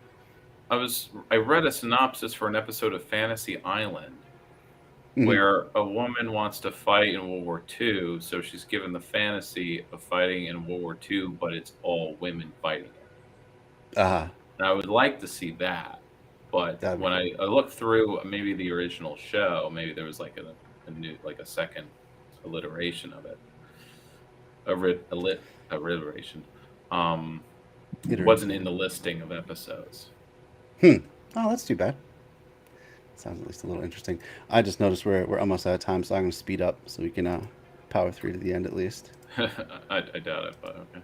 I read a synopsis for an episode of Fantasy Island where a woman wants to fight in World War II, so she's given the fantasy of fighting in World War II, but it's all women fighting it. Uh-huh. And I would like to see that, but when I looked through maybe the original show, maybe there was like a new, like a second alliteration of it, alliteration. It wasn't in the listing of episodes. Oh, that's too bad. Sounds at least a little interesting. I just noticed we're almost out of time, so I'm going to speed up so we can power through to the end at least. I doubt it, but okay.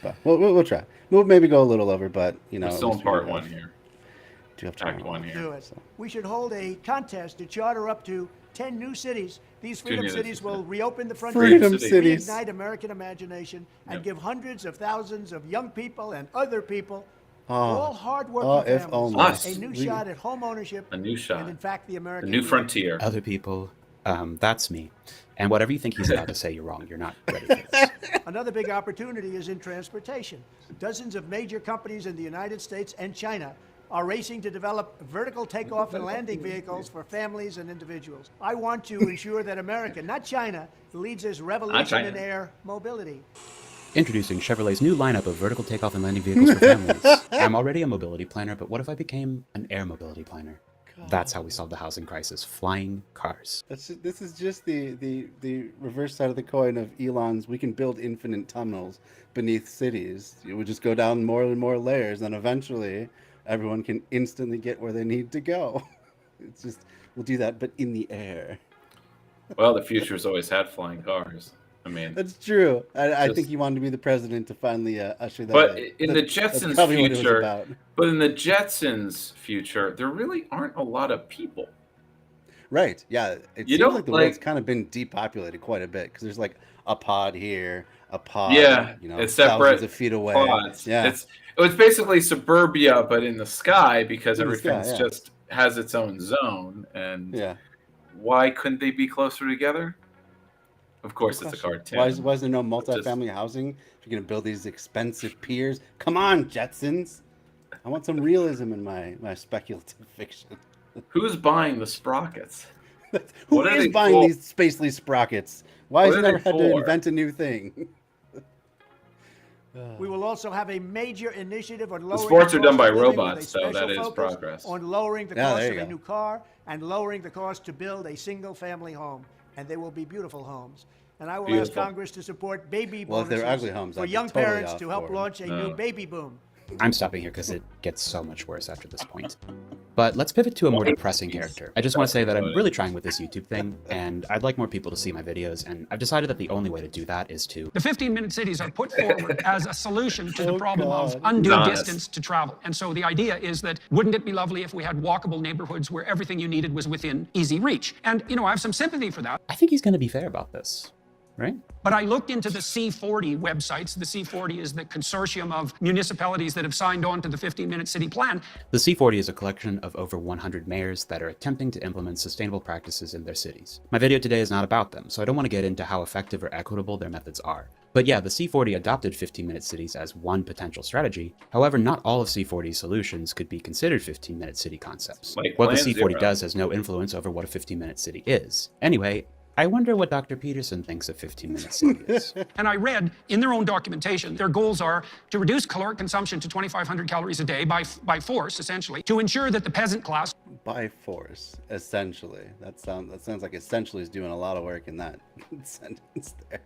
But we'll try. We'll maybe go a little over, but We're at still in least we part have- one here. Do have Act time. one here. Do it. We should hold a contest to charter up to 10 new cities. These freedom new cities will reopen the Freedom frontiers, cities. reignite American imagination, and give hundreds of thousands of young people and other people, all hardworking if families, only. a new shot at home ownership. A new shot. And in fact, the A American new dream. frontier. Other people, that's me. And whatever you think he's about to say, you're wrong. You're not ready for this. Another big opportunity is in transportation. Dozens of major companies in the United States and China are racing to develop vertical takeoff and landing vehicles for families and individuals. I want to ensure that America, not China, leads this revolution China. in air mobility. Introducing Chevrolet's new lineup of vertical takeoff and landing vehicles for families. I'm already a mobility planner, but what if I became an air mobility planner? That's how we solve the housing crisis. Flying cars. This is just the reverse side of the coin of Elon's. We can build infinite tunnels beneath cities. It would just go down more and more layers, and eventually everyone can instantly get where they need to go. It's just, we'll do that, but in the air. Well, the future's always had flying cars. I mean, that's true. I think he wanted to be the president to finally usher that. But in the Jetsons future, there really aren't a lot of people. Right. Yeah. It seems like the world's kind of been depopulated quite a bit because there's like a pod here, a pod. Yeah, it's separate thousands of feet away. Pods. Yeah. It's basically suburbia, but in the sky because everything's just has its own zone. And why couldn't they be closer together? Of course, it's a cartoon. Why is there no multifamily housing? If you're going to build these expensive piers, come on, Jetsons. I want some realism in my speculative fiction. Who's buying the sprockets? Who is buying these spacely sprockets? Why has he never had to invent a new thing? We will also have a major initiative on lowering the sports are done by living robots, so that is progress. On lowering the cost of a new car and lowering the cost to build a single-family home. And they will be beautiful homes. And I will ask Congress to support baby bonuses ugly homes, for young parents to help launch a new baby boom. I'm stopping here because it gets so much worse after this point. But let's pivot to a more depressing character. I just want to say that I'm really trying with this YouTube thing, and I'd like more people to see my videos, and I've decided that the only way to do that is to... The 15-minute cities are put forward as a solution to the problem of undue distance to travel. And so the idea is that wouldn't it be lovely if we had walkable neighborhoods where everything you needed was within easy reach? And, I have some sympathy for that. I think he's going to be fair about this. Right? But I looked into the C40 websites. The C40 is the consortium of municipalities that have signed on to the 15-minute city plan. The C40 is a collection of over 100 mayors that are attempting to implement sustainable practices in their cities. My video today is not about them, so I don't want to get into how effective or equitable their methods are. But yeah, the C40 adopted 15-minute cities as one potential strategy. However, not all of C40's solutions could be considered 15-minute city concepts. What the C40 does has no influence over what a 15-minute city is. Anyway, I wonder what Dr. Peterson thinks a 15-minute city is. And I read in their own documentation, their goals are to reduce caloric consumption to 2,500 calories a day by force, essentially, to ensure that the peasant class... By force, essentially. That sounds like essentially is doing a lot of work in that sentence there.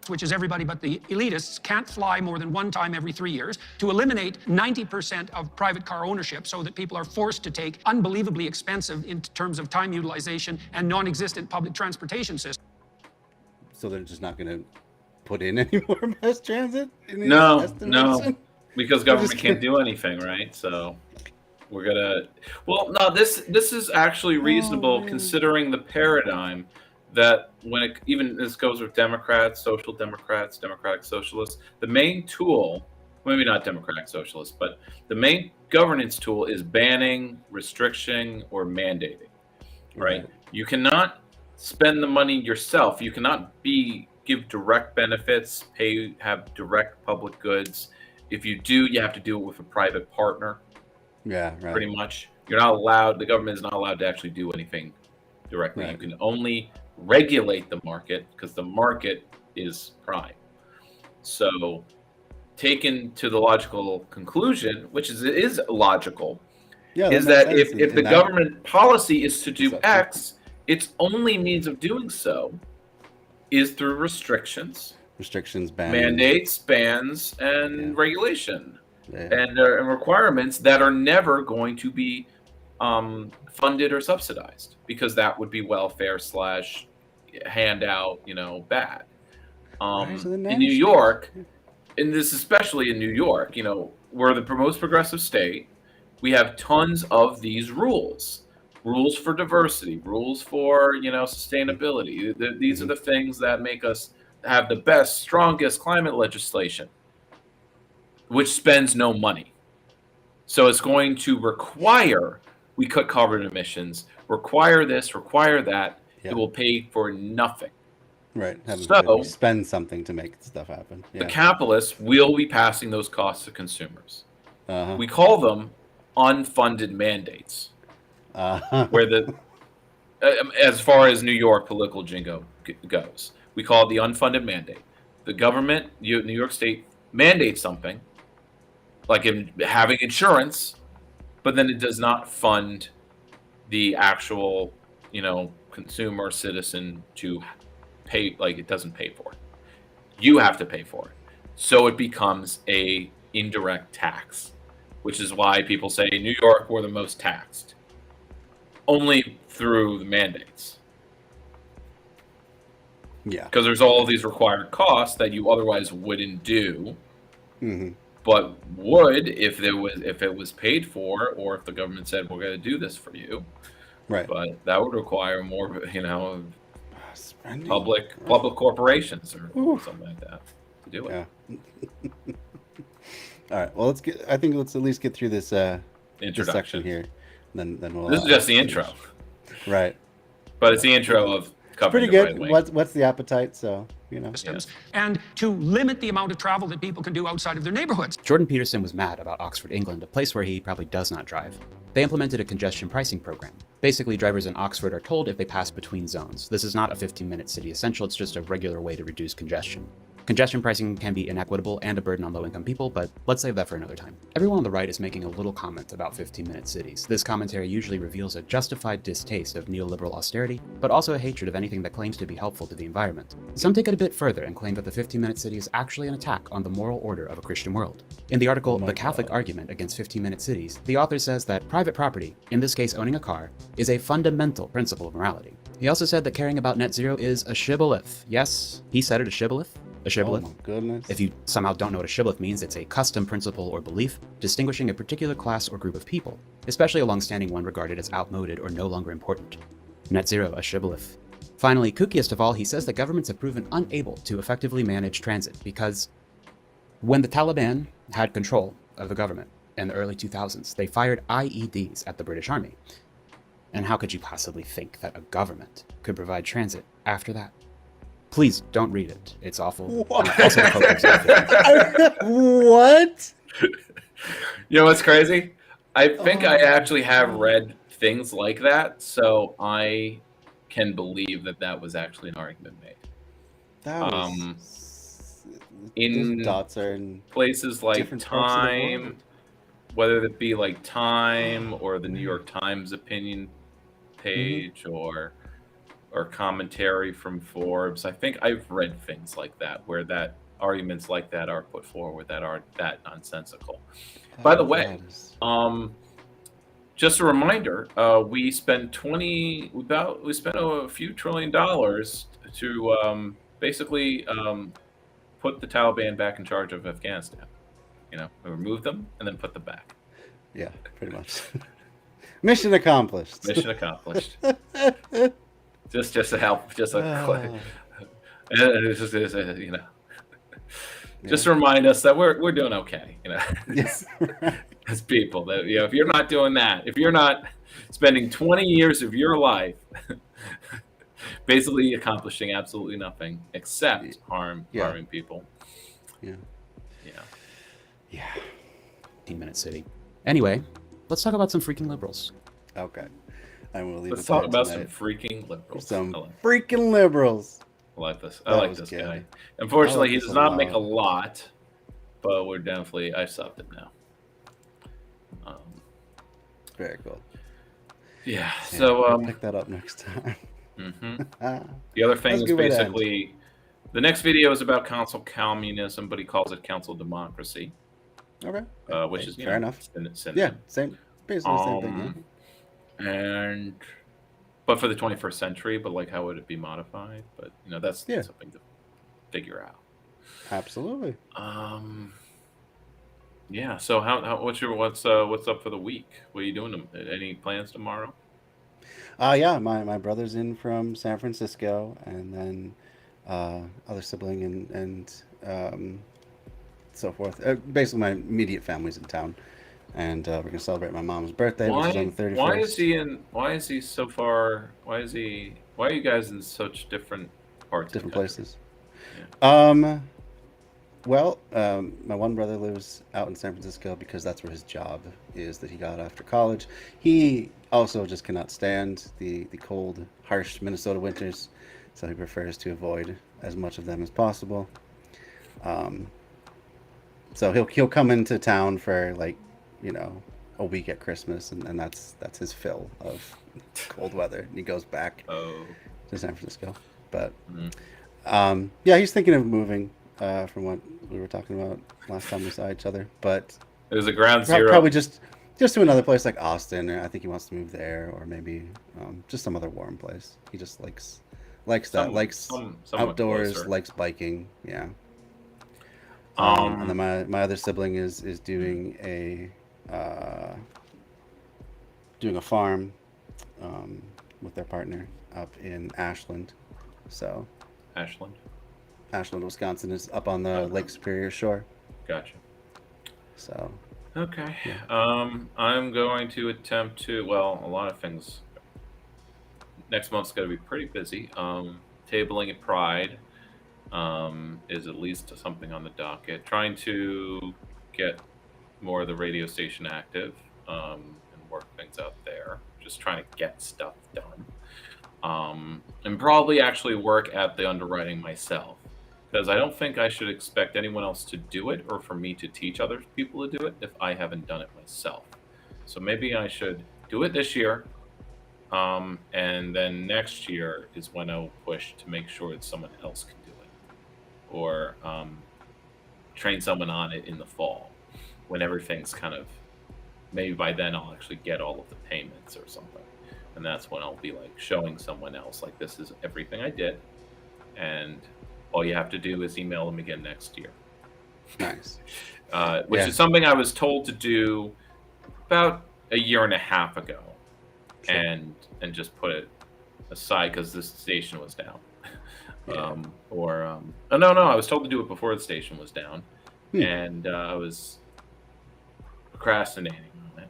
Which is everybody but the elitists, can't fly more than one time every 3 years, to eliminate 90% of private car ownership so that people are forced to take unbelievably expensive in terms of time utilization and non-existent public transportation systems. So they're just not going to put in any more mass transit? No, because government can't do anything, right? So we're going to... Well, no, this is actually reasonable considering the paradigm that even this goes with Democrats, social Democrats, democratic socialists, the main tool, maybe not democratic socialists, but the main governance tool is banning, restricting, or mandating, right? You cannot spend the money yourself. You cannot give direct benefits, have direct public goods. If you do, you have to do it with a private partner. Yeah, right. Pretty much. You're not allowed, the government is not allowed to actually do anything directly. Right. You can only regulate the market because the market is prime. So taken to the logical conclusion, which is logical, is that if the government policy is to do X, its only means of doing so is through restrictions, mandates, bans, and regulation, and requirements that are never going to be funded or subsidized, because that would be welfare / handout, bad. In New York, and this especially in New York, we're the most progressive state. We have tons of these rules for diversity, rules for, sustainability. These are the things that make us have the best, strongest climate legislation, which spends no money. So it's going to require we cut carbon emissions, require this, require that. It will pay for nothing. Right. So spend something to make stuff happen. The capitalists will be passing those costs to consumers. We call them unfunded mandates. Where as far as New York political jingo goes, we call it the unfunded mandate. The government, New York State, mandates something, like in having insurance, but then it does not fund the actual, consumer citizen to pay, like it doesn't pay for it. You have to pay for it. So it becomes a indirect tax, which is why people say New York were the most taxed. Only through the mandates. Yeah. Because there's all of these required costs that you otherwise wouldn't do. Mm-hmm. But would if it was paid for, or if the government said we're going to do this for you. Right. But that would require more, spending. public corporations or something like that to do it. Yeah. All right. Well, let's at least get through this section here. Then we'll. This is just the intro. Right. But it's the intro of covering pretty the good. right wing. What's the appetite? So systems, and to limit the amount of travel that people can do outside of their neighborhoods. Jordan Peterson was mad about Oxford, England, a place where he probably does not drive. They implemented a congestion pricing program. Basically, drivers in Oxford are told if they pass between zones. This is not a 15-minute city essential, it's just a regular way to reduce congestion. Congestion pricing can be inequitable and a burden on low-income people, but let's save that for another time. Everyone on the right is making a little comment about 15-minute cities. This commentary usually reveals a justified distaste of neoliberal austerity, but also a hatred of anything that claims to be helpful to the environment. Some take it a bit further and claim that the 15-minute city is actually an attack on the moral order of a Christian world. In the article, The Catholic Argument Against 15-Minute Cities, the author says that private property, in this case owning a car, is a fundamental principle of morality. He also said that caring about net zero is a shibboleth. Yes, he said it, a shibboleth. A shibboleth. Oh my goodness. If you somehow don't know what a shibboleth means, it's a custom principle or belief distinguishing a particular class or group of people, especially a long-standing one regarded as outmoded or no longer important. Net zero, a shibboleth. Finally, kookiest of all, he says that governments have proven unable to effectively manage transit because when the Taliban had control of the government in the early 2000s, they fired IEDs at the British Army. And how could you possibly think that a government could provide transit after that? Please don't read it. It's awful. What? Also, what? You know what's crazy? I think I actually have read things like that, so I can believe that was actually an argument made. That was, in dots are in places like different parts of the world. Time, whether it be like Time or the New York Times opinion page or commentary from Forbes. I think I've read things like that where that arguments like that are put forward that are that nonsensical. By the way, just a reminder, we spent a few $1 trillion to basically put the Taliban back in charge of Afghanistan. We removed them and then put them back. Yeah, pretty much. Mission accomplished. Mission accomplished. Just to help, just to remind us that we're doing okay, Yes. As people, that if you're not doing that, if you're not spending 20 years of your life basically accomplishing absolutely nothing except harming people. Yeah. 15-minute city. Anyway, let's talk about some freaking liberals. Okay. And we'll leave Let's talk about some freaking liberals. Freaking liberals. I like this. I like this guy. Unfortunately, he does not make a lot, but we're definitely. I stopped it now. Very cool. Yeah. So we'll pick that up next time. The other thing is basically the next video is about council communism, but he calls it council democracy. Okay. Which is fair enough. Synonym. Yeah. Same. Basically the same thing. Yeah. But for the 21st century, but like how would it be modified? But that's something to figure out. Absolutely. Yeah. So what's up for the week? What are you doing? Any plans tomorrow? Yeah. My brother's in from San Francisco, and then other sibling and so forth. Basically, my immediate family's in town. And we're gonna celebrate my mom's birthday, which is on the 31st. Why is he so far? Why are you guys in such different parts? Different of the country? places. Yeah. Well, my one brother lives out in San Francisco because that's where his job is that he got after college. He also just cannot stand the cold, harsh Minnesota winters, so he prefers to avoid as much of them as possible. So he'll come into town for a week at Christmas, and that's his fill of cold weather. And he goes back to San Francisco. But yeah, he's thinking of moving from what we were talking about last time we saw each other. But it was a ground zero. Probably just to another place like Austin. I think he wants to move there, or maybe just some other warm place. He just likes outdoors, closer. likes biking. Yeah. And then my other sibling is doing a farm with their partner up in Ashland. So Ashland, Wisconsin is up on the Lake Superior shore. Gotcha. So okay, yeah. I'm going to attempt to. Well, a lot of things. Next month's going to be pretty busy. Tabling at Pride is at least something on the docket. Trying to get more of the radio station active and work things out there. Just trying to get stuff done. And probably actually work at the underwriting myself, because I don't think I should expect anyone else to do it or for me to teach other people to do it if I haven't done it myself. So maybe I should do it this year. And then next year is when I'll push to make sure that someone else can do it, or train someone on it in the fall when everything's kind of, maybe by then I'll actually get all of the payments or something. And that's when I'll be like showing someone else, like, this is everything I did. And all you have to do is email them again next year. Nice. Which is something I was told to do about a year and a half ago. Sure. And just put it aside because the station was down. No, I was told to do it before the station was down. And I was procrastinating on it.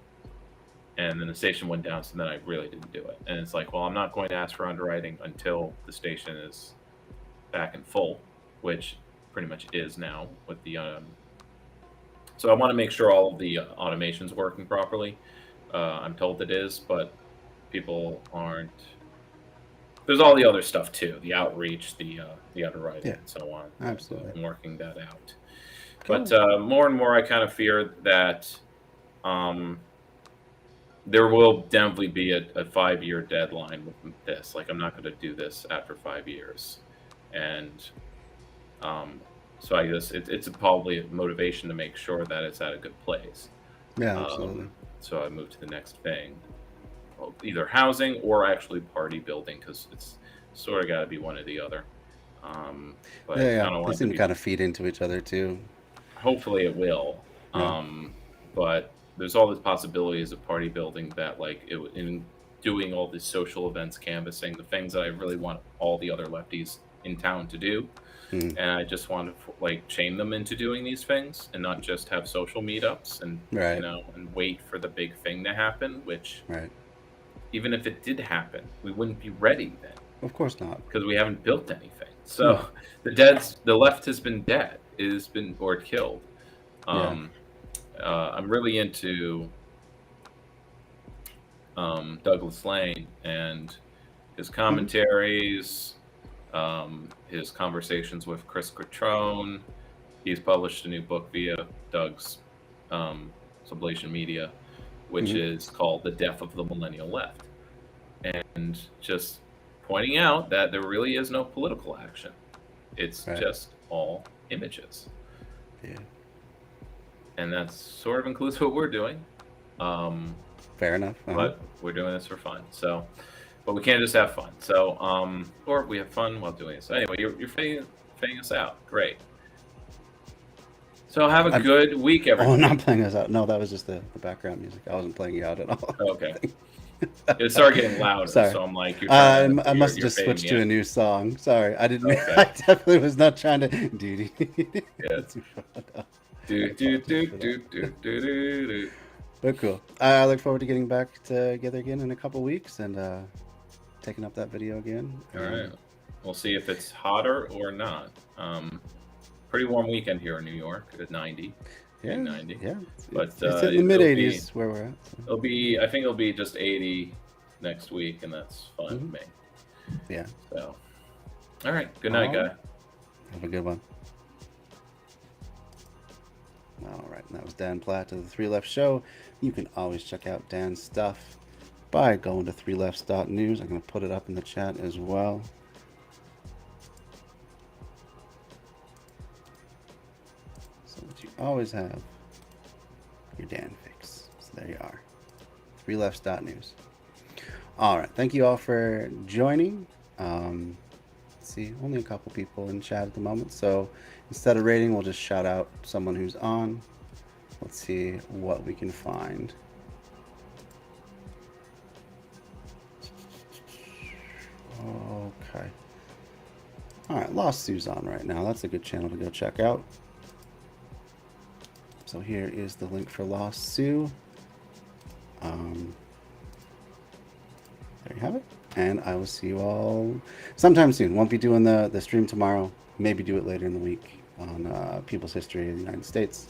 And then the station went down, so then I really didn't do it. And it's like, well, I'm not going to ask for underwriting until the station is back in full, which pretty much is now with the so I want to make sure all of the automation's working properly. I'm told it is, but people aren't. There's all the other stuff too, the outreach, the underwriting, and so on. Absolutely. I'm working that out. Cool. But more and more I kind of fear that there will definitely be a 5-year deadline with this. Like, I'm not going to do this after 5 years. And so I guess it's probably a motivation to make sure that it's at a good place. Yeah, absolutely. So I moved to the next thing, either housing or actually party building, because it's sort of got to be one or the other. But yeah. They seem to kind of feed into each other too. Hopefully it will. Yeah. But there's all these possibilities of party building that, like, in doing all these social events, canvassing, the things that I really want all the other lefties in town to do. And I just want to like chain them into doing these things and not just have social meetups and and wait for the big thing to happen, which even if it did happen, we wouldn't be ready then. Of course not, because we haven't built anything. So the left has been dead, or killed. I'm really into Douglas Lane and his commentaries, his conversations with Chris Catrone. He's published a new book via Doug's Sublation Media, which is called The Death of the Millennial Left. And just pointing out that there really is no political action. It's just all images. Yeah. And that sort of includes what we're doing. Fair enough. But we're doing this for fun. So, but we can't just have fun. So, or we have fun while doing it. So anyway, you're fading us out. Great. So have a good week, everyone. Oh, I'm not playing us out. No, that was just the background music. I wasn't playing you out at all. Okay. It started getting louder, Sorry. so I'm like, I must have just switched to a new song. Sorry, I didn't. Okay. I definitely was not trying to. But cool. I look forward to getting back together again in a couple weeks and taking up that video again. All right. We'll see if it's hotter or not. Pretty warm weekend here in New York at 90. Yeah, 90. Yeah. But it's in the mid 80s where we're at. So. I think it'll be just 80 next week, and that's fine with me. Yeah. So, all right. Good night, guy. Have a good one. All right, and that was Dan Platt of the Three Left Show. You can always check out Dan's stuff by going to threelefts.news. I'm going to put it up in the chat as well. So that you always have your Dan fix. So there you are. Threelefts.news. All right, thank you all for joining. Let's see, only a couple people in chat at the moment, so instead of rating, we'll just shout out someone who's on. Let's see what we can find. Okay. All right, Lost Sue's on right now. That's a good channel to go check out. So here is the link for Lost Sue. There you have it. And I will see you all sometime soon. Won't be doing the stream tomorrow. Maybe do it later in the week on People's History of the United States.